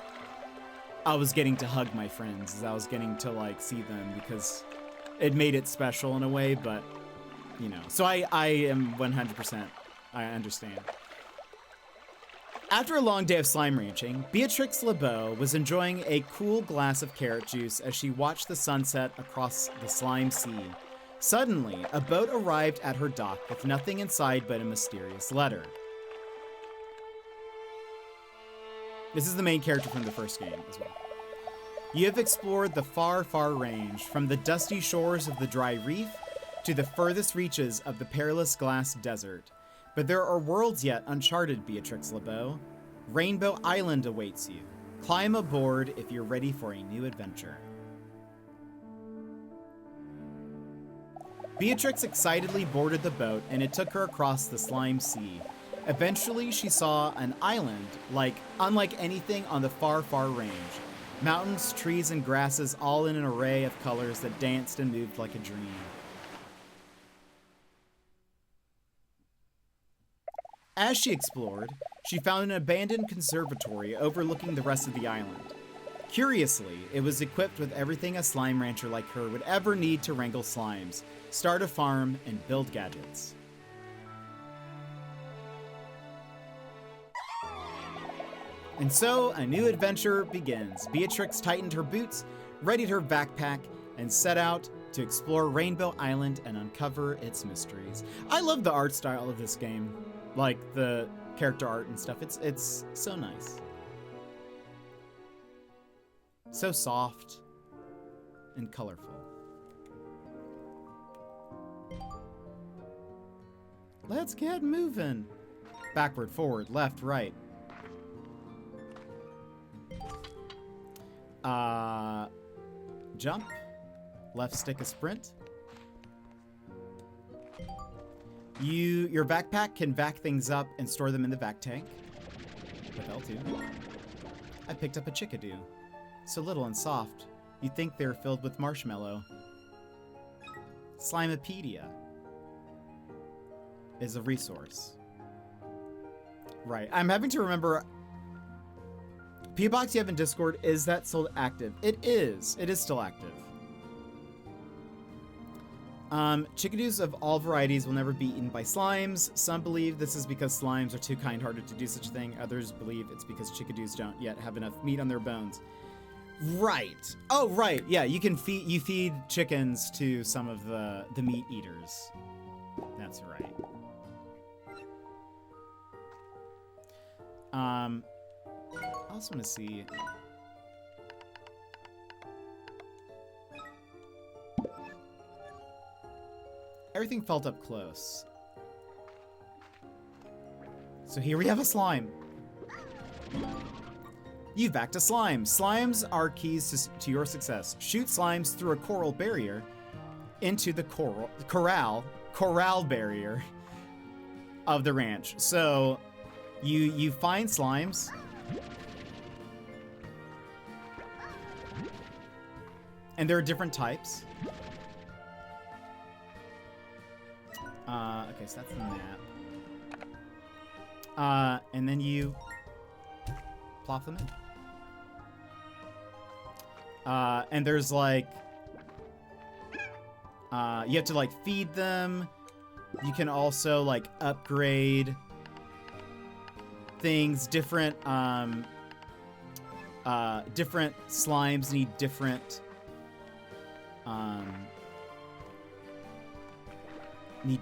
I was getting to hug my friends, as I was getting to, like, see them, because it made it special in a way, but, you know. So I am 100%, I understand. After a long day of slime ranching, Beatrix LeBeau was enjoying a cool glass of carrot juice as she watched the sunset across the slime sea. Suddenly, a boat arrived at her dock with nothing inside but a mysterious letter. This is the main character from the first game as well. You have explored the far, far range, from the dusty shores of the dry reef to the furthest reaches of the perilous glass desert. But there are worlds yet uncharted, Beatrix LeBeau. Rainbow Island awaits you. Climb aboard if you're ready for a new adventure. Beatrix excitedly boarded the boat, and it took her across the slime sea. Eventually, she saw an island unlike anything on the far, far range. Mountains, trees, and grasses all in an array of colors that danced and moved like a dream. As she explored, she found an abandoned conservatory overlooking the rest of the island. Curiously, it was equipped with everything a slime rancher like her would ever need to wrangle slimes, start a farm, and build gadgets. And so, a new adventure begins. Beatrix tightened her boots, readied her backpack, and set out to explore Rainbow Island and uncover its mysteries. I love the art style of this game. Like, the character art and stuff. It's so nice. So soft and colorful. Let's get moving. Backward, forward, left, right. Jump. Left stick is sprint. Your backpack can vac things up and store them in the vac tank. With L2. I picked up a chickadee. So little and soft. You'd think they're filled with marshmallow. Slimepedia is a resource. Right. I'm having to remember. P-Box you have in Discord, is that still active? It is. It is still active. Chickadees of all varieties will never be eaten by slimes. Some believe this is because slimes are too kind-hearted to do such a thing. Others believe it's because chickadees don't yet have enough meat on their bones. Right. Oh, right. Yeah, you feed chickens to some of the meat eaters. That's right. I also want to see. Everything felt up close. So here we have a slime. You've backed a slime. Slimes are keys to your success. Shoot slimes through a coral barrier into the corral barrier of the ranch. So you find slimes. And there are different types. Okay, so that's the map. And then you plop them in. And there's like, you have to like feed them. You can also like upgrade things. Different slimes need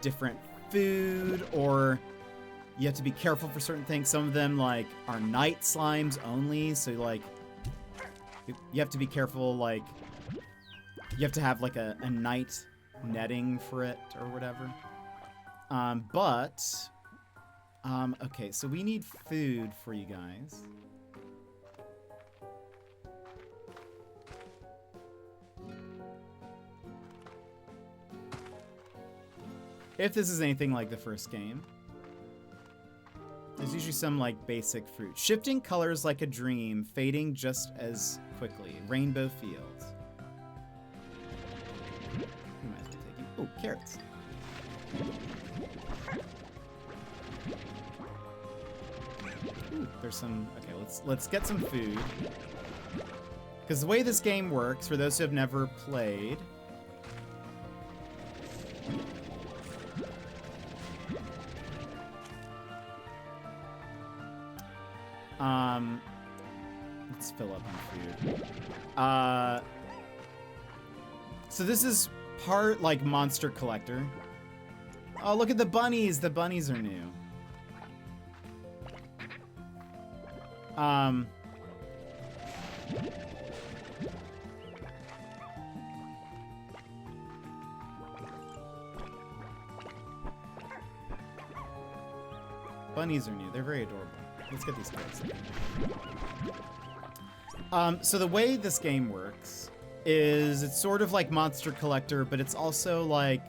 different food, or you have to be careful for certain things. Some of them like are night slimes only, so like you have to be careful. Like you have to have like a night netting for it or whatever. Okay, so we need food for you guys. If this is anything like the first game, there's usually some like basic fruit. Shifting colors like a dream, fading just as quickly. Rainbow fields. We might have to take you. Oh, carrots. Ooh, there's some. Okay, let's get some food. Because the way this game works, for those who have never played. Let's fill up on food. So this is part like monster collector. Oh, look at the bunnies. The bunnies are new. Bunnies are new. They're very adorable. Let's get these guys. So the way this game works is it's sort of like Monster Collector, but it's also like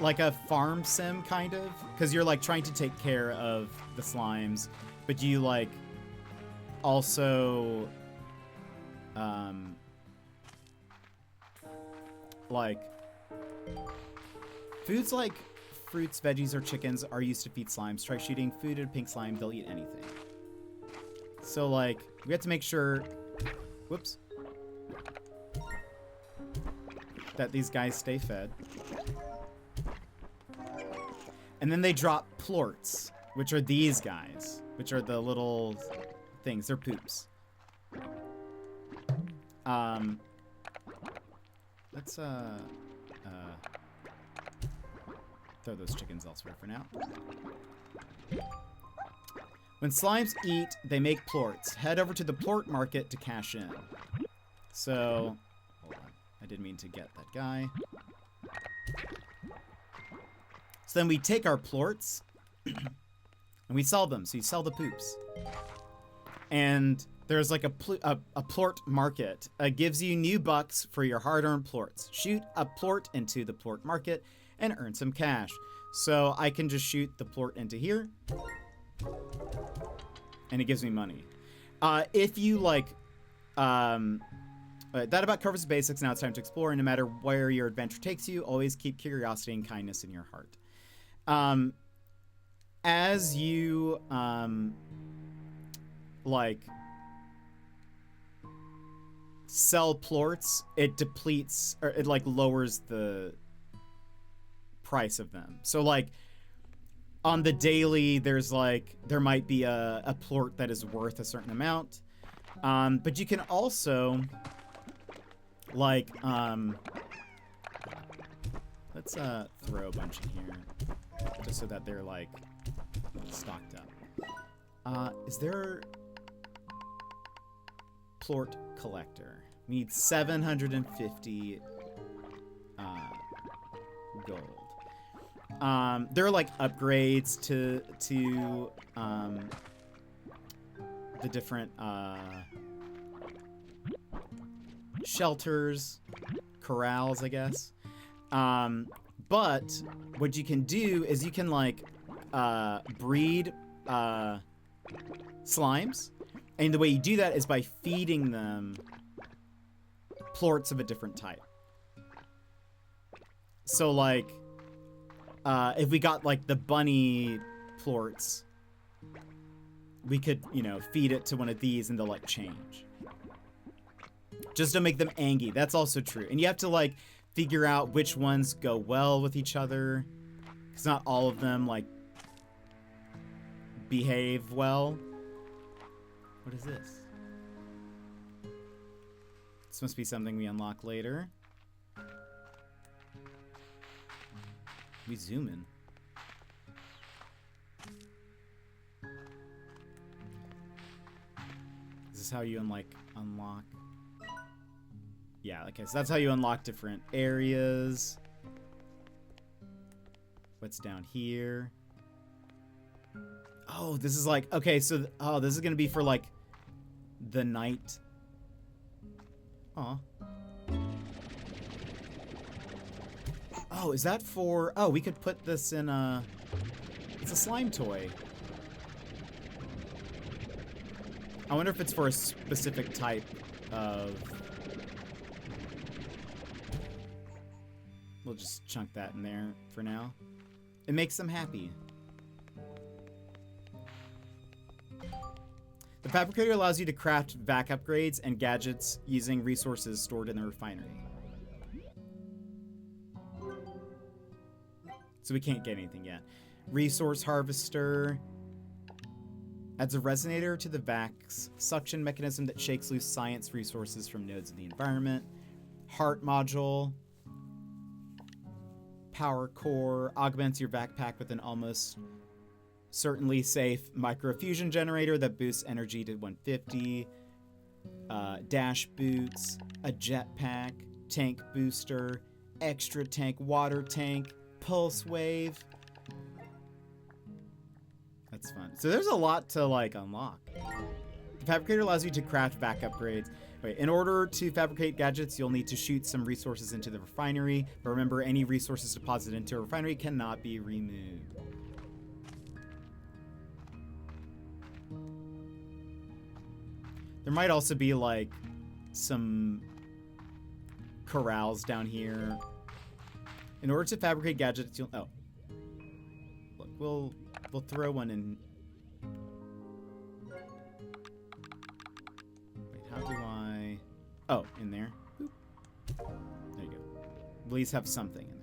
a farm sim kind of, because you're like trying to take care of the slimes, but you like also like foods like fruits, veggies, or chickens are used to feed slimes. Try shooting food at a pink slime, they'll eat anything. So like we have to make sure, whoops, that these guys stay fed. And then they drop plorts, which are these guys, which are the little things. They're poops. Let's throw those chickens elsewhere for now. When slimes eat, they make plorts. Head over to the plort market to cash in. So, hold on. I didn't mean to get that guy. So then we take our plorts and we sell them. So you sell the poops. And there's like a plort market. Gives you new bucks for your hard-earned plorts. Shoot a plort into the plort market and earn some cash. So I can just shoot the plort into here, and it gives me money. If you like, that about covers the basics. Now it's time to explore, and no matter where your adventure takes you, always keep curiosity and kindness in your heart. As you, like, sell plorts, it depletes, or it, like, lowers the price of them. So, like, on the daily, there's, like, there might be a plort that is worth a certain amount. But you can also, like, let's, throw a bunch in here, just so that they're, like, stocked up. Is there plort collector? We need 750 gold. There are like upgrades to the different shelters, corrals, I guess. But what you can do is you can like breed slimes, and the way you do that is by feeding them plorts of a different type. So like if we got like the bunny plorts, we could, you know, feed it to one of these and they'll like change, just to make them angry. That's also true. And you have to like figure out which ones go well with each other, because not all of them like behave well. What is this? This must be something we unlock later. We zoom in. Is this how you unlock? Yeah, okay, so that's how you unlock different areas. What's down here? Oh, this is like, okay, so, oh, this is gonna be for like the night. Aw. Oh, is that for, oh, we could put this in a, it's a slime toy. I wonder if it's for a specific type of, we'll just chunk that in there for now. It makes them happy. The fabricator allows you to craft vac upgrades and gadgets using resources stored in the refinery. So we can't get anything yet. Resource harvester adds a resonator to the vac's suction mechanism that shakes loose science resources from nodes of the environment. Heart module. Power core augments your backpack with an almost certainly safe microfusion generator that boosts energy to 150. Dash boots, a jetpack, tank booster, extra tank water tank, pulse wave. That's fun. So there's a lot to like unlock. The fabricator allows you to craft vac upgrades. Wait, in order to fabricate gadgets, you'll need to shoot some resources into the refinery. But remember, any resources deposited into a refinery cannot be removed. There might also be like some corrals down here. In order to fabricate gadgets, you'll, oh, look, we'll throw one in. Wait, how do I? Oh, in there. Boop. There you go. At least have something in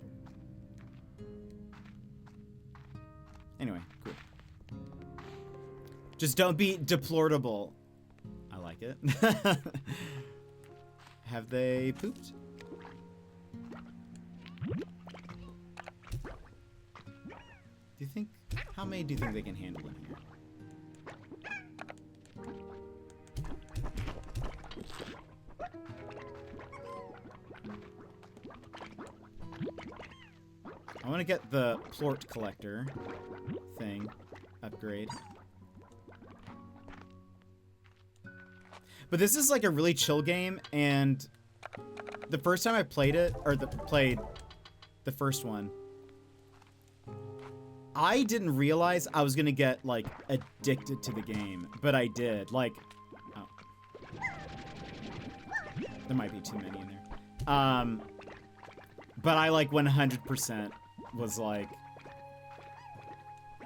there. Anyway, cool. Just don't be deplorable. I like it. Have they pooped? Do you think, how many do you think they can handle in here? I want to get the plort collector thing upgrade. But this is like a really chill game, and the first time I played it, or played the first one, I didn't realize I was gonna get like addicted to the game, but I did. Like, oh, there might be too many in there. But I like 100% was like,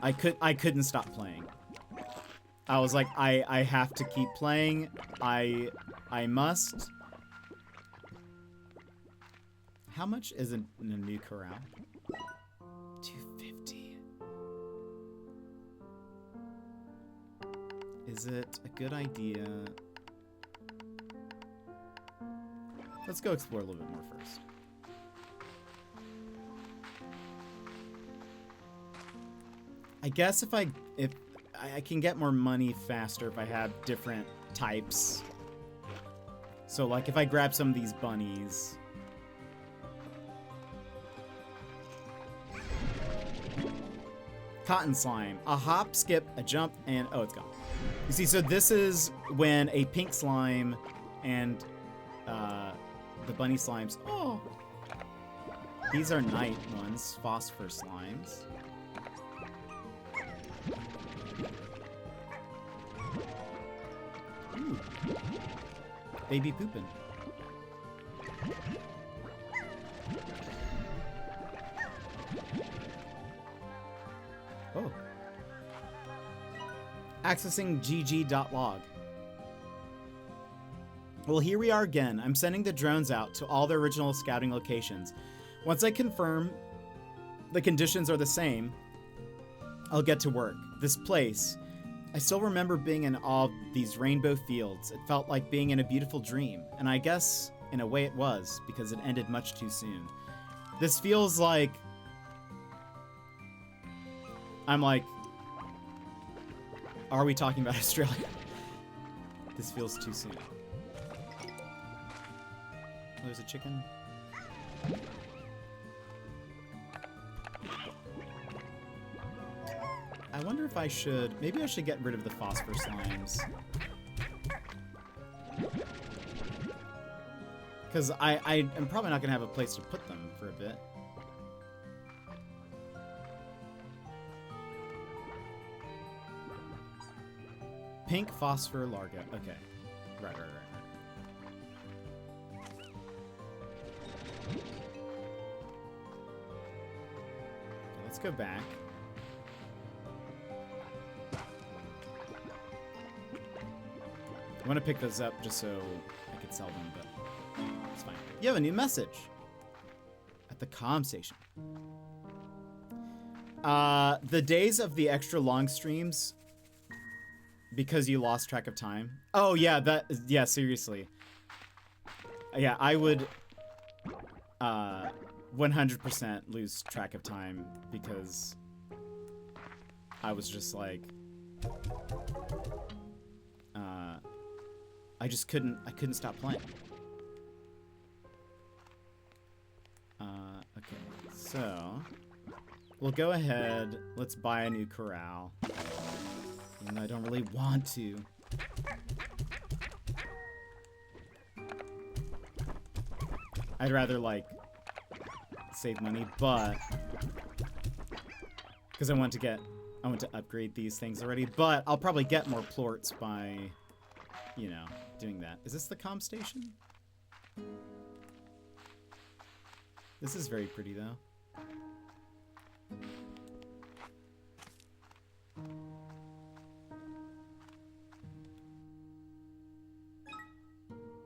I couldn't stop playing. I was like, I have to keep playing. I must. How much is in a new corral? 250. Is it a good idea? Let's go explore a little bit more first. I guess if I can get more money faster if I have different types. So like if I grab some of these bunnies. Cotton slime. A hop, skip, a jump, and oh, it's gone. You see, so this is when a pink slime and the bunny slimes. Oh, these are night ones, phosphor slimes. Ooh. Baby poopin'. Oh. Accessing gg.log. Well, here we are again. I'm sending the drones out to all the original scouting locations. Once I confirm the conditions are the same, I'll get to work. This place, I still remember being in awe of these rainbow fields. It felt like being in a beautiful dream, and I guess in a way it was, because it ended much too soon. This feels like... I'm like... Are we talking about Australia? This feels too soon. Oh, there's a chicken. I wonder if I should... Maybe I should get rid of the phosphor slimes. Because I am probably not going to have a place to put them for a bit. Pink phosphor larga. Okay. Right. Okay, let's go back. I want to pick those up just so I could sell them, but it's fine. You have a new message at the comm station. The days of the extra long streams because you lost track of time. Oh yeah, yeah, seriously. Yeah, I would 100% lose track of time because I was just like I couldn't stop playing. Okay, so we'll go ahead. Let's buy a new corral. And I don't really want to. I'd rather like save money, but because I want to upgrade these things already, but I'll probably get more plorts by, you know, doing that. Is this the comm station? This is very pretty though.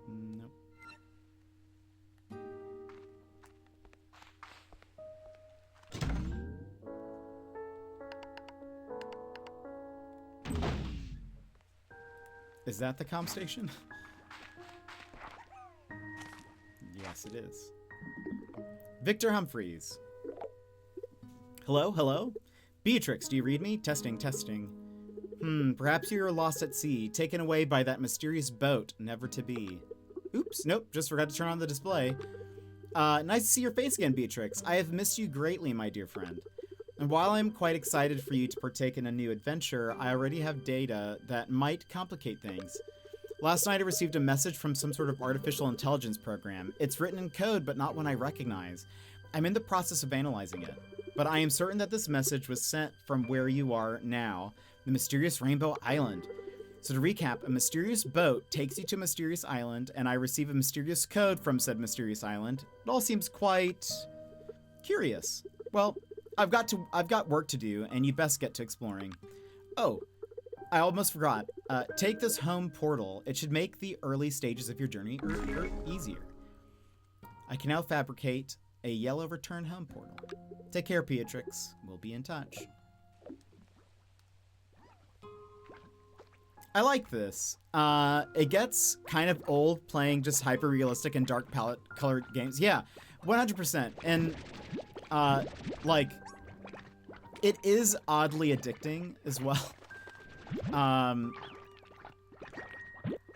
Nope. Is that the comm station? Yes, it is. Victor Humphreys. Hello, hello? Beatrix, do you read me? Testing, testing. Perhaps you are lost at sea, taken away by that mysterious boat, never to be. Oops, nope, just forgot to turn on the display. Nice to see your face again, Beatrix. I have missed you greatly, my dear friend. And while I'm quite excited for you to partake in a new adventure, I already have data that might complicate things. Last night I received a message from some sort of artificial intelligence program. It's written in code, but not one I recognize. I'm in the process of analyzing it, but I am certain that this message was sent from where you are now, the mysterious Rainbow Island. So to recap, a mysterious boat takes you to a mysterious island, and I receive a mysterious code from said mysterious island. It all seems quite curious. Well, I've got work to do, and you best get to exploring. Oh, I almost forgot. Take this home portal. It should make the early stages of your journey easier. I can now fabricate a yellow return home portal. Take care, Beatrix. We'll be in touch. I like this. It gets kind of old playing just hyper-realistic and dark palette colored games. Yeah, 100%. And, like, it is oddly addicting as well.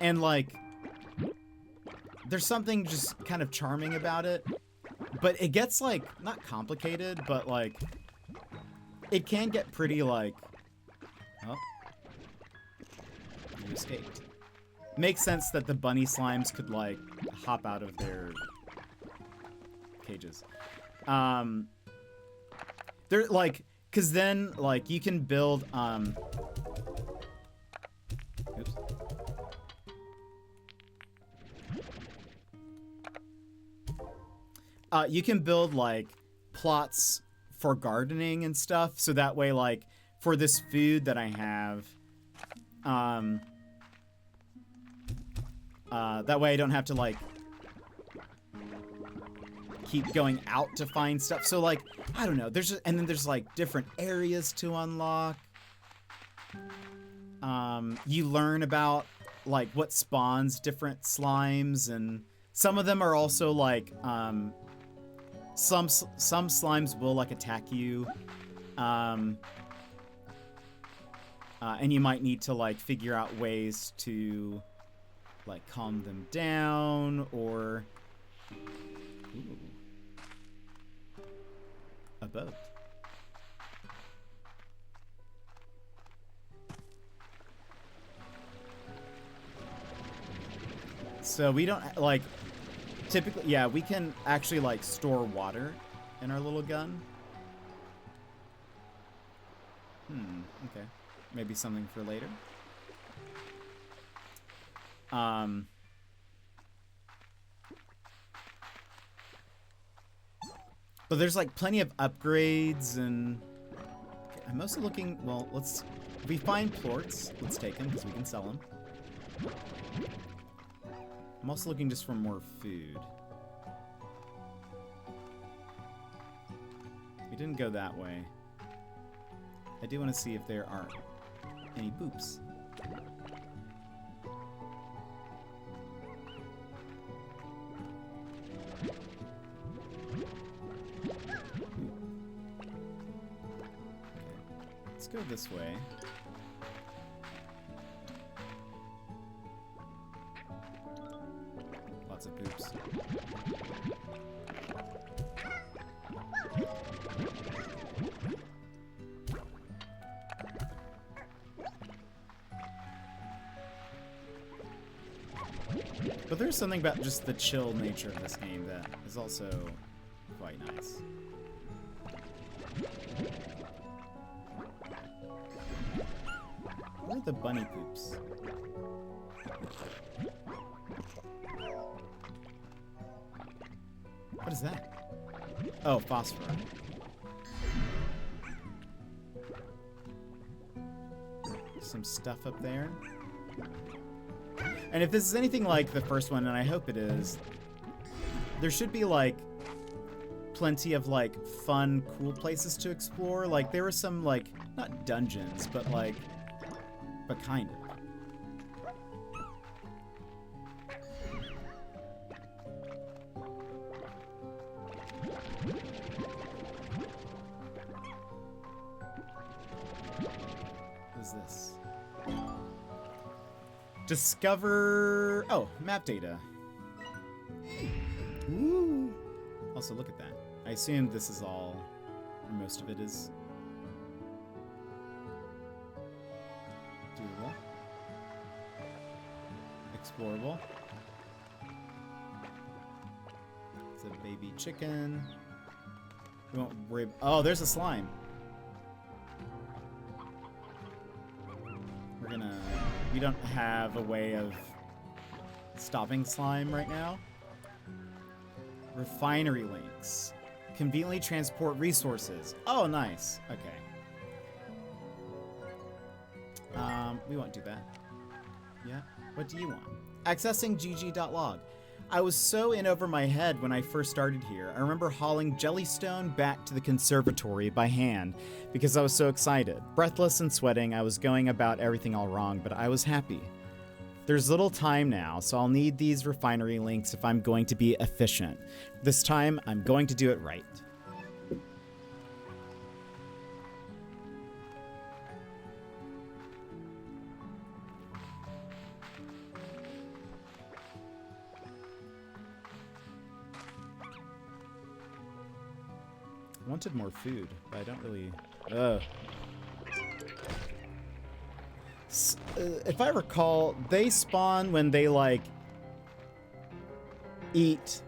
And, like, there's something just kind of charming about it. But it gets, like, not complicated, but, like, it can get pretty, like, oh. You escaped. Makes sense that the bunny slimes could, like, hop out of their cages. They're, like, because then, like, you can build, oops. You can build, like, plots for gardening and stuff, so that way, like, for this food that I have, that way I don't have to, like, keep going out to find stuff. So, like, I don't know. There's just, and then there's, like, different areas to unlock. You learn about, like, what spawns different slimes, and some of them are also, like, some slimes will, like, attack you. And you might need to, like, figure out ways to, like, calm them down, or ooh, a boat. So we don't, like, typically, yeah, we can actually, like, store water in our little gun. Okay. Maybe something for later. But there's, like, plenty of upgrades, and okay, I'm mostly looking, well, if we find plorts, let's take them, because we can sell them. I'm also looking just for more food. We didn't go that way. I do want to see if there are any boops. Let's go this way. Lots of poops. But there's something about just the chill nature of this game that is also quite nice. Where are the bunny poops? What is that? Oh, phosphor. Some stuff up there. And if this is anything like the first one, and I hope it is, there should be, like, plenty of, like, fun, cool places to explore. Like, there were some, like, not dungeons, but, like, but kind of. What is this? Discover... Oh, map data. Ooh. Also, look at that. I assume this is all, or most of it is doable. explorable. It's a baby chicken. We won't worry. Oh, there's a slime. We don't have a way of stopping slime right now. Refinery links. Conveniently transport resources. Oh, nice. Okay. We won't do that. Yeah? What do you want? Accessing gg.log. I was so in over my head when I first started here. I remember hauling Jellystone back to the conservatory by hand because I was so excited. Breathless and sweating, I was going about everything all wrong, but I was happy. There's little time now, so I'll need these refinery links if I'm going to be efficient. This time, I'm going to do it right. I wanted more food, but I don't really... if I recall, they spawn when they, like, eat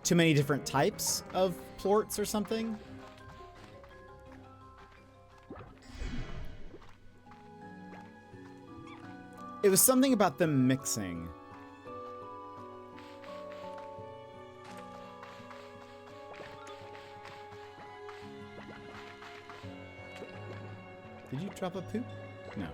too many different types of plorts or something. It was something about them mixing. Did you drop a poop? No.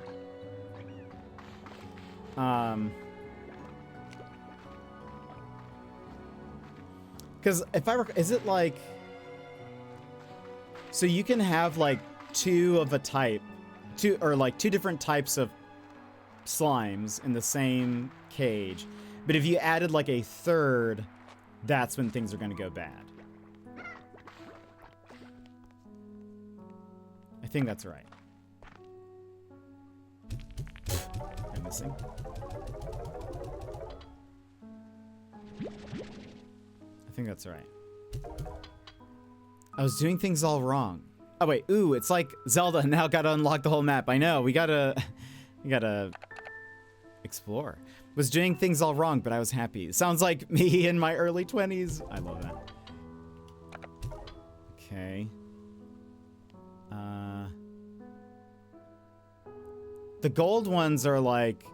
Because if I is it like, so you can have like two of a type, two different types of slimes in the same cage, but if you added like a third, that's when things are going to go bad. I think that's right. I'm missing. I think that's right. I was doing things all wrong. Oh wait, ooh, it's like Zelda now gotta unlock the whole map. I know, we gotta explore. Was doing things all wrong, but I was happy. Sounds like me in my early 20s. I love that. Okay. The gold ones are like,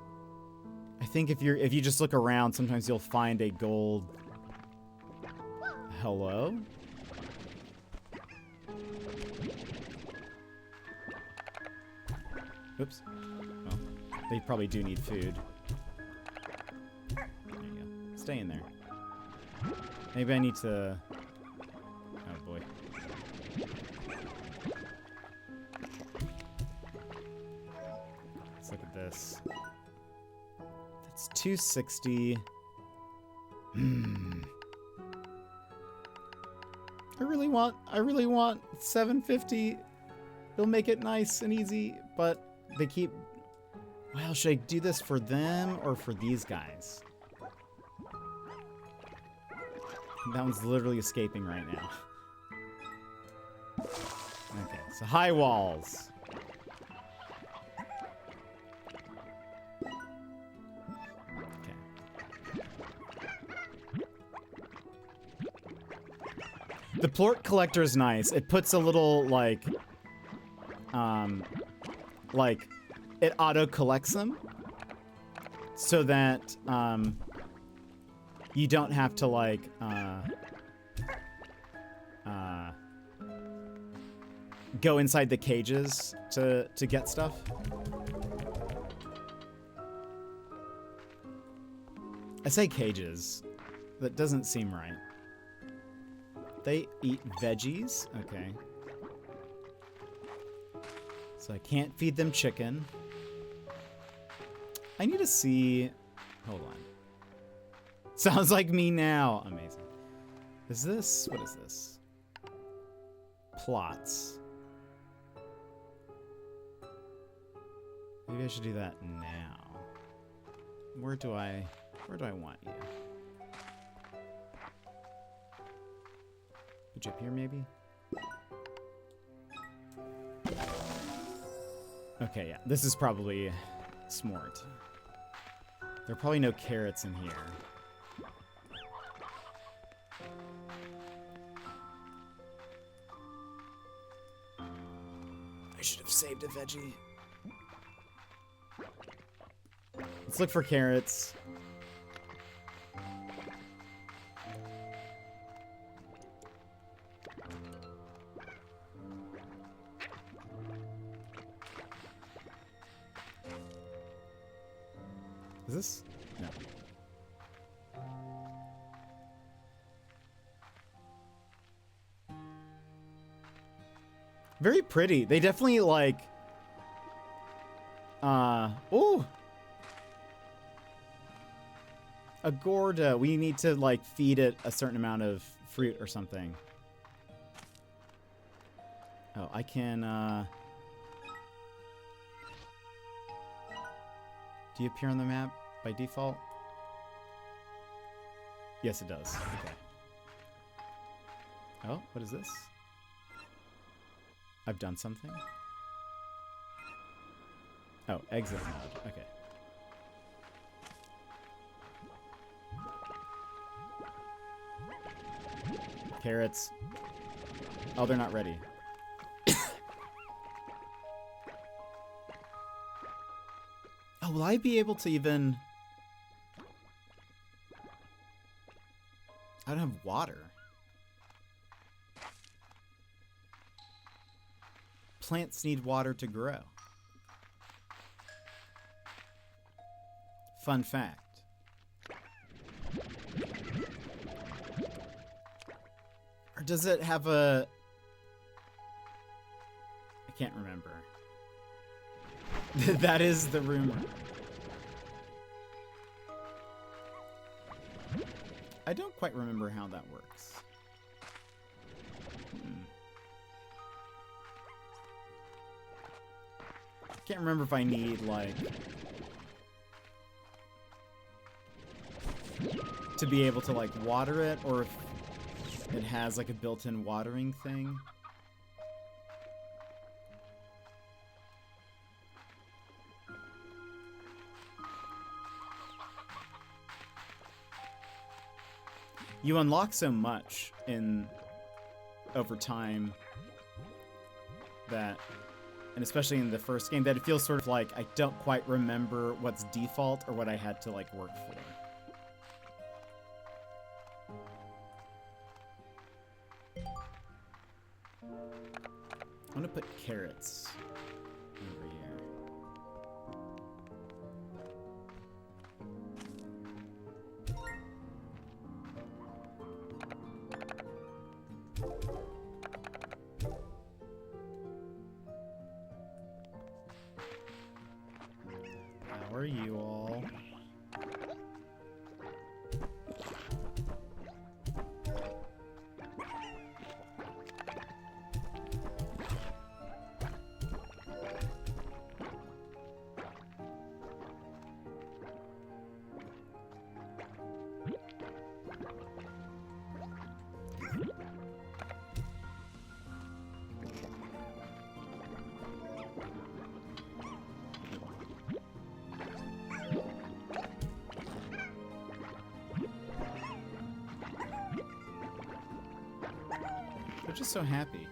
I think if you just look around, sometimes you'll find a gold. Hello? Oops. Well, they probably do need food. There you go. Stay in there. Maybe I need to... Oh boy. Let's look at this. That's 260. I really want 750. It'll make it nice and easy, but they keep... Well, should I do this for them or for these guys? That one's literally escaping right now. Okay, so high walls. The plort collector is nice. It puts a little, like, it auto-collects them so that, you don't have to, like, go inside the cages to get stuff. I say cages. That doesn't seem right. They eat veggies? Okay. So I can't feed them chicken. I need to see... Hold on. Sounds like me now. Amazing. Is this... What is this? Plots. Maybe I should do that now. Where do I want you? Put you up here, maybe? Okay, yeah. This is probably smart. There are probably no carrots in here. I should have saved a veggie. Let's look for carrots. Is this? No. Very pretty. They definitely like... Ooh! A Gorda. We need to, like, feed it a certain amount of fruit or something. Oh, I can, Do you appear on the map by default? Yes, it does. Okay. Oh, what is this? I've done something? Oh, exit mode. Okay. Carrots. Oh, they're not ready. Oh, will I be able to even... I don't have water. Plants need water to grow. Fun fact. Or does it have a... I can't remember. That is the rumor. I don't quite remember how that works. Can't remember if I need, like... to be able to, like, water it, or if it has, like, a built-in watering thing. You unlock so much in over time that, and especially in the first game, that it feels sort of like I don't quite remember what's default or what I had to like work for. I'm gonna put carrots over here. How are you all? They're just so happy.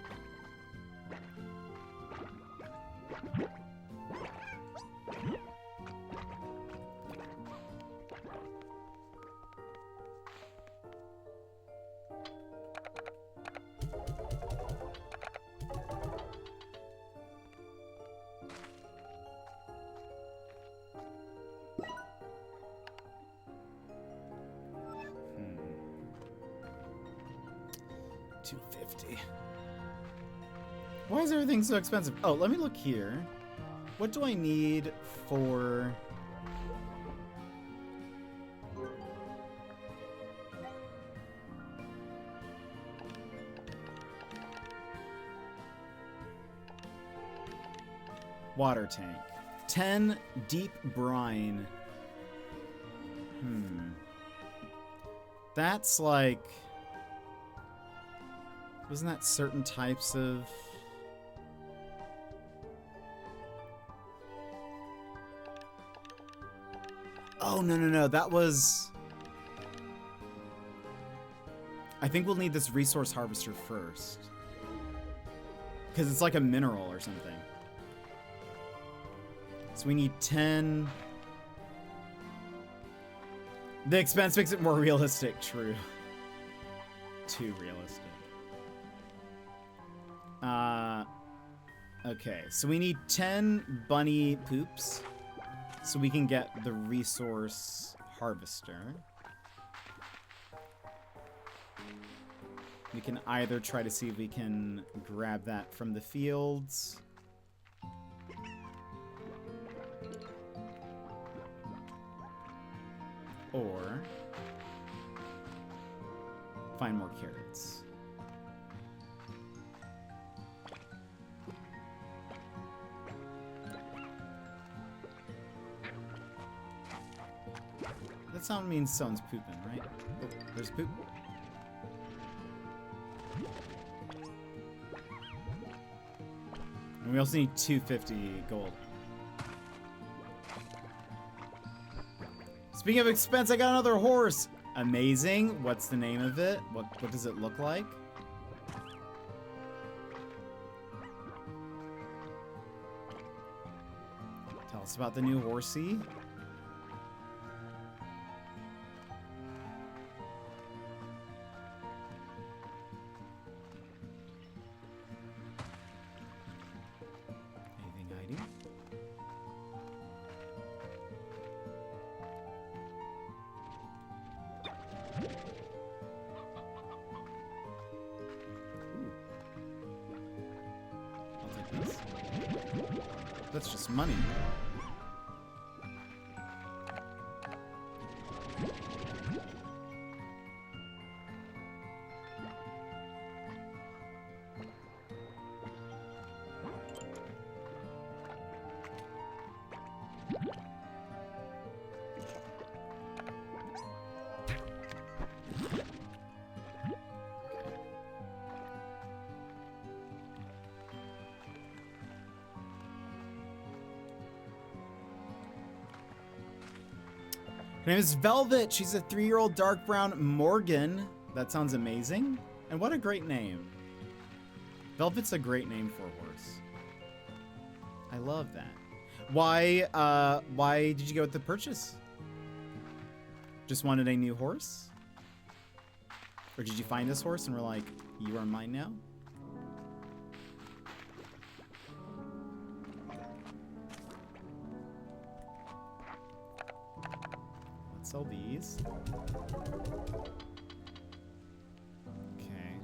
$250. Why is everything so expensive? Oh, let me look here. What do I need for... water tank. 10 deep brine. That's like... wasn't that certain types of... Oh, no. That was... I think we'll need this resource harvester first. Because it's like a mineral or something. So we need 10... The expense makes it more realistic. True. Too realistic. Okay, so we need 10 bunny poops so we can get the resource harvester. We can either try to see if we can grab that from the fields. Or find more carrots. That sound means someone's pooping, right? Oh, there's poop. And we also need 250 gold. Speaking of expense, I got another horse. Amazing. What's the name of it? What does it look like? Tell us about the new horsey. Anything hiding? I'll take this. That's just money. Her name is Velvet. She's a 3-year-old dark brown Morgan. That sounds amazing. And what a great name. Velvet's a great name for a horse. I love that. Why did you go with the purchase? Just wanted a new horse? Or did you find this horse and were like, you are mine now? Sell these. Okay.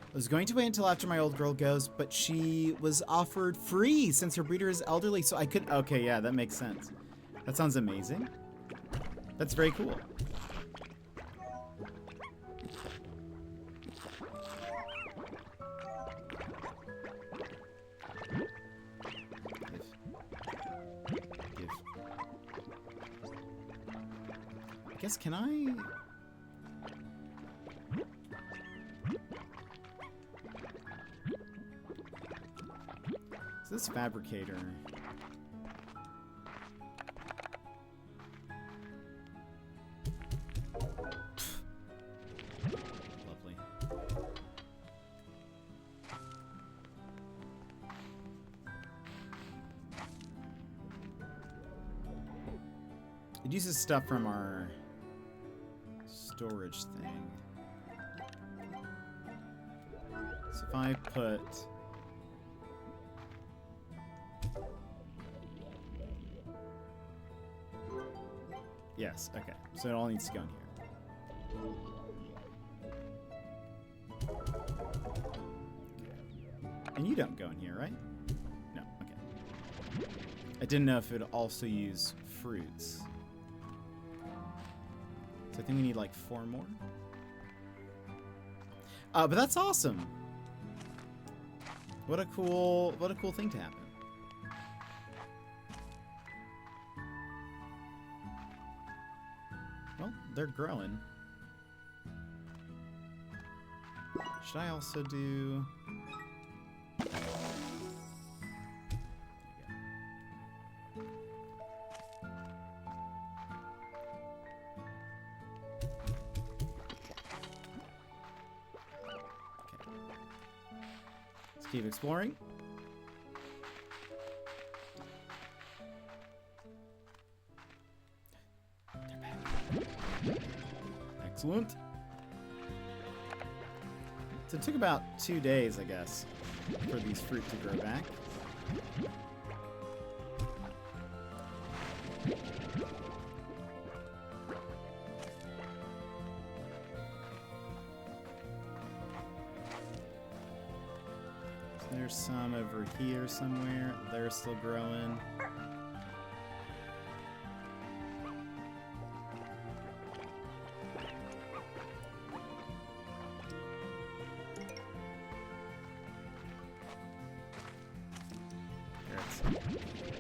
I was going to wait until after my old girl goes, but she was offered free since her breeder is elderly, so I could... Okay, yeah, that makes sense. That sounds amazing. That's very cool. I guess, can I... So this fabricator... Lovely. It uses stuff from our storage thing. So if I put... Yes, okay. So it all needs to go in here. And you don't go in here, right? No, okay. I didn't know if it would also use fruits. So I think we need like 4 more. But that's awesome. What a cool thing to happen. Well, they're growing. Should I also do... There you go. Keep exploring. They're back. Excellent. So it took about 2 days, I guess, for these fruit to grow back. There's some over here somewhere. They're still growing. Carrots. Okay,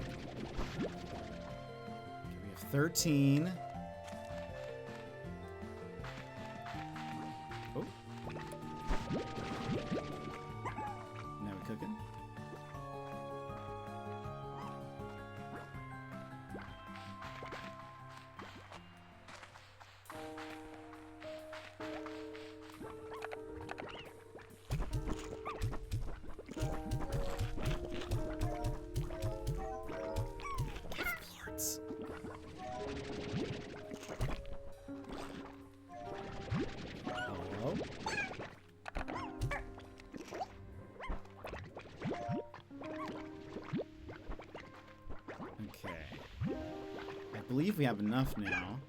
we have 13. Oh. Now we're cooking. Lords. Hello? Okay. I believe we have enough now.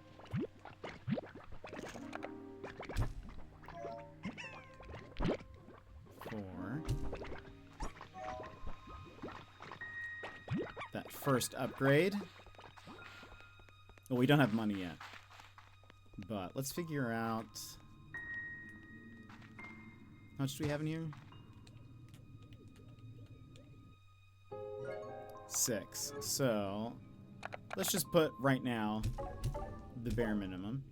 For that first upgrade. Well, we don't have money yet. But let's figure out... How much do we have in here? 6. So, let's just put right now the bare minimum.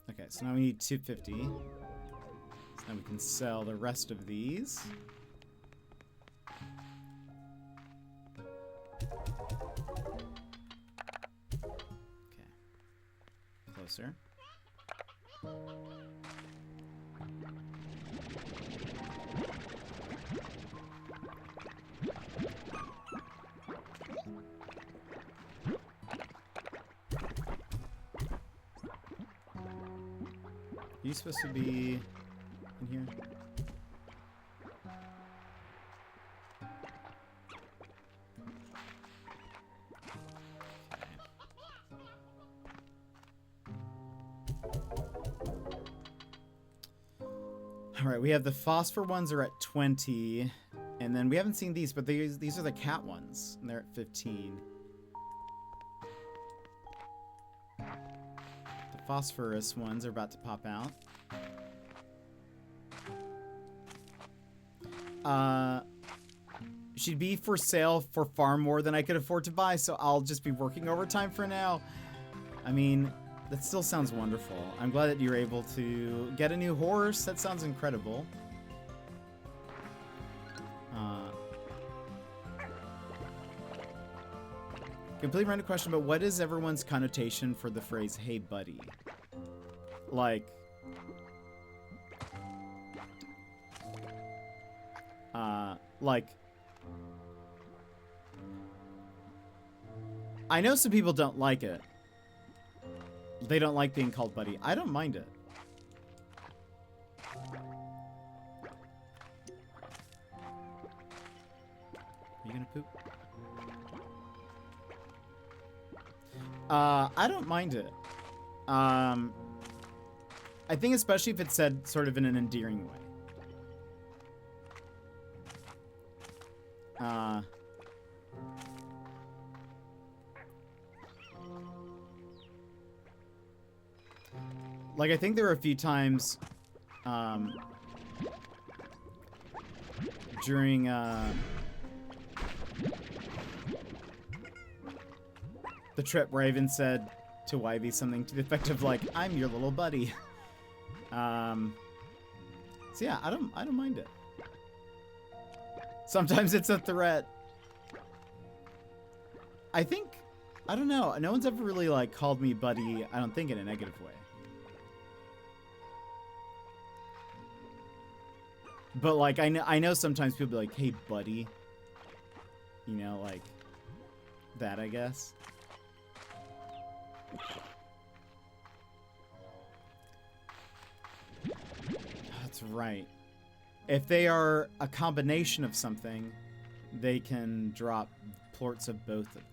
Okay, so now we need 250. So now we can sell the rest of these. Okay. Closer. Are you supposed to be in here? All right, we have the phosphor ones are at 20, and then we haven't seen these, but these are the cat ones, and they're at 15. The phosphorus ones are about to pop out. She'd be for sale for far more than I could afford to buy, so I'll just be working overtime for now. I mean, that still sounds wonderful. I'm glad that you're able to get a new horse. That sounds incredible. Completely random question, but what is everyone's connotation for the phrase, hey buddy? Like... I know some people don't like it. They don't like being called buddy. I don't mind it. Are you gonna poop? I don't mind it. I think especially if it's said sort of in an endearing way. Like, I think there were a few times, during, the trip where I even said to Wybie something to the effect of, like, I'm your little buddy. So yeah, I don't mind it. Sometimes it's a threat. I think, I don't know, no one's ever really, like, called me buddy, I don't think, in a negative way. But like I know sometimes people be like, "Hey, buddy," you know, like that. I guess. That's right. If they are a combination of something, they can drop plorts of both of them.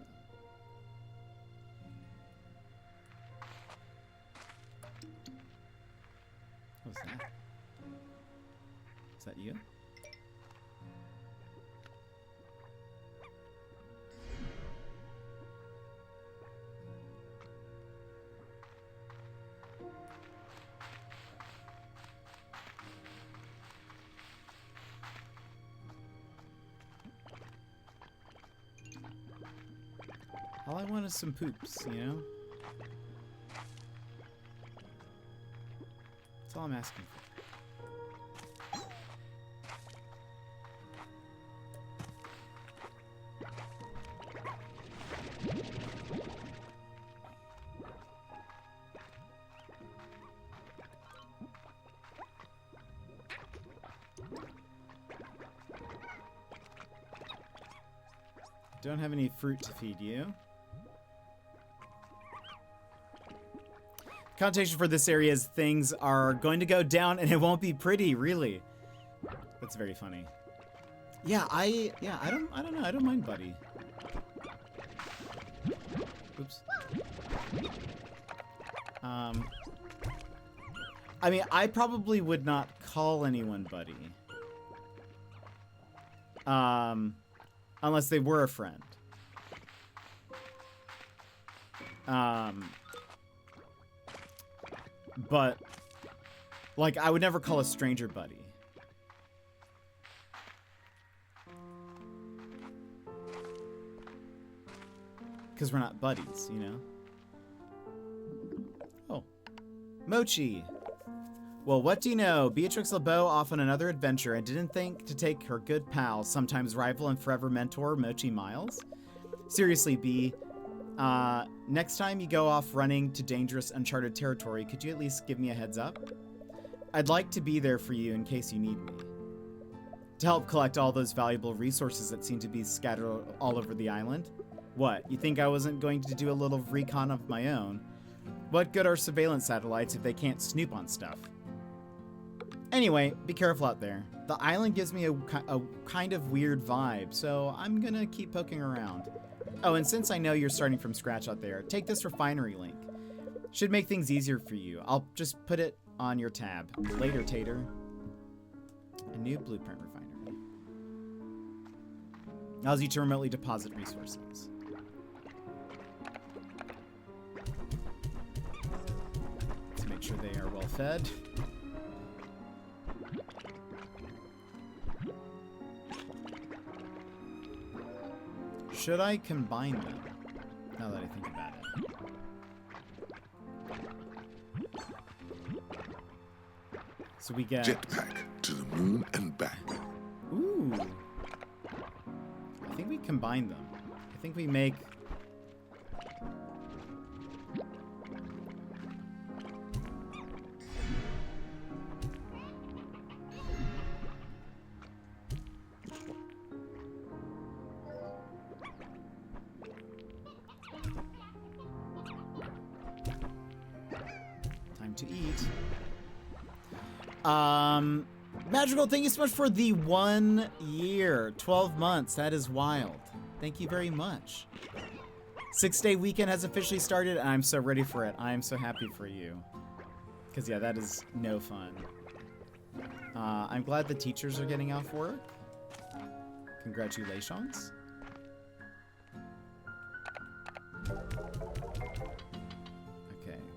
What's that? Is that you? All I want is some poops, you know? That's all I'm asking for. Don't have any fruit to feed you. Connotation for this area is things are going to go down and it won't be pretty, really. That's very funny. Yeah, I don't know. I don't mind Buddy. Oops. I mean, I probably would not call anyone Buddy. Unless they were a friend. But, like, I would never call a stranger Buddy. Because we're not buddies, you know? Oh. Mochi! Well, what do you know? Beatrix LeBeau off on another adventure and didn't think to take her good pal, sometimes rival and forever mentor, Mochi Miles? Seriously, B. Next time you go off running to dangerous, uncharted territory, could you at least give me a heads up? I'd like to be there for you in case you need me. To help collect all those valuable resources that seem to be scattered all over the island? What, you think I wasn't going to do a little recon of my own? What good are surveillance satellites if they can't snoop on stuff? Anyway, be careful out there. The island gives me a kind of weird vibe, so I'm gonna keep poking around. Oh, and since I know you're starting from scratch out there, take this refinery link. Should make things easier for you. I'll just put it on your tab. Later, Tater. A new blueprint refinery. Allows you to remotely deposit resources. Let's make sure they are well fed. Should I combine them? Now that I think about it. So we get... Jetpack to the moon and back. Ooh. I think we combine them. I think we make... to eat. Magical, thank you so much for the 1 year, 12 months. That is wild. Thank you very much. 6-day weekend has officially started, and I'm so ready for it. I am so happy for you. Because, yeah, that is no fun. I'm glad the teachers are getting off work. Congratulations.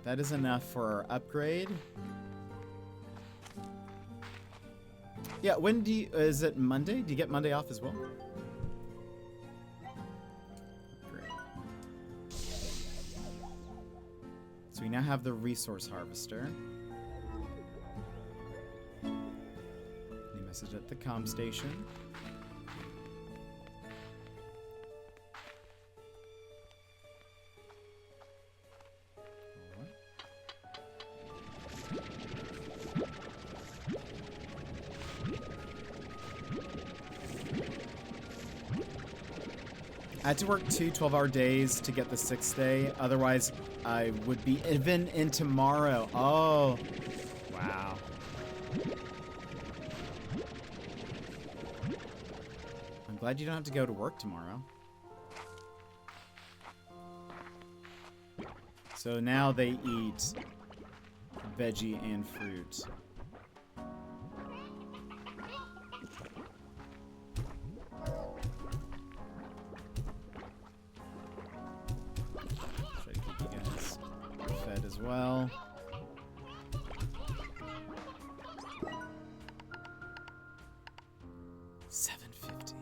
That is enough for our upgrade. Yeah, when do you... is it Monday? Do you get Monday off as well? Great. So we now have the resource harvester. New message at the comm station. I had to work 2 12-hour days to get the 6th day. Otherwise, I would be even in tomorrow. Oh, wow. I'm glad you don't have to go to work tomorrow. So now they eat veggie and fruit. Try to keep you guys fed as well. $7.50.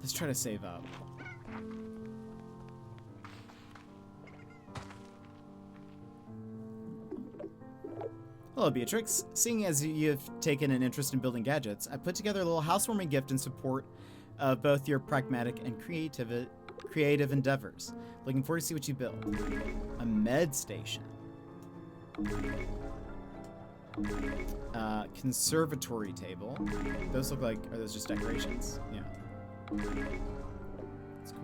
Let's try to save up. Hello, Beatrix. Seeing as you've taken an interest in building gadgets, I put together a little housewarming gift in support of both your pragmatic and creative endeavors. Looking forward to see what you build. A med station. Conservatory table. Those look like, are those just decorations? Yeah. That's cool.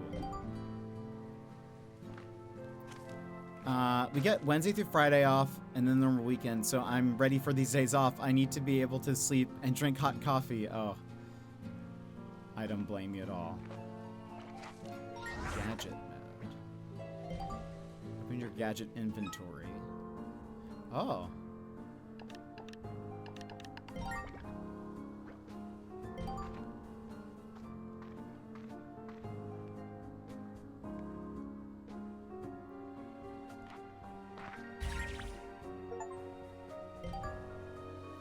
We get Wednesday through Friday off and then the normal weekend, so I'm ready for these days off. I need to be able to sleep and drink hot coffee. Oh. I don't blame you at all. Gadget mode. Open your gadget inventory. Oh.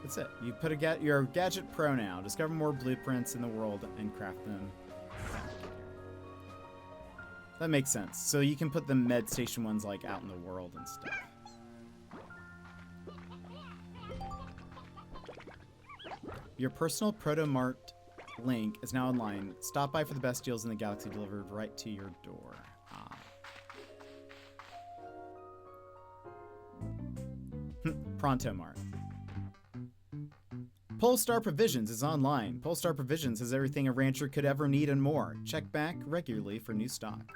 That's it. You put you're a gadget pro now. Discover more blueprints in the world and craft them. That makes sense. So you can put the med station ones like out in the world and stuff. Your personal Proto-Mart link is now online. Stop by for the best deals in the galaxy delivered right to your door. Ah. Pronto Mart. Polestar Provisions is online. Polestar Provisions has everything a rancher could ever need and more. Check back regularly for new stock.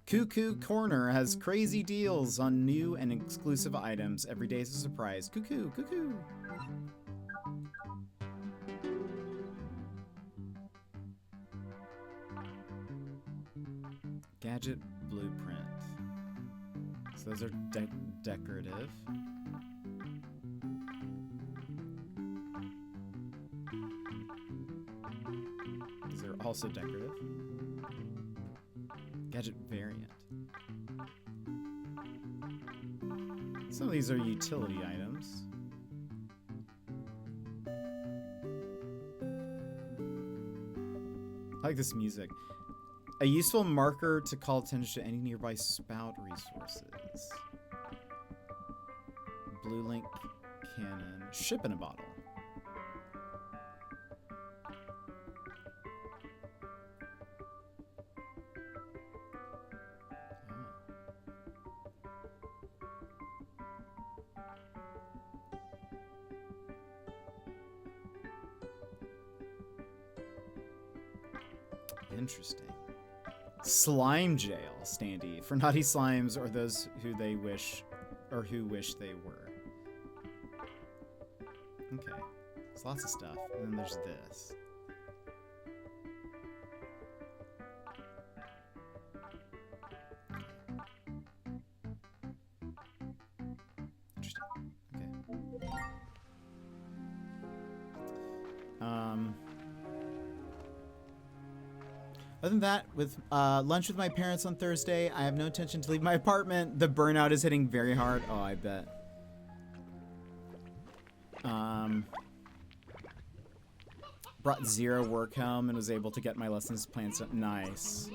Cuckoo Corner has crazy deals on new and exclusive items. Every day is a surprise. Cuckoo, cuckoo. Gadget blueprint. So those are decorative. These are also decorative. Gadget variant. Some of these are utility items. I like this music. A useful marker to call attention to any nearby spout resources. Blue link cannon. Ship in a bottle. Interesting. Slime jail standee for naughty slimes or those who wish they were. Okay. There's lots of stuff. And then there's this. Interesting. Okay. Other than that, with lunch with my parents on Thursday, I have no intention to leave my apartment. The burnout is hitting very hard. Oh, I bet. Brought 0 work home and was able to get my lessons planned. Nice.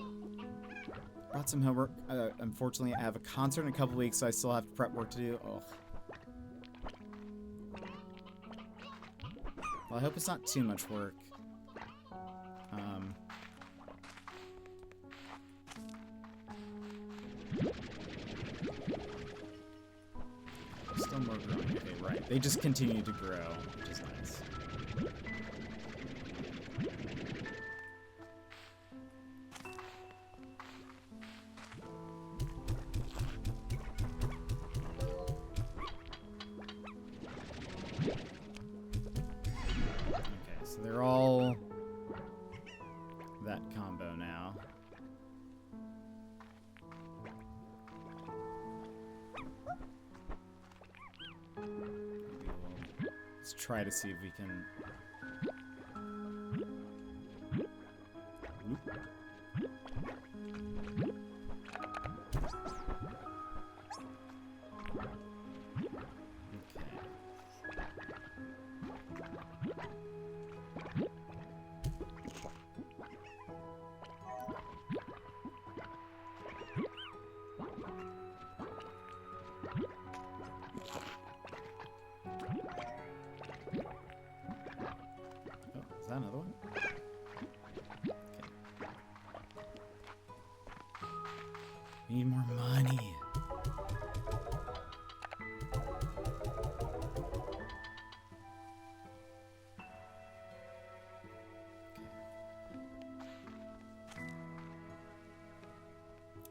Brought some homework. Unfortunately, I have a concert in a couple weeks, so I still have prep work to do. Oh. Well, I hope it's not too much work. Still more growing. Okay, right. They just continue to grow, which is nice. now. Let's try to see if we can. Oop. Is that another one? Okay. We need more money.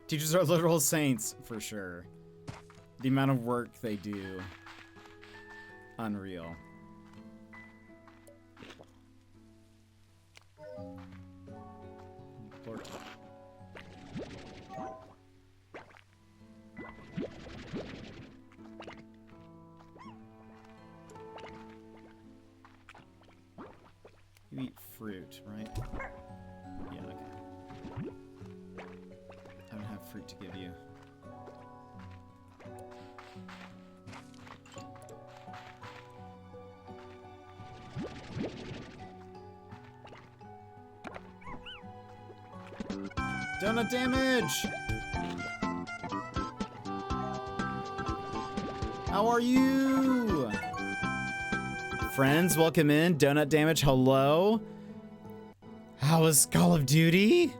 Teachers are literal saints, for sure. The amount of work they do. Unreal. Lord. You eat fruit, right? Yeah, okay. I don't have fruit to give you. Donut damage! How are you? Friends, welcome in. Donut damage, hello. How is Call of Duty?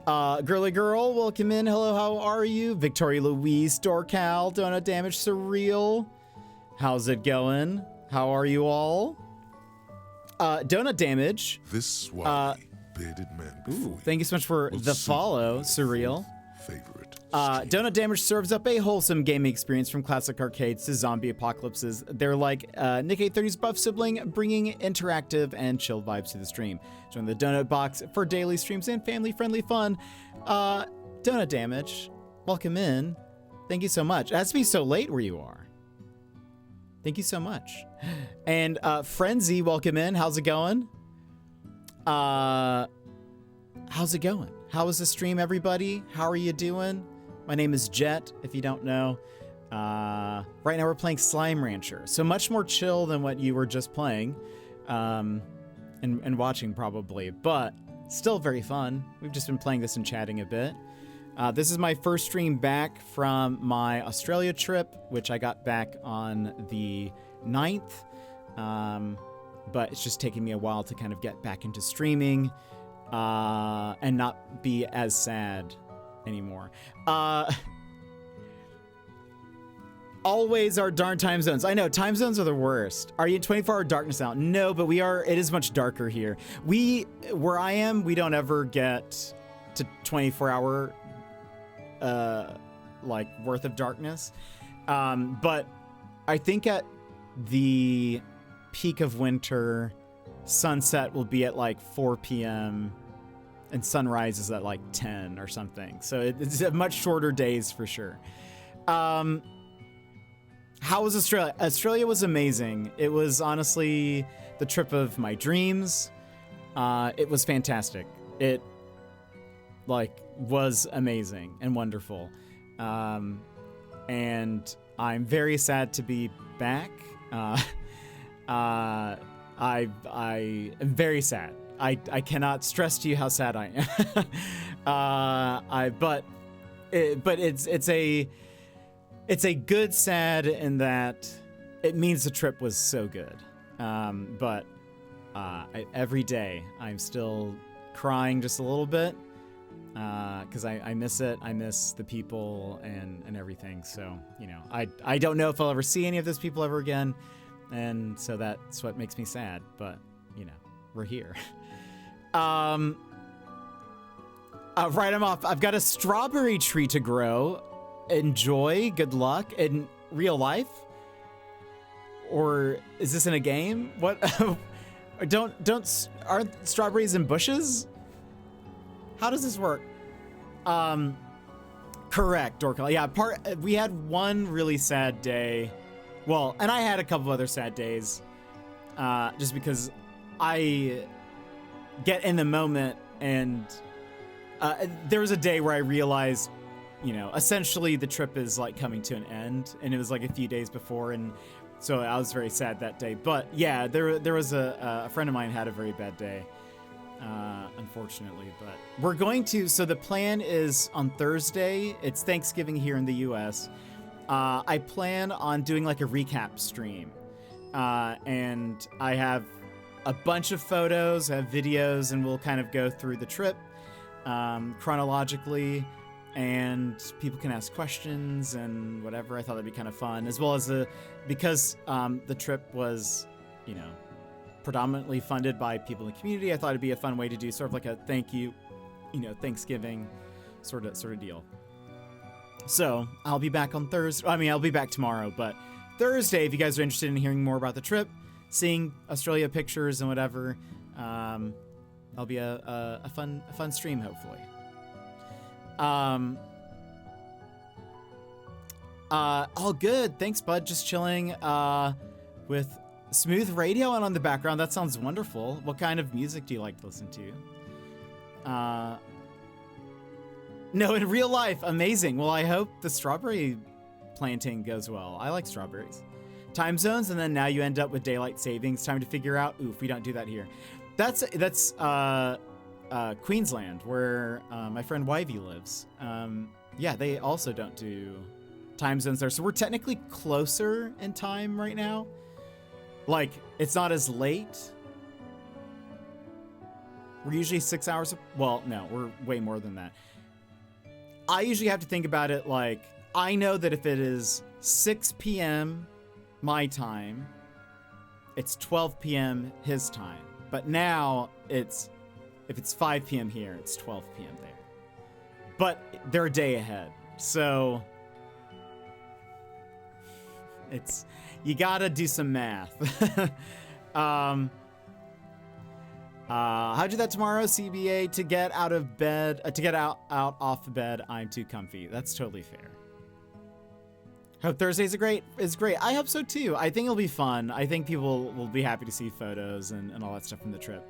Girly girl, welcome in. Hello, how are you? Victoria Louise, Dorcal, Donut damage, surreal. How's it going? How are you all? Donut damage. This why bearded man before Ooh, thank you so much for the follow, surreal. Favorite. Donut damage serves up a wholesome gaming experience from classic arcades to zombie apocalypses. They're like Nick 830's buff sibling, bringing interactive and chill vibes to the stream. Join the Donut Box for daily streams and family-friendly fun. Donut damage, welcome in. Thank you so much. It has to be so late where you are. Thank you so much. And Frenzy, welcome in. How's it going? How's it going? How is the stream, everybody? How are you doing? My name is Jet, if you don't know. Right now we're playing Slime Rancher. So much more chill than what you were just playing. And watching probably, but still very fun. We've just been playing this and chatting a bit. This is my first stream back from my Australia trip, which I got back on the 9th. But it's just taking me a while to kind of get back into streaming and not be as sad anymore. Always our darn time zones. I know, time zones are the worst. Are you in 24-hour darkness now? No, but we are. It is much darker here. Where I am, we don't ever get to 24-hour like worth of darkness. But I think at the peak of winter, sunset will be at like 4 p.m. and sunrise is at like 10 or something. So it's much shorter days for sure. How was Australia? Australia was amazing. It was honestly the trip of my dreams. It was fantastic. It was amazing and wonderful. And I'm very sad to be back. I am very sad. I cannot stress to you how sad I am. But it's a good sad in that it means the trip was so good. But every day I'm still crying just a little bit because I miss it. I miss the people and everything. So, you know, I don't know if I'll ever see any of those people ever again. And so that's what makes me sad. But, you know, we're here. Right, I'm off. I've got a strawberry tree to grow. Enjoy. Good luck. In real life? Or is this in a game? What? Aren't strawberries in bushes? How does this work? Correct, Dorkel. Yeah, we had one really sad day. Well, and I had a couple other sad days. Just because I get in the moment, and there was a day where I realized, you know, essentially the trip is like coming to an end, and it was like a few days before, and so I was very sad that day. But yeah, there was a friend of mine had a very bad day, unfortunately. But we're going to, so the plan is on Thursday, it's Thanksgiving here in the US. I plan on doing like a recap stream, and I have a bunch of photos, I have videos, and we'll kind of go through the trip chronologically, and people can ask questions and whatever. I thought that'd be kind of fun, as well as because the trip was, you know, predominantly funded by people in the community. I thought it'd be a fun way to do sort of like a thank you, you know, Thanksgiving sort of deal. So I'll be back on Thursday. I mean, I'll be back tomorrow, but Thursday, if you guys are interested in hearing more about the trip, seeing Australia pictures and whatever, that'll be a fun stream, hopefully. All good. Thanks, bud. Just chilling with smooth radio on the background. That sounds wonderful. What kind of music do you like to listen to? No, in real life, amazing. Well, I hope the strawberry planting goes well. I like strawberries. Time zones, and then now you end up with daylight savings time to figure out. Oof, we don't do that here. That's Queensland, where my friend Wivey lives. Yeah, they also don't do time zones there, so we're technically closer in time right now. Like, it's not as late. We're usually 6 hours. Well, no, we're way more than that. I usually have to think about it like, I know that if it is 6 p.m. my time, it's 12 p.m. his time. But now if it's 5 p.m. here, it's 12 p.m. there. But they're a day ahead. So you gotta do some math. How'd you do that tomorrow, CBA? To get out of bed, to get out off the bed, I'm too comfy. That's totally fair. Hope Thursdays are great. It's great. I hope so too. I think it'll be fun. I think people will be happy to see photos and all that stuff from the trip.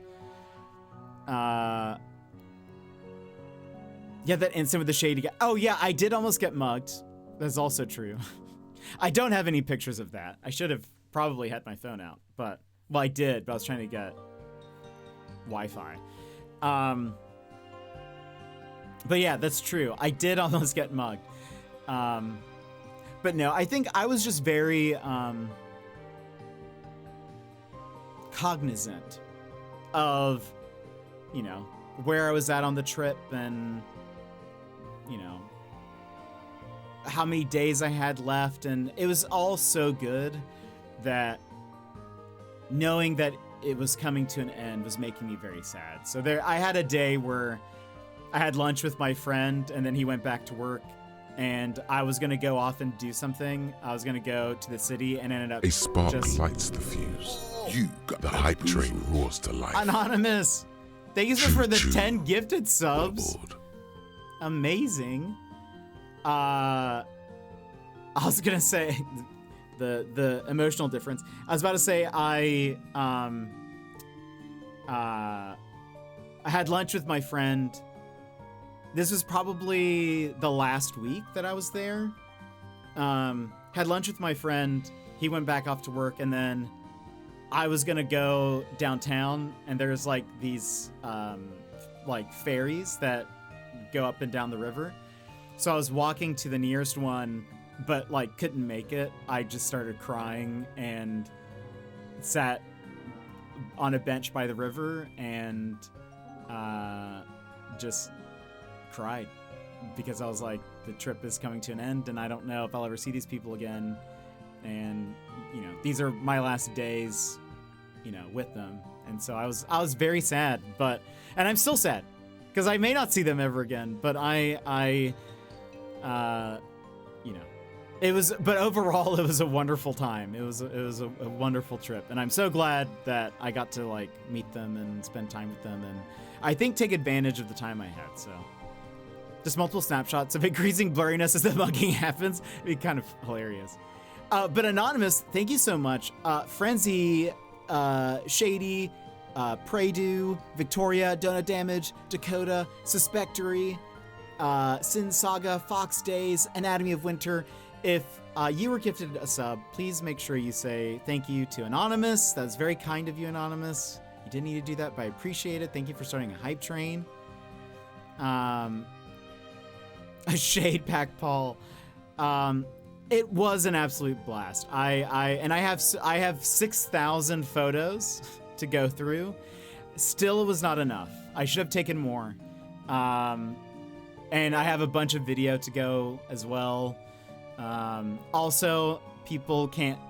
Yeah, that instant with the shady guy. Oh yeah, I did almost get mugged. That's also true. I don't have any pictures of that. I should have probably had my phone out, but, well, I did, but I was trying to get Wi-Fi. But yeah, that's true. I did almost get mugged. But no, I think I was just very cognizant of, you know, where I was at on the trip and, you know, how many days I had left. And it was all so good that knowing that it was coming to an end was making me very sad. So I had a day where I had lunch with my friend, and then he went back to work, and I was going to go off and do something. I was going to go to the city and ended up A spark lights the fuse. You got the hype train roars to life. Anonymous, thank you so much for the Choo-choo. 10 gifted subs. Amazing. I was going to say the emotional difference. I was about to say I had lunch with my friend. This was probably the last week that I was there. Had lunch with my friend. He went back off to work, and then I was gonna go downtown, and there's like these like ferries that go up and down the river. So I was walking to the nearest one, but like couldn't make it. I just started crying and sat on a bench by the river and just cried because I was like, the trip is coming to an end and I don't know if I'll ever see these people again. And, you know, these are my last days, you know, with them. And so I was very sad, and I'm still sad because I may not see them ever again, but you know, but overall it was a wonderful time. It was a wonderful trip, and I'm so glad that I got to like meet them and spend time with them, I think take advantage of the time I had. So just multiple snapshots of increasing blurriness as the mugging happens. It'd be kind of hilarious. But Anonymous, thank you so much. Frenzy, Shady, Praydo, Victoria, Donut Damage, Dakota, Suspectory, Sin Saga, Fox Days, Anatomy of Winter. If you were gifted a sub, please make sure you say thank you to Anonymous. That's very kind of you, Anonymous. You didn't need to do that, but I appreciate it. Thank you for starting a hype train. A Shade Pack Paul. It was an absolute blast. I have 6,000 photos to go through. Still, it was not enough. I should have taken more. And I have a bunch of video to go as well. Also, people can't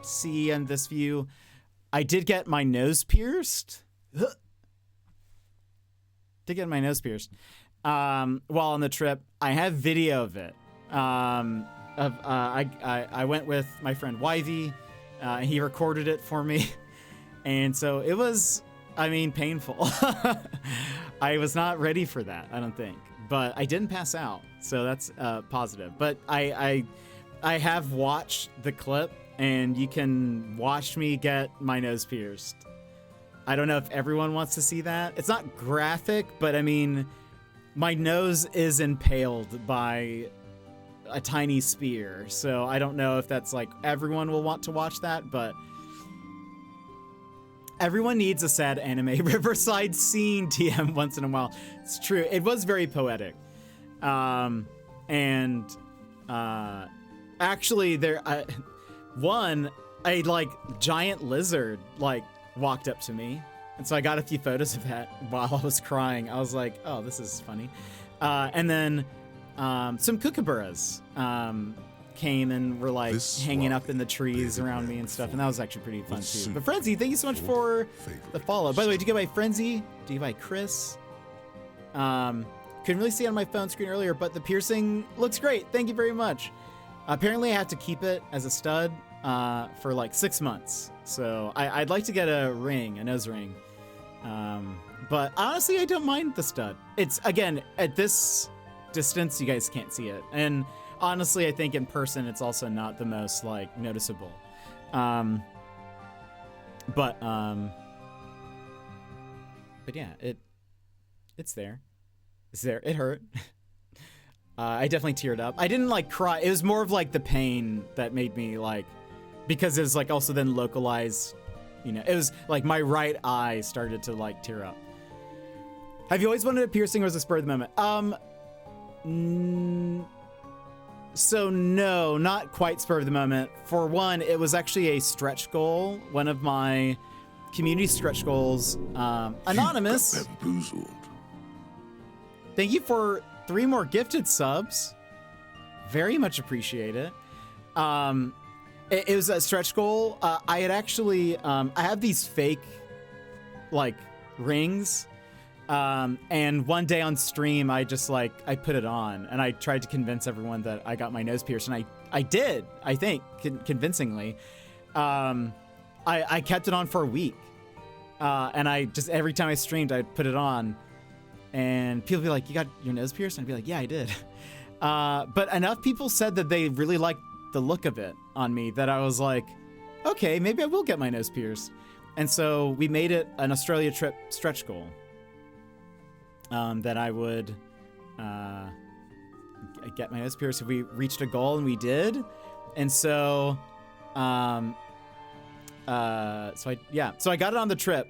see in this view. I did get my nose pierced. While on the trip. I have video of it. I went with my friend Yvy. He recorded it for me. And so it was, painful. I was not ready for that, I don't think. But I didn't pass out, so that's positive. But I have watched the clip, and you can watch me get my nose pierced. I don't know if everyone wants to see that. It's not graphic, but my nose is impaled by a tiny spear, so I don't know if that's like everyone will want to watch that, but everyone needs a sad anime Riverside scene TM once in a while. It's true. It was very poetic. Actually there, a giant lizard walked up to me. And so I got a few photos of that while I was crying. I was like, oh, this is funny. And then some kookaburras came and were hanging up in the trees around me and stuff, and that was actually pretty fun too. But Frenzy, thank you so much for the follow. By the way, do you go by Frenzy? Do you go by Chris? Couldn't really see it on my phone screen earlier, but the piercing looks great. Thank you very much. Apparently, I have to keep it as a stud for 6 months. So I'd like to get a nose ring. But honestly, I don't mind the stud. It's, again, at this distance, you guys can't see it. And honestly, I think in person, it's also not the most noticeable. But yeah, it's there. It's there. It hurt. I definitely teared up. I didn't cry. It was more of the pain that made me because it was also then localized, it was my right eye started to tear up. Have you always wanted a piercing, or was it spur of the moment? So no, not quite spur of the moment. For one, it was actually a stretch goal. One of my community stretch goals. Anonymous. Thank you for 3 more gifted subs. Very much appreciate it. It was a stretch goal. I had actually, I have these fake rings. And one day on stream, I just I put it on, and I tried to convince everyone that I got my nose pierced, and I did, I think, convincingly. I kept it on for a week. And I just, every time I streamed, I'd put it on, and people would be like, you got your nose pierced? And I'd be like, yeah, I did. But enough people said that they really liked the look of it on me that I was like, okay, maybe I will get my nose pierced. And so we made it an Australia trip stretch goal. That I would get my nose pierced if we reached a goal, and we did. And so, so I got it on the trip.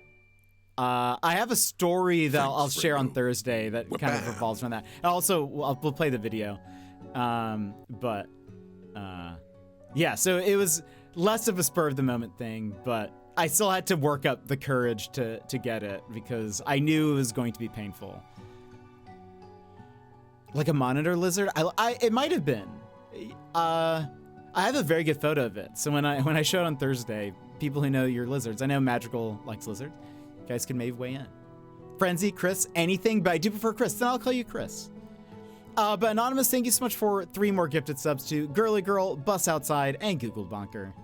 I have a story that I'll share on Thursday that kind of revolves around that. And also, we'll play the video. Yeah, so it was less of a spur of the moment thing, but I still had to work up the courage to get it because I knew it was going to be painful. Like a monitor lizard? It might have been. I have a very good photo of it. So when I show it on Thursday, people who know your lizards, I know Magical likes lizard. You guys can maybe weigh in. Frenzy, Chris, anything, but I do prefer Chris. Then I'll call you Chris. But Anonymous, thank you so much for 3 more gifted subs to Girly Girl, Bus Outside, and Google Bonker.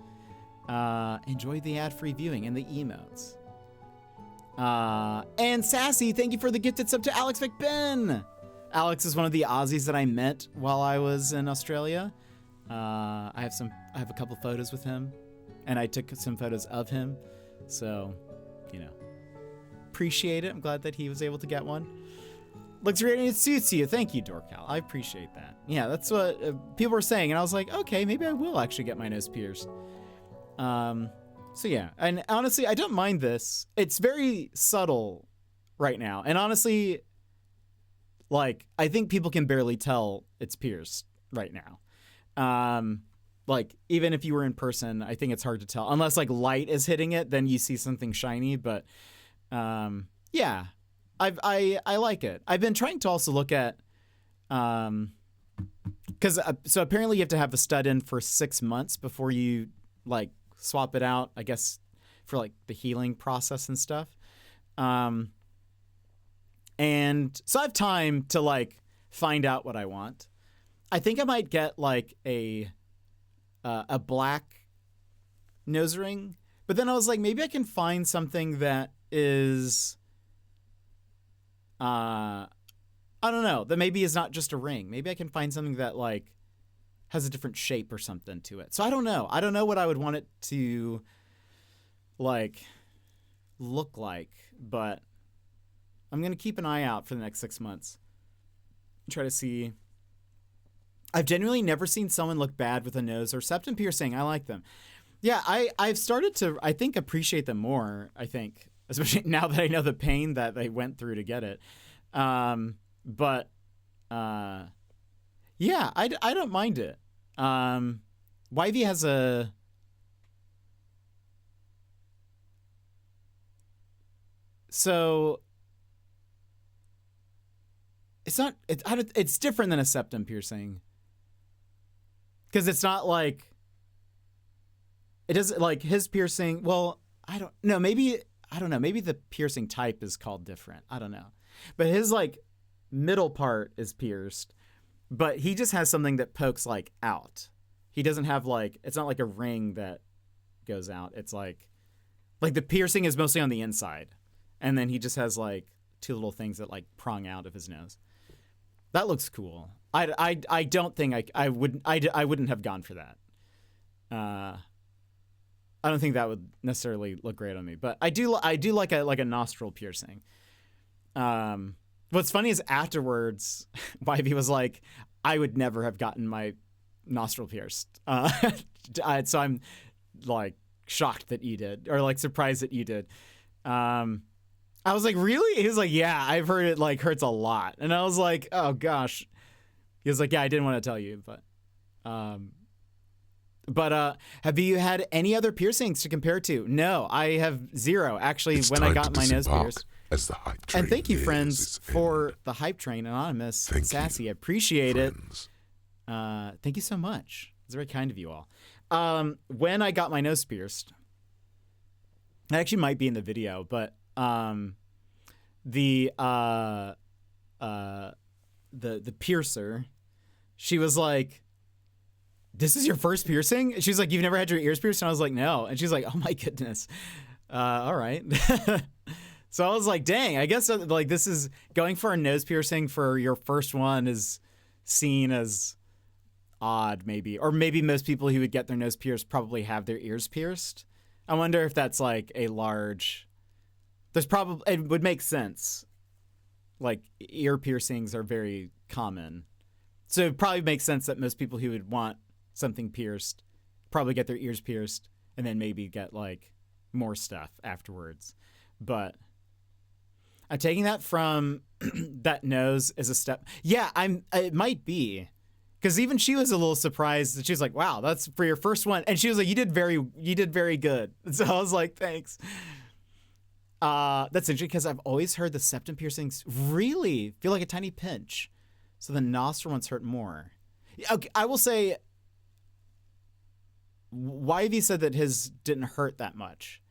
Enjoy the ad-free viewing and the emotes. And Sassy, thank you for the gifted sub to Alex McBen. Alex is one of the Aussies that I met while I was in Australia. I have a couple photos with him, and I took some photos of him. So, you know, appreciate it. I'm glad that he was able to get one. Looks great and it suits you. Thank you, Dorcal. I appreciate that. Yeah, that's what people were saying, and I was like, okay, maybe I will actually get my nose pierced. So yeah, and honestly, I don't mind this. It's very subtle right now, and honestly, like, I think people can barely tell it's pierced right now. Like, even if you were in person, I think it's hard to tell. Unless, like, light is hitting it, then you see something shiny, but, yeah. I like it. I've been trying to also look at, because, so apparently you have to have the stud in for 6 months before you, like, swap it out, I guess, for, like, the healing process and stuff. And so I have time to, like, find out what I want. I think I might get, like, a black nose ring, but then I was like, maybe I can find something that is, I don't know, that maybe is not just a ring. Maybe I can find something that, like, has a different shape or something to it. So I don't know. I don't know what I would want it to, like, look like, but I'm going to keep an eye out for the next 6 months. Try to see. I've genuinely never seen someone look bad with a nose or septum piercing. I like them. Yeah, I've started to, I think, appreciate them more, I think, especially now that I know the pain that they went through to get it. But yeah, I don't mind it. Yvie has a... So... It's different than a septum piercing. Because it's not like... It doesn't, like, his piercing... Well, I don't know. Maybe the piercing type is called different. I don't know. But his, like, middle part is pierced. But he just has something that pokes, like, out. He doesn't have, like... It's not like a ring that goes out. It's like... Like, the piercing is mostly on the inside. And then he just has, like, two little things that, like, prong out of his nose. That looks cool. I don't think I wouldn't have gone for that. I don't think that would necessarily look great on me, but I do like a nostril piercing. What's funny is afterwards, Yvie was like, I would never have gotten my nostril pierced. So I'm, like, shocked that you did, or, like, surprised that you did. I was like, really? He was like, yeah, I've heard it, like, hurts a lot. And I was like, oh gosh. He was like, yeah, I didn't want to tell you, but have you had any other piercings to compare to? No, I have zero. Actually, it's when I got my nose pierced. As the hype train and thank you, friends, for the hype train, Anonymous, and Sassy. I appreciate it. Thank you so much. It's very kind of you all. When I got my nose pierced, it actually might be in the video, but the piercer, she was like, this is your first piercing? She's like, you've never had your ears pierced? And I was like, no. And she's like, oh my goodness. All right. So I was like, dang, I guess, like, this is going for a nose piercing for your first one is seen as odd, maybe. Or maybe most people who would get their nose pierced probably have their ears pierced. I wonder if that's, like, a large... There's probably... It would make sense. Like, ear piercings are very common. So it probably makes sense that most people who would want something pierced probably get their ears pierced and then maybe get, like, more stuff afterwards. But I'm taking that from that nose as a step. Yeah, it might be. Because even she was a little surprised that she was like, wow, that's for your first one. And she was like, you did very good. So I was like, thanks. That's interesting because I've always heard the septum piercings really feel like a tiny pinch. So the nostril ones hurt more. Okay, I will say, Yvie said that his didn't hurt that much.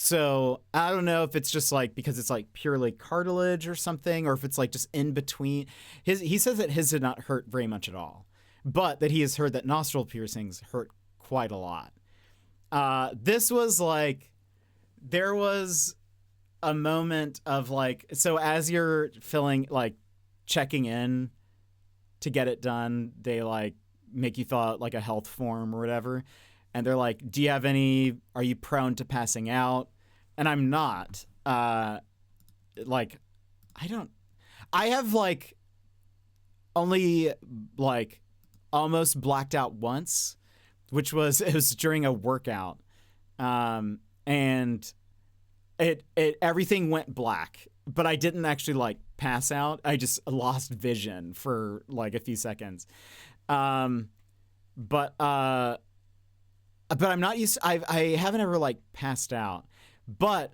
So I don't know if it's just like because it's like purely cartilage or something, or if it's like just in between. He says that his did not hurt very much at all, but that he has heard that nostril piercings hurt quite a lot. This was like, there was a moment of like, so as you're checking in to get it done, they like make you fill out like a health form or whatever. And they're like, are you prone to passing out? And I'm not. I have like only like almost blacked out once, it was during a workout. And everything went black, but I didn't actually like pass out. I just lost vision for like a few seconds. But I'm not used I haven't ever like passed out, but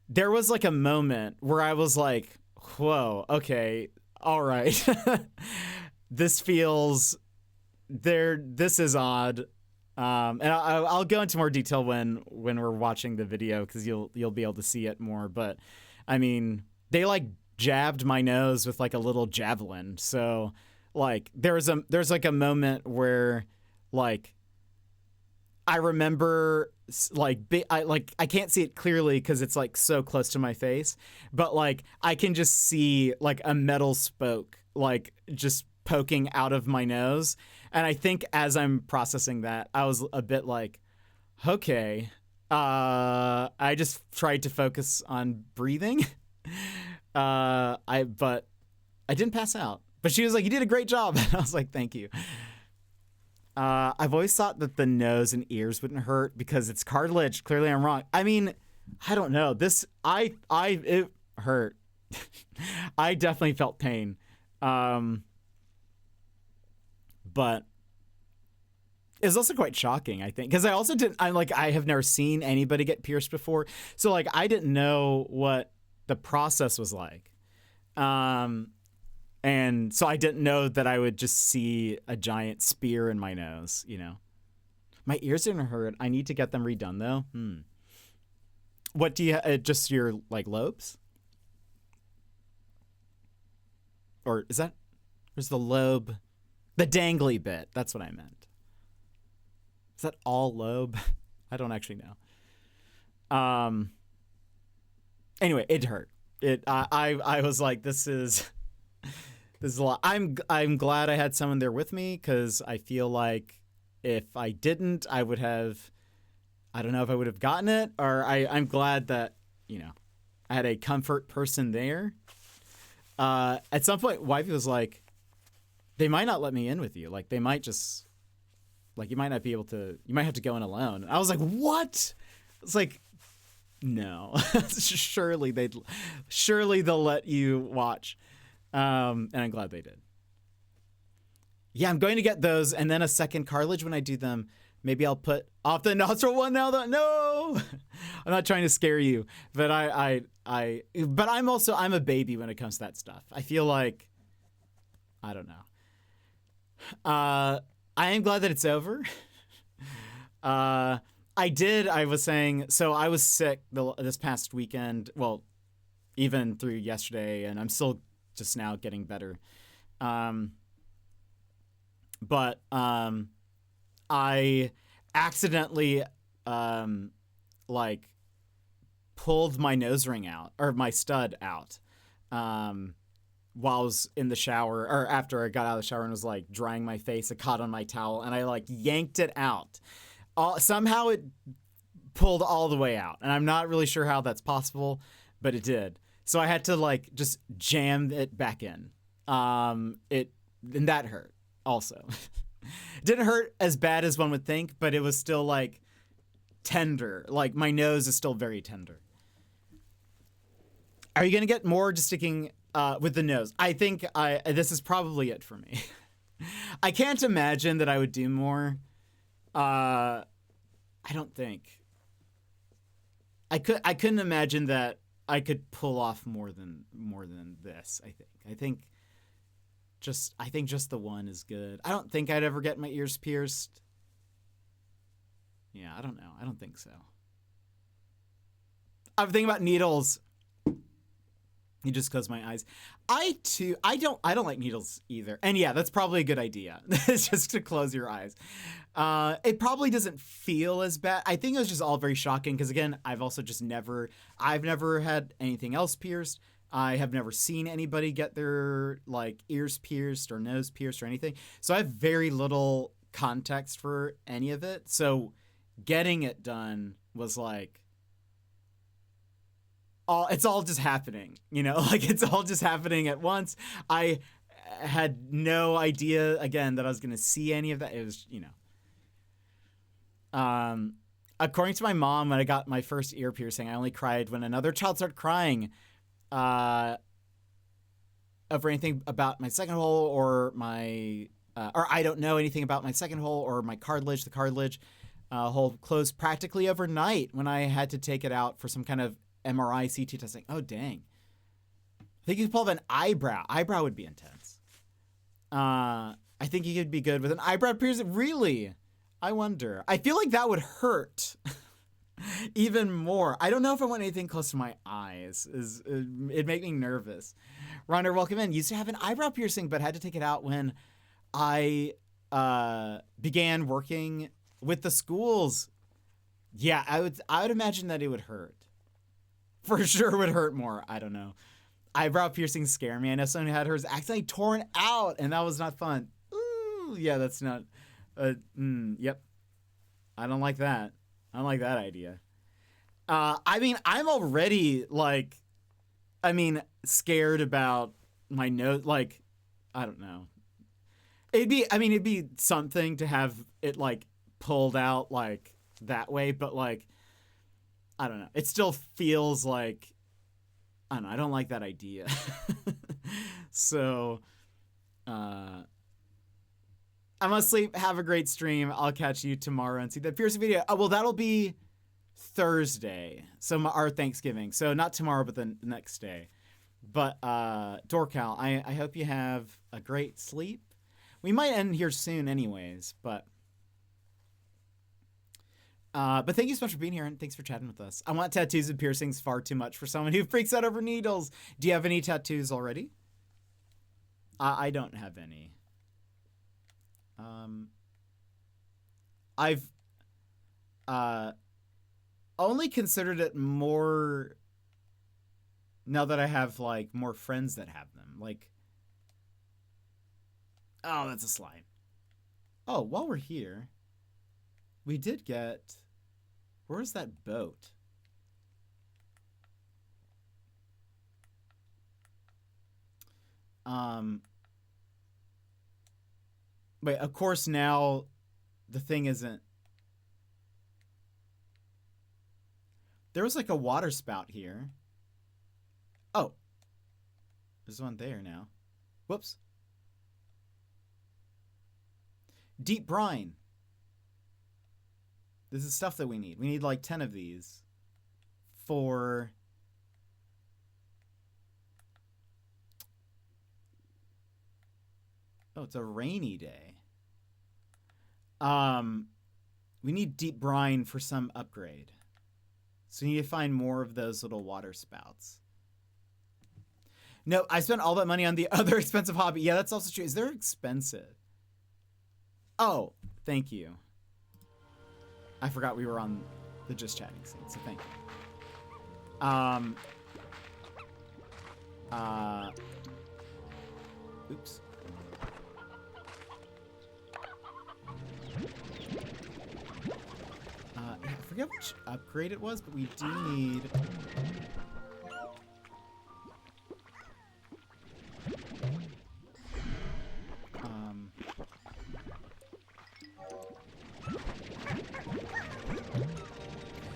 there was like a moment where I was like, whoa, okay, all right. This is odd. And I'll go into more detail when we're watching the video, because you'll be able to see it more. But I mean, they like jabbed my nose with like a little javelin. So like there's like a moment where like I remember like I can't see it clearly because it's like so close to my face, but like I can just see like a metal spoke like just poking out of my nose. And I think as I'm processing that, I was a bit like, okay, I just tried to focus on breathing. But I didn't pass out. But she was like, you did a great job. And I was like, thank you. I've always thought that the nose and ears wouldn't hurt because it's cartilage. Clearly I'm wrong. I mean, I don't know. It hurt. I definitely felt pain. But it was also quite shocking, I think, because I have never seen anybody get pierced before. So like, I didn't know what the process was like. And so I didn't know that I would just see a giant spear in my nose, you know. My ears didn't hurt. I need to get them redone though. What do you, just your like lobes? Or where's the lobe? The dangly bit. That's what I meant. Is that all lobe? I don't actually know. Anyway, it hurt. I was like, this is a lot. I'm glad I had someone there with me, because I feel like if I didn't, I don't know if I would have gotten it, or I'm glad that, you know, I had a comfort person there. At some point, wifey was like, they might not let me in with you. Like, they might just, like, you might not be able to, you might have to go in alone. And I was like, what? It's like, no. surely they'll let you watch. And I'm glad they did. Yeah, I'm going to get those, and then a second cartilage when I do them. Maybe I'll put off the nostril one now. No, I'm not trying to scare you, but but I'm a baby when it comes to that stuff. I feel like, I don't know. I am glad that it's over. I was saying, so I was sick this past weekend. Well, even through yesterday, and I'm still just now getting better. But I accidentally like pulled my nose ring out, or my stud out, while I was in the shower, or after I got out of the shower and was like drying my face. It caught on my towel, and I like yanked it out. Somehow it pulled all the way out, and I'm not really sure how that's possible, but it did. So I had to like just jam it back in. And that hurt also. It didn't hurt as bad as one would think, but it was still like tender. Like, my nose is still very tender. Are you gonna get more just sticking with the nose? I think this is probably it for me. I can't imagine that I would do more. I don't think. I couldn't imagine that I could pull off more than this. I think just the one is good. I don't think I'd ever get my ears pierced. Yeah, I don't know. I don't think so. I'm thinking about needles. You just close my eyes. I don't like needles either. And yeah, that's probably a good idea. It's just to close your eyes. It probably doesn't feel as bad. I think it was just all very shocking because again, I've never had anything else pierced. I have never seen anybody get their like ears pierced or nose pierced or anything. So I have very little context for any of it. So getting it done was like, it's all just happening, you know, like it's all just happening at once. I had no idea again that I was going to see any of that. It was, you know, according to my mom, when I got my first ear piercing, I only cried when another child started crying, over anything about my second hole or my, or I don't know anything about my second hole or my cartilage. The cartilage hole closed practically overnight when I had to take it out for some kind of MRI, CT testing. Oh, dang. I think you could pull up an eyebrow. Eyebrow would be intense. I think you could be good with an eyebrow piercing. Really? I wonder. I feel like that would hurt even more. I don't know if I want anything close to my eyes. It'd make me nervous. Rhonda, welcome in. Used to have an eyebrow piercing, but had to take it out when I began working with the schools. Yeah, I would imagine that it would hurt. For sure would hurt more. I don't know. Eyebrow piercings scare me. I know someone who had hers accidentally torn out, and that was not fun. Ooh, yeah, that's not. Yep. I don't like that. I don't like that idea. I mean, I'm already like, scared about my nose. Like, I don't know. It'd be something to have it like pulled out like that way, but like, I don't know. It still feels like, I don't know. I don't like that idea. So, I'm gonna sleep. Have a great stream. I'll catch you tomorrow and see that piercing video. Oh, well, that'll be Thursday. So our Thanksgiving. So not tomorrow, but the next day. But, Dorcal, I hope you have a great sleep. We might end here soon anyways, but thank you so much for being here, and thanks for chatting with us. I want tattoos and piercings far too much for someone who freaks out over needles. Do you have any tattoos already? I don't have any. I've only considered it more now that I have like more friends that have them. Like, oh, that's a slide. Oh, while we're here, we did get. Where's that boat? Wait, of course now the thing isn't. There was like a water spout here. Oh. There's one there now. Whoops. Deep brine. This is stuff that we need. We need like 10 of these for oh, it's a rainy day. We need deep brine for some upgrade. So we need to find more of those little water spouts. No, I spent all that money on the other expensive hobby. Yeah, that's also true. Is there expensive? Oh, thank you. I forgot we were on the just chatting scene, so thank you. Oops. I forget which upgrade it was, but we do need.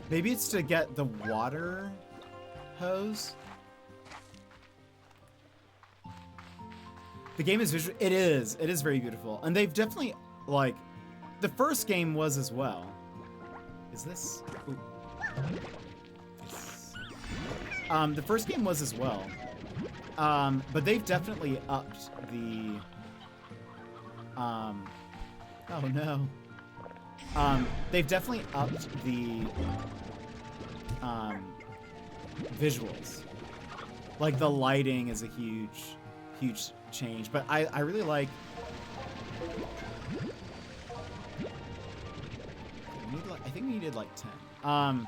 Maybe it's to get the water hose. The game is visual. It is. It is very beautiful. And they've definitely, like, the first game was as well. Is this? Ooh. The first game was as well. But they've definitely upped the, oh no. They've definitely upped the, visuals. Like the lighting is a huge change, but I really like. I think we needed like 10.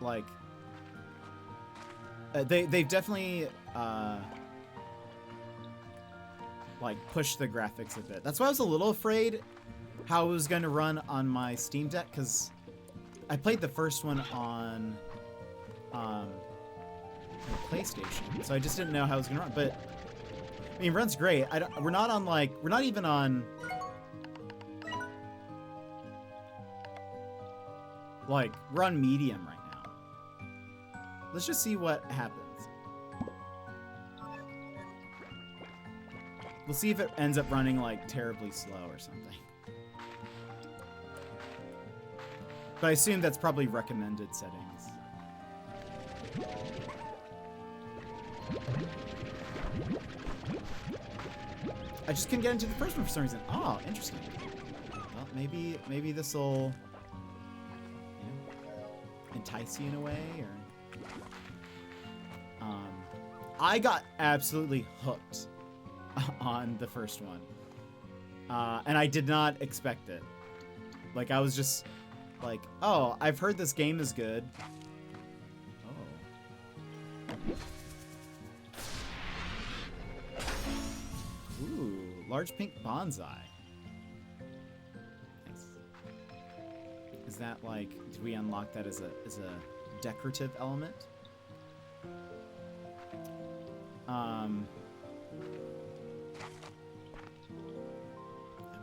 Like they've definitely like pushed the graphics a bit. That's why I was a little afraid how it was going to run on my Steam Deck, because I played the first one on PlayStation, so I just didn't know how it was going to run. But I mean, it runs great. We're not on like, we're not even on like, we're on medium right now. Let's just see what happens. We'll see if it ends up running like terribly slow or something. But I assume that's probably recommended settings. I just couldn't get into the first one for some reason. Oh, interesting. Well, maybe this will, you know, entice you in a way, or I got absolutely hooked on the first one, and I did not expect it. Like, I was just like, oh, I've heard this game is good. Oh. Ooh, large pink bonsai. Nice. Is that like, did we unlock that as a decorative element? I'm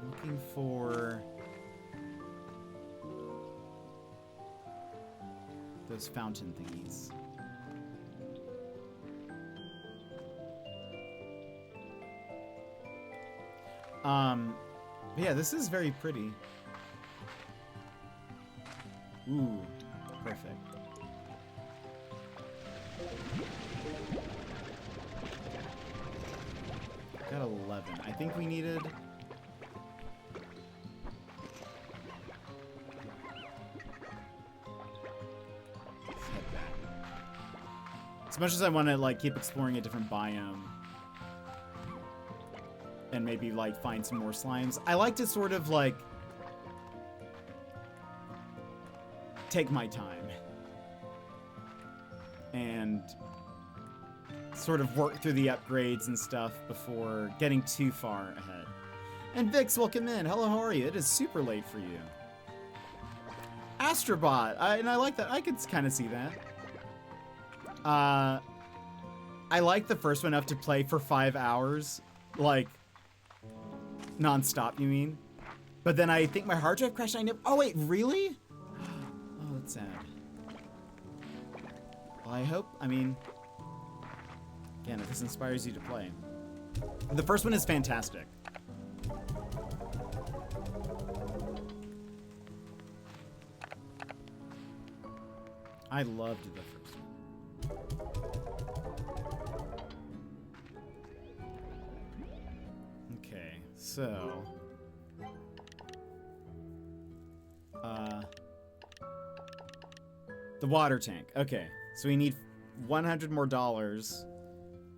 looking for those fountain thingies. But yeah, this is very pretty. Ooh, perfect. Got 11. I think we needed. Let's head back. As much as I want to like keep exploring a different biome and maybe like find some more slimes, I like to sort of like take my time and sort of work through the upgrades and stuff before getting too far ahead. And Vix, welcome in. Hello, how are you? It is super late for you. Astrobot, and I like that. I could kind of see that. I like the first one enough to play for 5 hours, like non-stop, you mean? But then I think my hard drive crashed and I never. Oh wait, really? Oh, that's sad. Well, I hope. I mean, again, if this inspires you to play. The first one is fantastic. I loved the first one. Okay, so the water tank. Okay, so we need $100 more,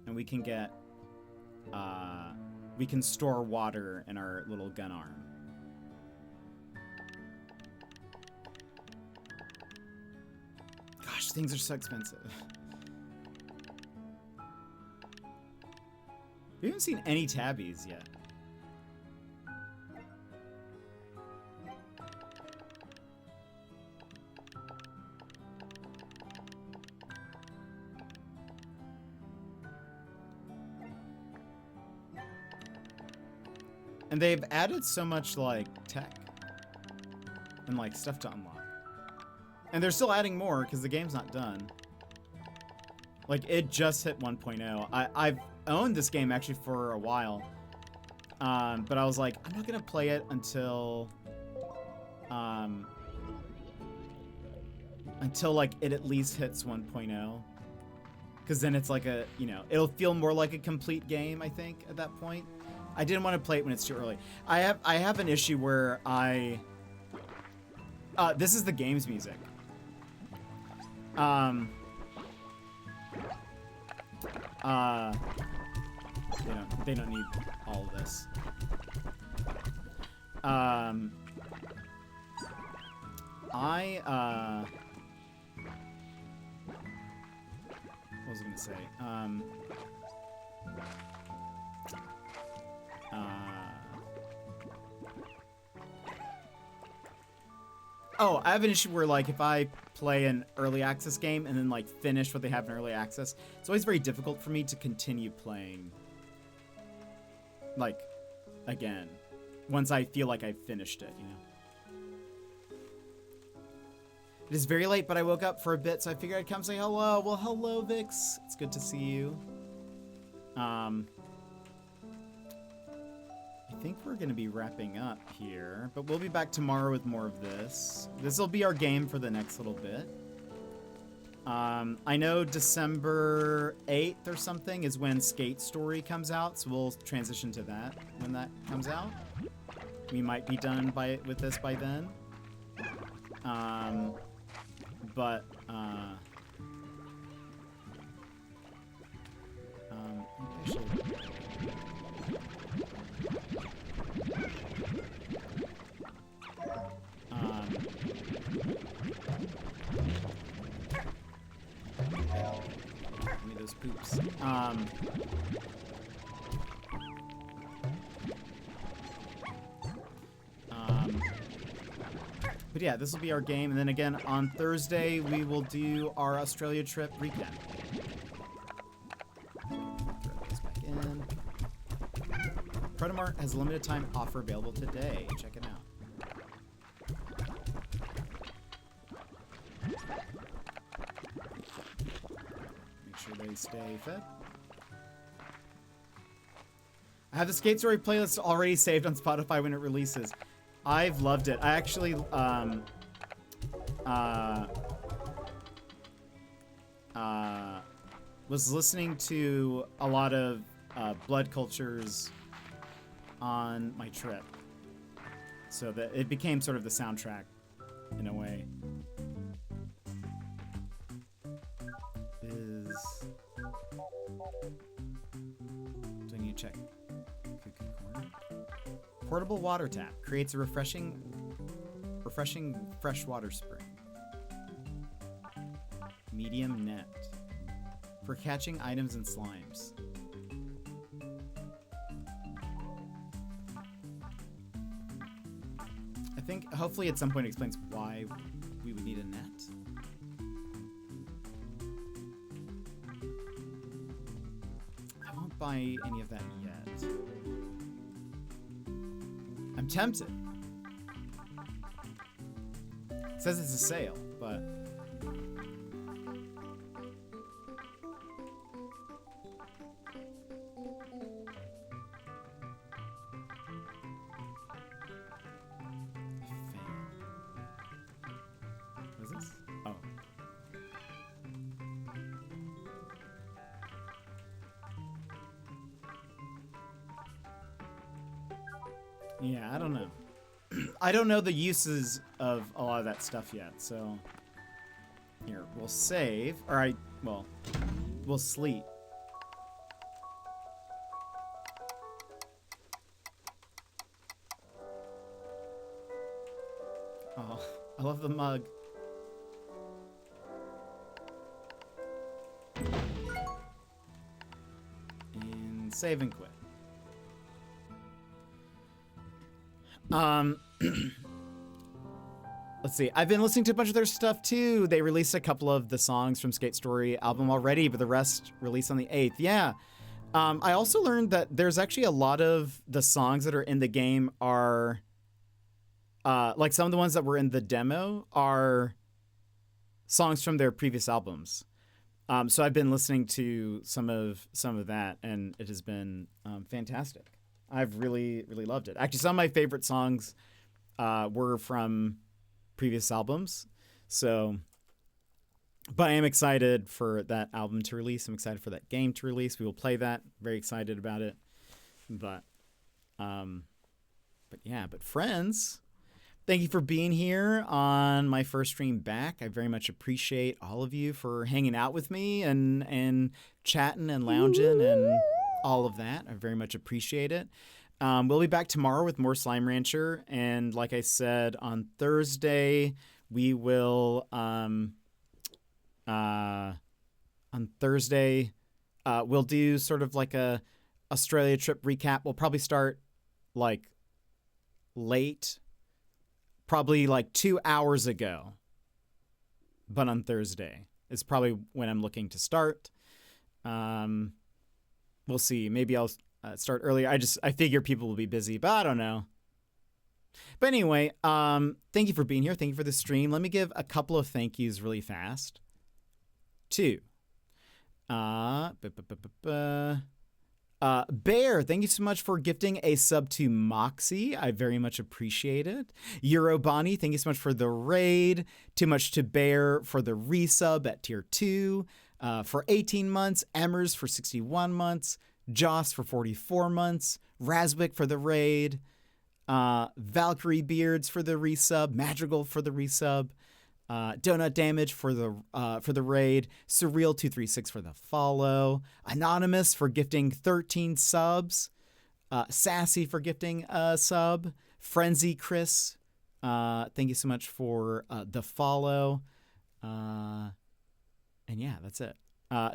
and we can get we can store water in our little gun arm. Gosh, things are so expensive. We haven't seen any tabbies yet. And they've added so much, like, tech and, like, stuff to unlock. And they're still adding more because the game's not done. Like, it just hit 1.0. I've owned this game, actually, for a while. But I was like, I'm not going to play it until, like, it at least hits 1.0. Because then it's like a, you know, it'll feel more like a complete game, I think, at that point. I didn't want to play it when it's too early. I have an issue where this is the game's music. They don't need all of this. What was I gonna say? Oh, I have an issue where, like, if I play an early access game and then, like, finish what they have in early access, it's always very difficult for me to continue playing, like, again, once I feel like I've finished it, you know? It is very late, but I woke up for a bit, so I figured I'd come say hello. Well, hello, Vix. It's good to see you. I think we're going to be wrapping up here, but we'll be back tomorrow with more of this. This will be our game for the next little bit. I know December 8th or something is when Skate Story comes out, so we'll transition to that when that comes out. We might be done with this by then. Give me those poops. But yeah, this will be our game, and then again on Thursday we will do our Australia trip recap. Throw this back in. Protomart has a limited time offer available today. Check it out. Make sure they stay fed. I have the Skate Story playlist already saved on Spotify when it releases. I've loved it. I actually, was listening to a lot of Blood Cultures on my trip, so that it became sort of the soundtrack in a way. Do I need to check? Cuckoo corner. Portable water tap creates a refreshing freshwater spring. Medium net for catching items and slimes. I think hopefully at some point it explains why we would need a net. I won't buy any of that yet. I'm tempted. It says it's a sale, but what is this? Oh. Yeah, I don't know. I don't know the uses of a lot of that stuff yet, so here, we'll save. Alright, well, we'll sleep. Oh, I love the mug. And save and quit. Let's see. I've been listening to a bunch of their stuff too. They released a couple of the songs from Skate Story album already, but the rest released on the 8th. Yeah. I also learned that there's actually a lot of the songs that are in the game are like some of the ones that were in the demo are songs from their previous albums. So I've been listening to some of that, and it has been fantastic. I've really loved it. Actually, some of my favorite songs were from previous albums. So, but I am excited for that album to release. I'm excited for that game to release. We will play that. Very excited about it. But But yeah, but friends, thank you for being here on my first stream back. I very much appreciate all of you for hanging out with me and chatting and lounging and all of that. I very much appreciate it. We'll be back tomorrow with more Slime Rancher, and like I said, on Thursday we will we'll do sort of like a Australia trip recap. We'll probably start like late, probably like 2 hours ago, but on Thursday is probably when I'm looking to start. We'll see. Maybe I'll start earlier. I figure people will be busy, but I don't know. But anyway, thank you for being here. Thank you for the stream. Let me give a couple of thank yous really fast. To Bear, thank you so much for gifting a sub to Moxie. I very much appreciate it. Eurobonnie, thank you so much for the raid. Too Much to Bear for the resub at tier 2. For 18 months. Emmers for 61 months. Joss for 44 months. Raswick for the raid. Valkyrie Beards for the resub. Madrigal for the resub. Donut Damage for the raid. Surreal236 for the follow. Anonymous for gifting 13 subs. Sassy for gifting a sub. Frenzy Chris, thank you so much for the follow. And yeah, that's it.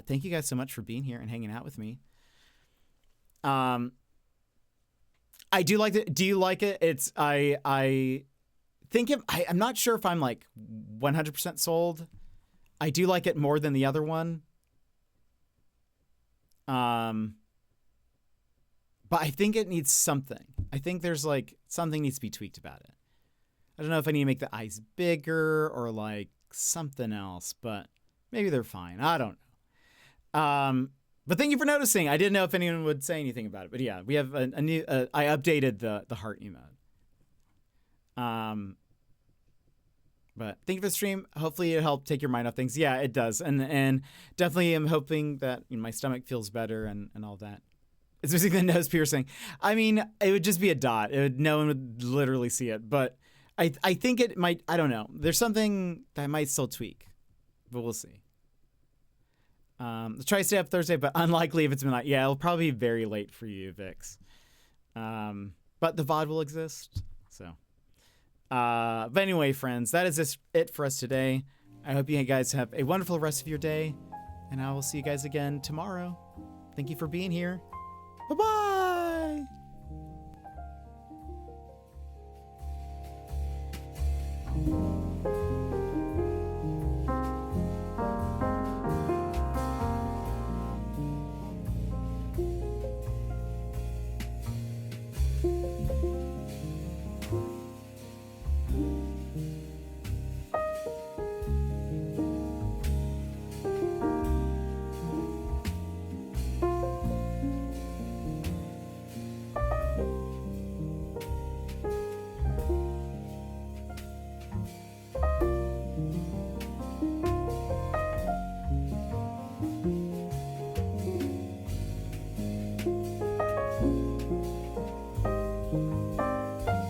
Thank you guys so much for being here and hanging out with me. I do like it. Do you like it? It's I think I'm not sure if I'm like 100% sold. I do like it more than the other one. But I think it needs something. I think there's like something needs to be tweaked about it. I don't know if I need to make the eyes bigger or like something else, but maybe they're fine. I don't know. But thank you for noticing. I didn't know if anyone would say anything about it, but yeah, we have a new. I updated the heart emote. But thank you for the stream. Hopefully it helped take your mind off things. Yeah, it does, and definitely I'm hoping that my stomach feels better and all that. It's basically the nose piercing. I mean, it would just be a dot. No one would literally see it, but I think it might. I don't know. There's something that I might still tweak, but we'll see. Let's try to stay up Thursday, but unlikely if it's midnight. Yeah, it'll probably be very late for you, Vix. But the VOD will exist, so. But anyway, friends, that is it for us today. I hope you guys have a wonderful rest of your day, and I will see you guys again tomorrow. Thank you for being here. Bye-bye!